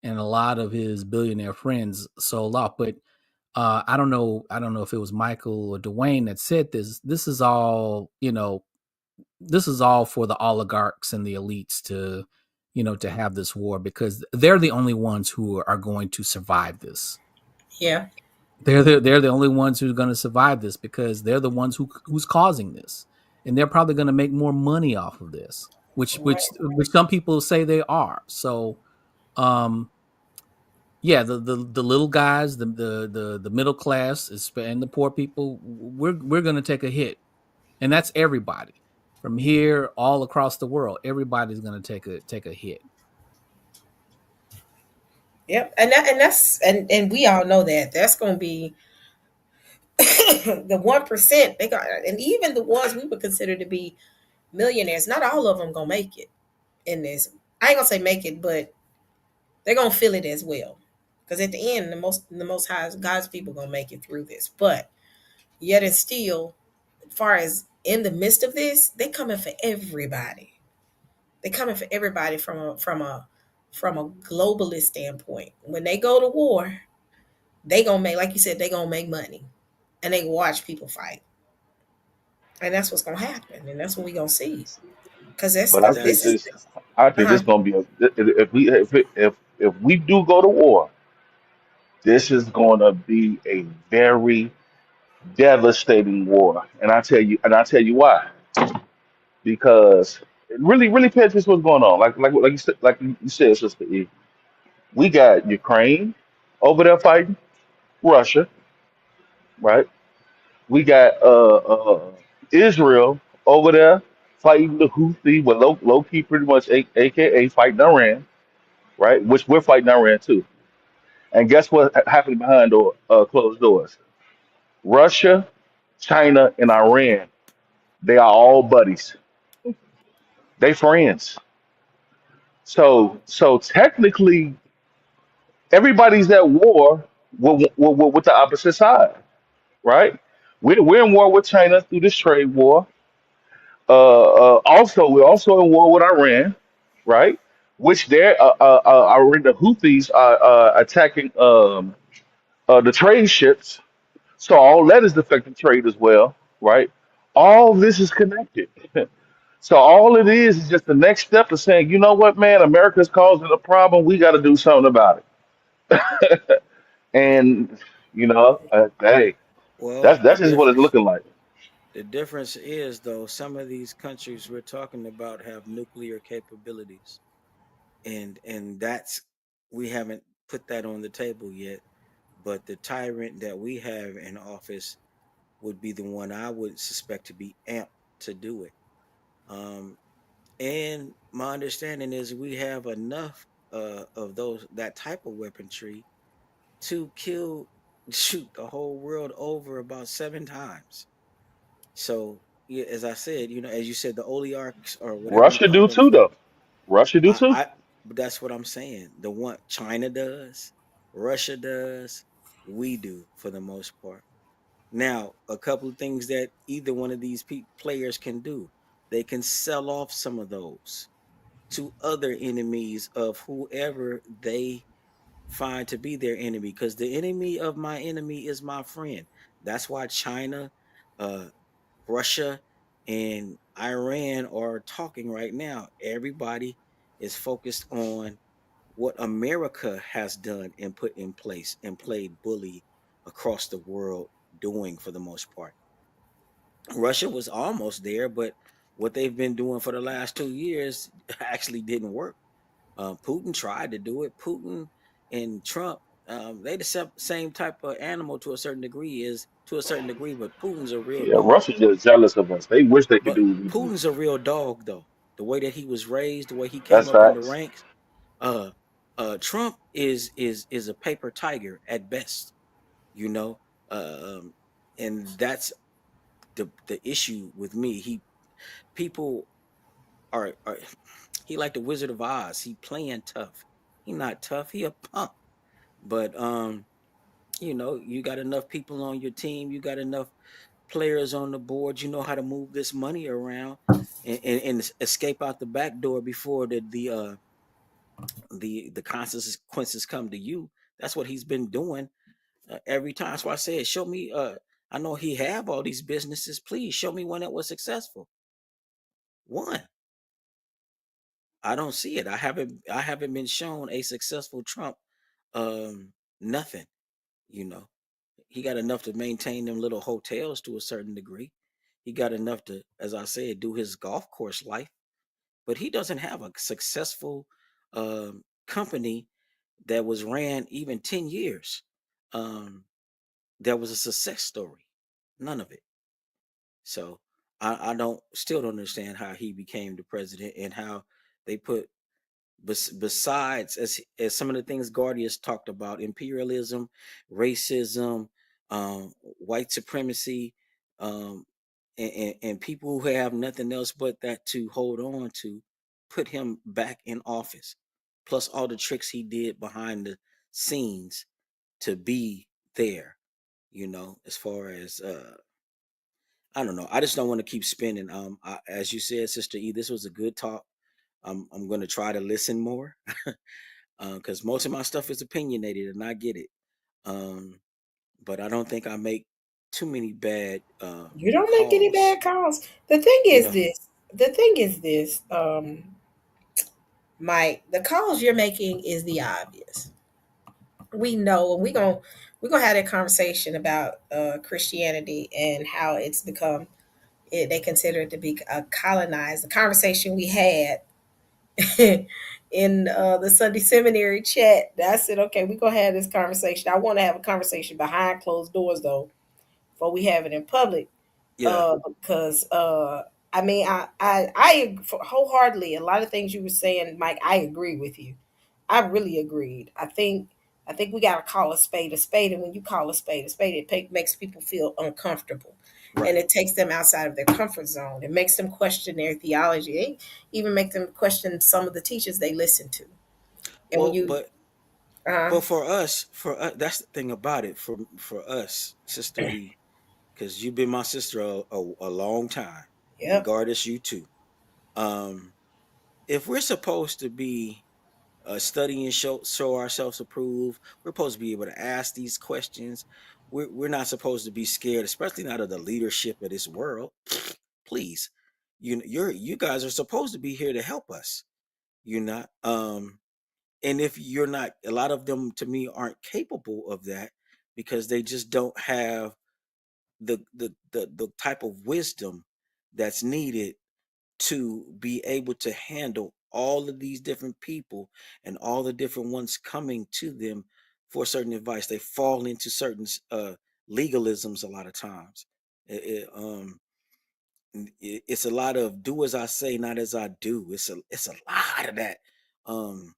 and a lot of his billionaire friends sold off. But I don't know if it was Michael or Dwayne that said this. This is all this is all for the oligarchs and the elites to have this war, because they're the only ones who are going to survive this. Yeah. They're the only ones who are going to survive this, because they're the ones who's causing this, and they're probably going to make more money off of this, which some people say they are. So, yeah, the little guys, the middle class, and the poor people, we're going to take a hit, and that's everybody from here all across the world. Everybody's going to take a hit. Yep. And we all know that that's going to be the 1%. They got, and even the ones we would consider to be millionaires, not all of them gonna make it in this. I ain't gonna say make it, but they're gonna feel it as well. Because at the end, the most high God's people gonna make it through this. But yet and still, as far as in the midst of this, they coming for everybody. They coming for everybody from a globalist standpoint. When they go to war, they gonna make, like you said, they gonna make money, and they watch people fight, and that's what's gonna happen, and that's what we gonna see. Because But I think this is this gonna be if we do go to war, this is gonna be a very devastating war, and I tell you why. Because really, really pay attention to what's going on. Like you said, Sister E, we got Ukraine over there fighting Russia, right? We got Israel over there fighting the Houthi, with low key pretty much AKA fighting Iran, right? Which we're fighting Iran too. And guess what happened behind closed doors? Russia, China, and Iran, they are all buddies. They friends. So technically, everybody's at war with the opposite side, right? We're in war with China through this trade war. Also, we're also in war with Iran, right? Which Iran, the Houthis are attacking the trade ships. So all that is affecting trade as well, right? All this is connected. So all it is just the next step of saying, you know what, man, America's causing a problem. We got to do something about it. And hey, Well, that's just what it's looking like. the difference is though, some of these countries we're talking about have nuclear capabilities, and that's, we haven't put that on the table yet. But the tyrant that we have in office would be the one I would suspect to be amped to do it. Um, and my understanding is we have enough of that type of weaponry to kill, shoot the whole world over about 7 times. So yeah, as I said, as you said, the oligarchs or whatever you Russia call do them, too, though. Russia do too. I but that's what I'm saying. The one China does, Russia does, we do for the most part. Now, a couple of things that either one of these players can do, they can sell off some of those to other enemies of whoever they find to be their enemy, because the enemy of my enemy is my friend. That's why China, uh, Russia, and Iran are talking right now. Everybody is focused on what America has done and put in place and played bully across the world doing for the most part. Russia was almost there, but what they've been doing for the last 2 years actually didn't work. Putin tried to do it. Putin and Trump, they the same type of animal to a certain degree, but Putin's a real Yeah, dog. Russia's just jealous of us. They wish they could But do what we do. Putin's a real dog, though. The way that he was raised, the way he came That's up in the facts. ranks. Uh, Trump is a paper tiger at best, you know. Um, and that's the issue with me. People are he like the Wizard of Oz. He playing tough. He not tough. He a punk. But you got enough people on your team. You got enough players on the board. You know how to move this money around and escape out the back door before the consequences come to you. That's what he's been doing every time. That's why I said, show me. I know he have all these businesses. Please show me one that was successful. One. I don't see it. I haven't been shown a successful Trump. Nothing. You know, he got enough to maintain them little hotels to a certain degree. He got enough to, as I said, do his golf course life. But he doesn't have a successful company that was ran even 10 years. That was a success story. None of it. So I don't still don't understand how he became the president and how they put besides as some of the things Guardians talked about, imperialism, racism, white supremacy, um, and people who have nothing else but that to hold on to, put him back in office. Plus all the tricks he did behind the scenes to be there, as far as I don't know. I just don't want to keep spinning. As you said, Sister E, this was a good talk. I'm going to try to listen more because most of my stuff is opinionated and I get it. But I don't think I make too many bad You don't make any calls. bad calls. The thing You is know, this. The thing is this. Mike, the calls you're making is the obvious. We know, and we're gonna have that conversation about Christianity and how it's become. They consider it to be colonized. The conversation we had in the Sunday seminary chat. I said, okay, we're gonna have this conversation. I want to have a conversation behind closed doors though, before we have it in public. yeah. Because I mean, I wholeheartedly, a lot of things you were saying, Mike, I agree with you. I really agreed. I think we got to call a spade, and when you call a spade, makes people feel uncomfortable, and Right. it takes them outside of their comfort zone. It makes them question their theology. It even make them question some of the teachers they listen to. And when Well, you, uh, but for us, that's the thing about it. For us, Sister E, because you've been my sister a long time, and yep, Goddess, you too. Um, if we're supposed to be studying, show ourselves approved, we're supposed to be able to ask these questions. We're not supposed to be scared, especially not of the leadership of this world. Please, you guys are supposed to be here to help us. You're not. And if you're not, a lot of them to me aren't capable of that because they just don't have the type of wisdom that's needed to be able to handle all of these different people and all the different ones coming to them for certain advice. They fall into certain legalisms a lot of times. It's a lot of do as I say, not as I do. It's a lot of that um,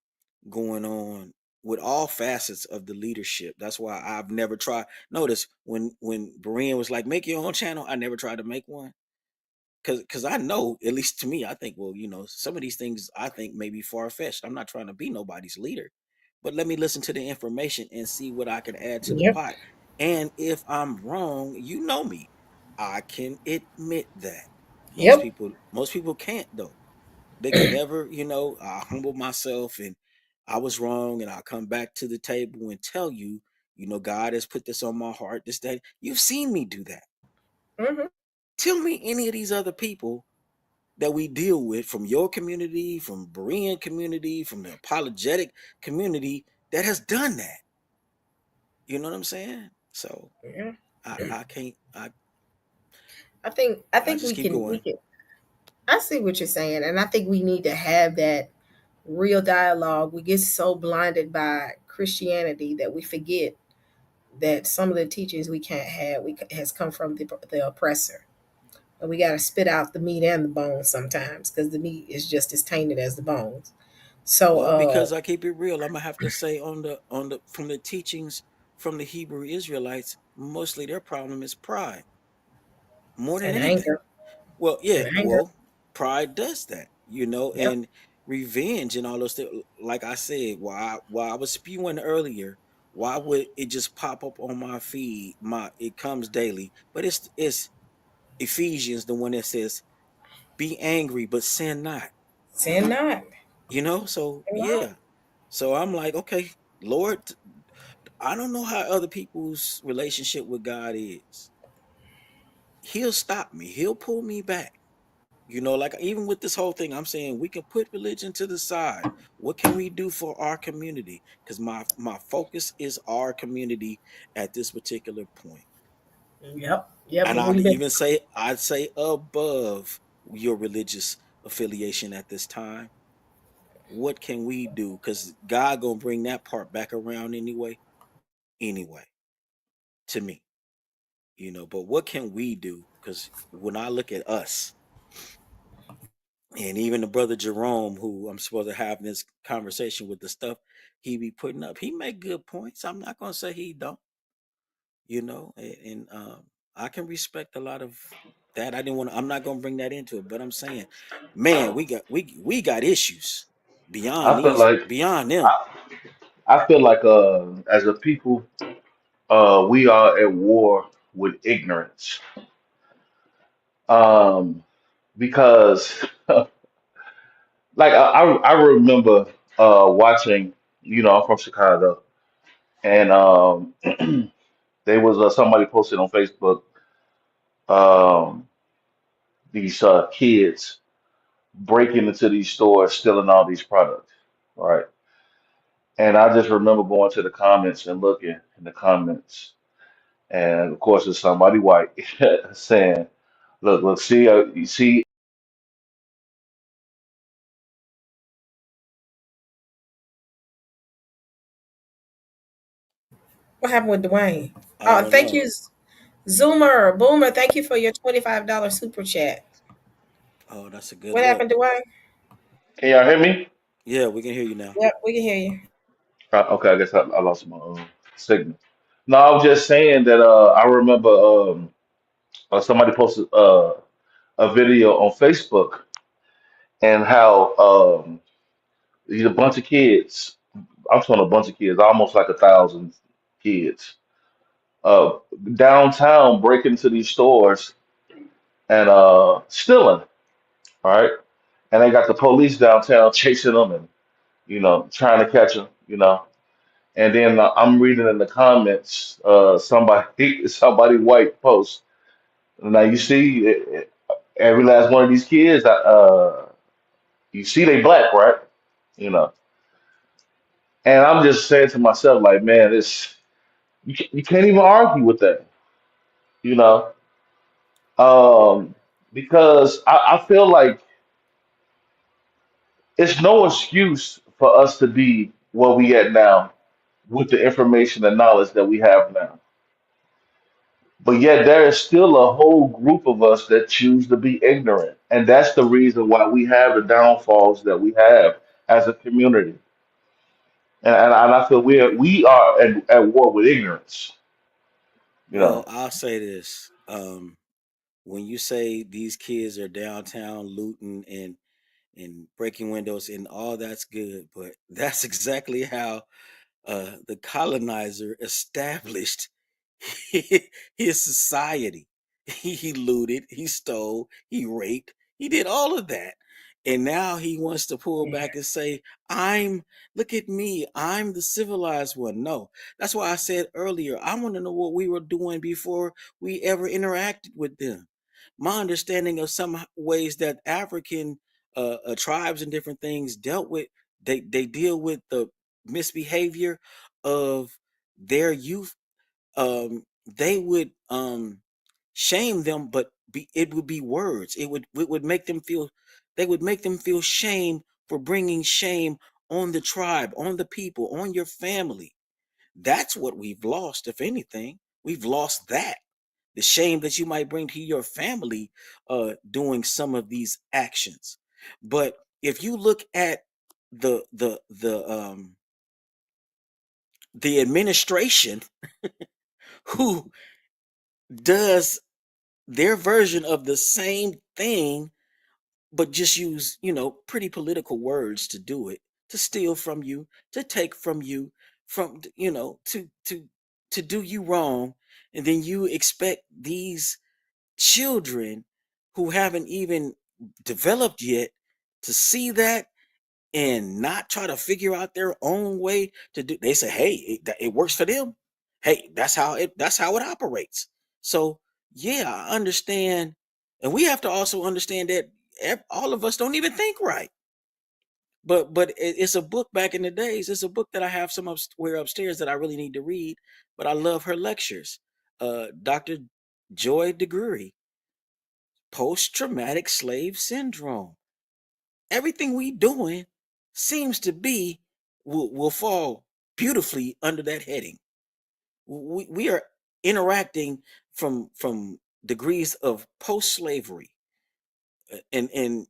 going on with all facets of the leadership. That's why I've never tried. Notice when Berean was like, make your own channel, I never tried to make one because I know, at least to me, I think, well, some of these things I think may be far fetched. I'm not trying to be nobody's leader, but let me listen to the information and see what I can add to the yep, pot. And if I'm wrong, you know me, I can admit that. yep. Most people can't though. They can never, I humble myself and I was wrong, and I'll come back to the table and tell you, God has put this on my heart. This, that. You've seen me do that. Hmm. Tell me any of these other people that we deal with from your community, from Berean community, from the apologetic community that has done that. You know what I'm saying? So Yeah. I can't I think I we just keep can we going. can. I see what you're saying, and I think we need to have that real dialogue. We get so blinded by Christianity that we forget that some of the teachings we can't have has come from the oppressor, and we got to spit out the meat and the bones sometimes because the meat is just as tainted as the bones. So, Well, because I keep it real, I'm gonna have to say on the from the teachings from the Hebrew Israelites, mostly their problem is pride more than and anything. anger, Well, yeah, and anger. well, pride does that, Yep. and revenge and all those things. Like I said, while I was spewing earlier, why would it just pop up on my feed? It comes daily, but it's Ephesians, the one that says, "Be angry, but sin not." Sin not. So Sin not. yeah. So I'm like, okay, Lord, I don't know how other people's relationship with God is. He'll stop me. He'll pull me back. Like even with this whole thing, I'm saying we can put religion to the side. What can we do for our community? Because my focus is our community at this particular point. Yep. Yep. And We've been I'd say above your religious affiliation at this time. What can we do? Because God gonna bring that part back around anyway. Anyway, to me, But what can we do? Because when I look at us, and even the brother Jerome, who I'm supposed to have this conversation with, the stuff he be putting up, he make good points. I'm not gonna say he don't. And I can respect a lot of that. I didn't want. I'm not gonna bring that into it, but I'm saying, man, we got issues I feel like beyond them. I, I feel like as a people, we are at war with ignorance. Um, because like I remember watching, I'm from Chicago, and there was somebody posted on Facebook, um, these kids breaking into these stores, stealing all these products, right? And I just remember going to the comments and looking in the comments, and of course, it's somebody white saying, "Look, see, you see." What happened with Dwayne? I don't Thank know. you, Zoomer Boomer. Thank you for your $25 super chat. Oh, that's a good What look. happened, Dwayne? Can y'all hear me? Yeah, we can hear you now. Yep, we can hear you. Okay, I guess I lost my signal. No, I was just saying that I remember somebody posted a video on Facebook and how these a bunch of kids. I'm talking a bunch of kids, almost like 1,000 kids, uh, downtown breaking into these stores and stealing. Right, and they got the police downtown chasing them and trying to catch them. And then I'm reading in the comments, somebody white post. Now you see every last one of these kids. You see they black, right? You know, and I'm just saying to myself, like, man, you can't even argue with that, you know, because I feel like it's no excuse for us to be where we at now with the information and knowledge that we have now. But yet there is still a whole group of us that choose to be ignorant. And that's the reason why we have the downfalls that we have as a community. And I feel we are at war with ignorance, you Well, know. I'll say this. When you say these kids are downtown looting and breaking windows and all that's good, but that's exactly how the colonizer established his society. He looted, he stole, he raped, he did all of that. And now he wants to pull back and say, look at me, I'm the civilized one. No, that's why I said earlier, I want to know what we were doing before we ever interacted with them. My understanding of some ways that African tribes and different things dealt with, they deal with the misbehavior of their youth. They would shame them, but it would be words. It would make them feel. They would make them feel shame for bringing shame on the tribe, on the people, on your family. That's what we've lost. If anything, we've lost that, the shame that you might bring to your family doing some of these actions. But if you look at the the administration who does their version of the same thing, but just use, pretty political words to do it, to steal from you, to take from you, to do you wrong, and then you expect these children who haven't even developed yet to see that and not try to figure out their own way to do. They say, hey, it works for them. Hey, that's how it operates. So yeah, I understand. And we have to also understand that all of us don't even think right. But it's a book back in the days. It's a book that I have somewhere upstairs that I really need to read. But I love her lectures. Dr. Joy DeGruy, Post-Traumatic Slave Syndrome. Everything we doing seems to be will fall beautifully under that heading. We are interacting from degrees of post-slavery, and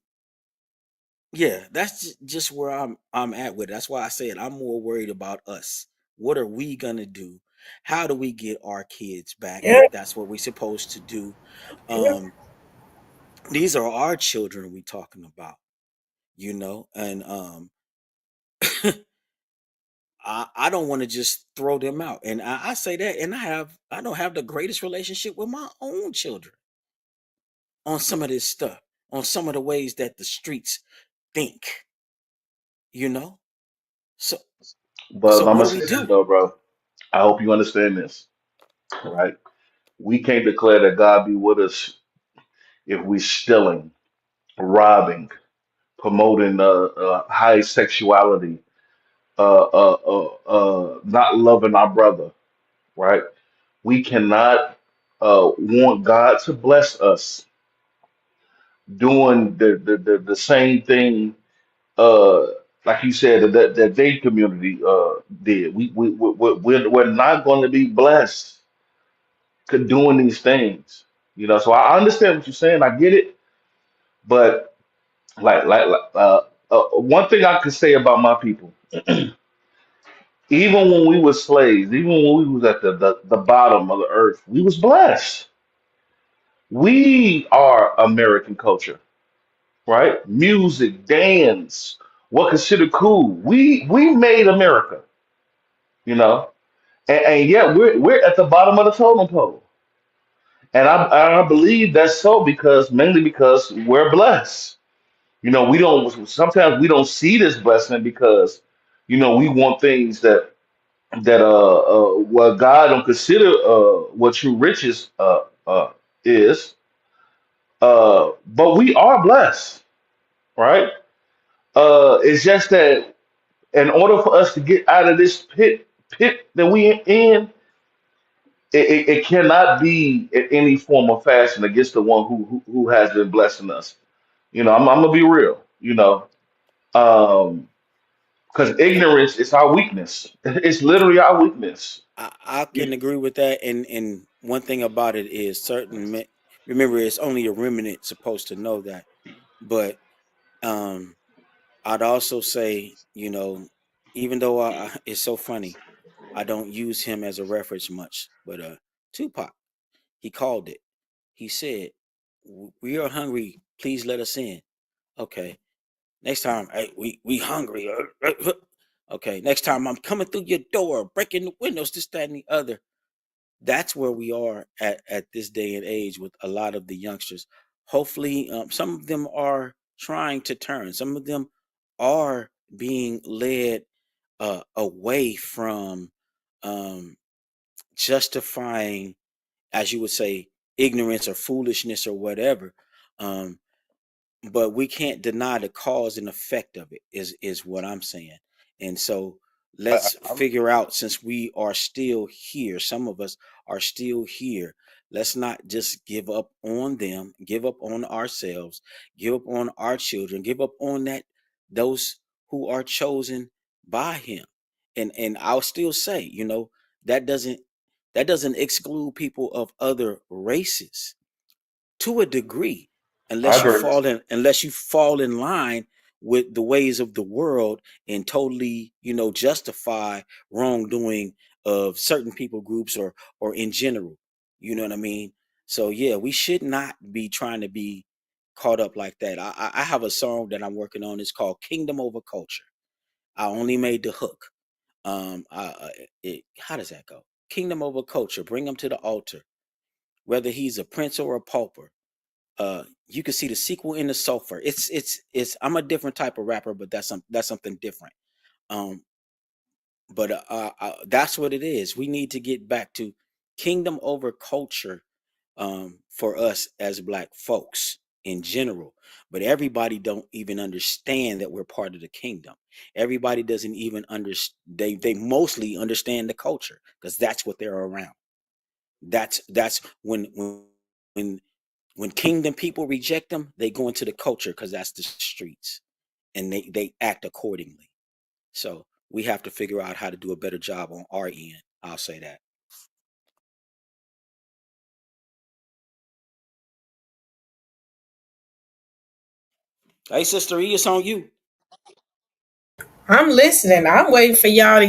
yeah, that's just where I'm at with it. That's why I said I'm more worried about us. What are we gonna do? How do we get our kids back Yeah. if that's what we're supposed to do? Yeah. These are our children we talking about, and I don't want to just throw them out. And I say that, and I don't have the greatest relationship with my own children on some of this stuff, on some of the ways that the streets think, you know. So But I'm what gonna do we say this do? though, bro. I hope you understand this. All right. We can't declare that God be with us if we stealing, robbing, promoting high sexuality, not loving our brother, right? We cannot want God to bless us doing the same thing, uh, like you said, that they community did. We're not going to be blessed to doing these things. So I understand what you're saying. I get it, but one thing I could say about my people, even when we were slaves, even when we was at the bottom of the earth, we was blessed. We are American culture, right? Music, dance, what considered cool. We made America, you know, and yet we're at the bottom of the totem pole. And I believe that's so because mainly because we're blessed. We don't sometimes we don't see this blessing because we want things that what God don't consider what true riches is. But we are blessed, right? It's just that in order for us to get out of this pit that we in, it cannot be in any form or fashion against the one who has been blessing us. I'm gonna be real. Um, because ignorance is our weakness. It's literally our weakness. I can agree with that. And one thing about it is remember, it's only a remnant supposed to know that. But um, I'd also say, even though it's so funny, I don't use him as a reference much. But Tupac, he called it. He said, "We are hungry. Please let us in." Okay. Next time, hey, we hungry. Okay. Next time, I'm coming through your door, breaking the windows, this, that, and the other. That's where we are at this day and age with a lot of the youngsters. Hopefully, some of them are trying to turn. Some of them are being led away from um, justifying, as you would say, ignorance or foolishness or whatever. Um, but we can't deny the cause and effect of it is what I'm saying. And so let's figure out, since we are still here, some of us are still here, let's not just give up on them, give up on ourselves, give up on our children, give up on those who are chosen by him. And I'll still say, that doesn't exclude people of other races to a degree, I unless you agree. fall in line with the ways of the world and totally, justify wrongdoing of certain people groups or in general. You know what I mean? So yeah, we should not be trying to be caught up like that. I have a song that I'm working on. It's called Kingdom Over Culture. I only made the hook. How does that go? Kingdom over culture. Bring them to the altar. whether he's a prince or a pauper. You can see the sequel in the sulfur. It's. I'm a different type of rapper, but that's something different. But that's what it is. We need to get back to kingdom over culture, for us as Black folks in general. But everybody don't even understand that we're part of the kingdom. Everybody doesn't even understand. They mostly understand the culture because that's what they're around. That's when when kingdom people reject them, they go into the culture because that's the streets, and they act accordingly. So we have to figure out how to do a better job on our end. I'll say that. Hey, Sister E, it's on you. I'm listening. I'm waiting for y'all to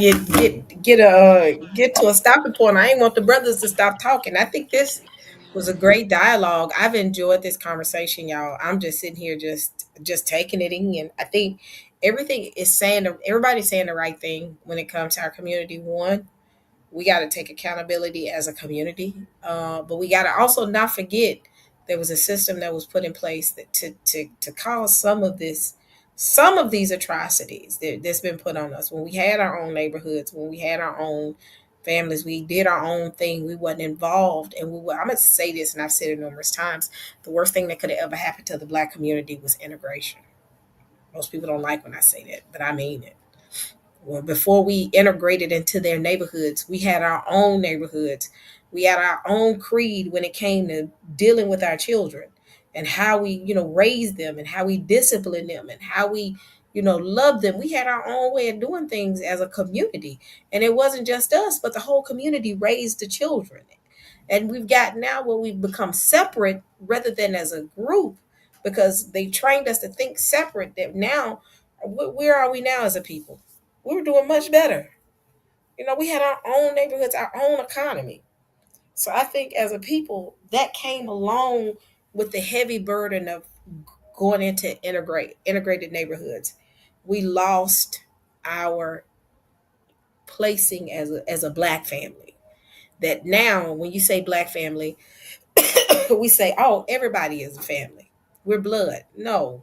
get to a stopping point. I ain't want the brothers to stop talking. I think this was a great dialogue. I've enjoyed this conversation, y'all. I'm just sitting here just taking it in. I think everybody's saying the right thing when it comes to our community. One, we got to take accountability as a community, but we got to also not forget there was a system that was put in place to cause some of these atrocities that's been put on us. When we had our own neighborhoods, when we had our own families, we did our own thing. We wasn't involved, and I'm gonna say this, and I've said it numerous times: the worst thing that could have ever happened to the Black community was integration. Most people don't like when I say that, but I mean it. Well, before we integrated into their neighborhoods, we had our own neighborhoods. We had our own creed when it came to dealing with our children and how we, raised them and how we disciplined them and how we, loved them. We had our own way of doing things as a community. And it wasn't just us, but the whole community raised the children. And we've got now where we've become separate rather than as a group because they trained us to think separate. That now, where are we now as a people? We were doing much better. We had our own neighborhoods, our own economy. So I think as a people, that came along with the heavy burden of going into integrated neighborhoods. We lost our placing as a Black family. That now, when you say Black family, we say, oh, everybody is a family. We're blood. No,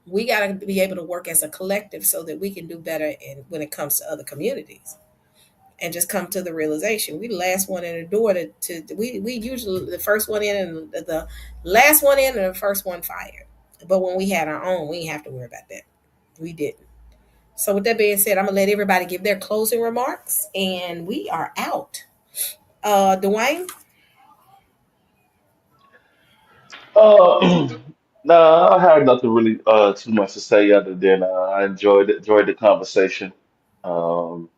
we got to be able to work as a collective so that we can do better when it comes to other communities and just come to the realization we the last one in the door we usually the first one in and the last one in and the first one fired. But when we had our own, we didn't have to worry about that. We didn't. So with that being said, I'm gonna let everybody give their closing remarks and we are out. Dwayne. Uh, no, I had nothing really too much to say other than I enjoyed the conversation. Um,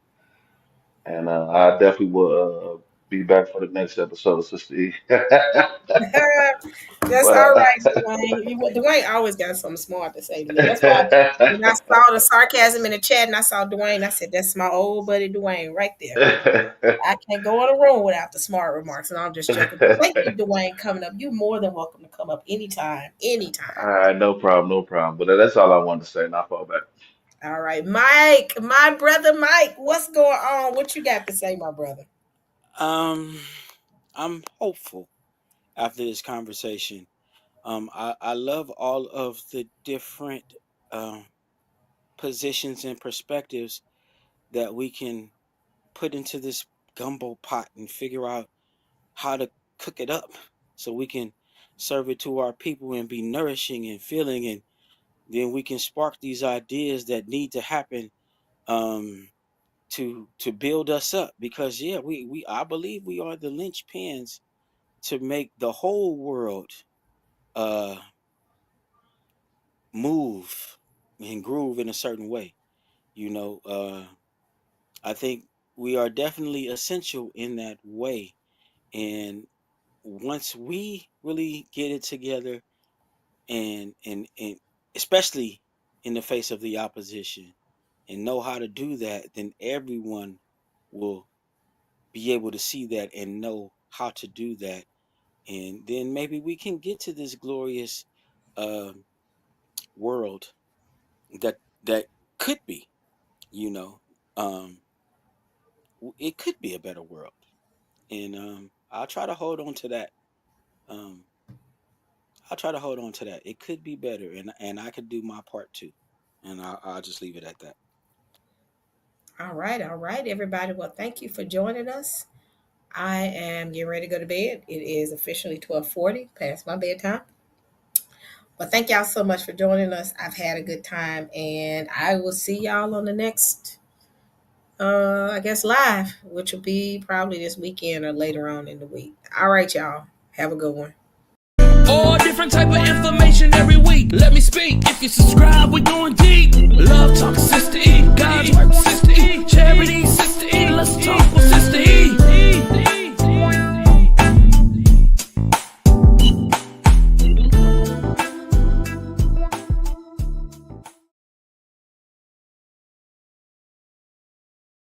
and I definitely will be back for the next episode of Sister E. That's But all right, Dwayne. Dwayne always got something smart to say to me. That's why when I saw the sarcasm in the chat and I saw Dwayne, I said, that's my old buddy Dwayne right there. I can't go in a room without the smart remarks, and I'm just joking. But thank you, Dwayne, coming up. You're more than welcome to come up anytime, anytime. All right, no problem, no problem. But that's all I wanted to say, and I fall back. All right, Mike, my brother Mike, what's going on? What you got to say, my brother? I'm hopeful after this conversation. I love all of the different positions and perspectives that we can put into this gumbo pot and figure out how to cook it up so we can serve it to our people and be nourishing and filling, and then we can spark these ideas that need to happen, to build us up, because yeah, we I believe we are the linchpins to make the whole world uh move and groove in a certain way. you know uh I think we are definitely essential in that way, and once we really get it together, and especially in the face of the opposition, and know how to do that, then everyone will be able to see that and know how to do that, and then maybe we can get to this glorious um world that could be, you know um it could be a better world. And I'll try to hold on to that. I'll try to hold on to that. It could be better, and I could do my part too. And I'll just leave it at that. All right, everybody. Well, thank you for joining us. I am getting ready to go to bed. It is officially 12:40, past my bedtime. But thank y'all so much for joining us. I've had a good time, and I will see y'all on the next, I guess, live, which will be probably this weekend or later on in the week. All right, y'all. Have a good one. All different type of information every week. Let me speak. If you subscribe, we going deep. Love talk, Sister E. God's work, Sister E. Charity, Sister E. Let's talk.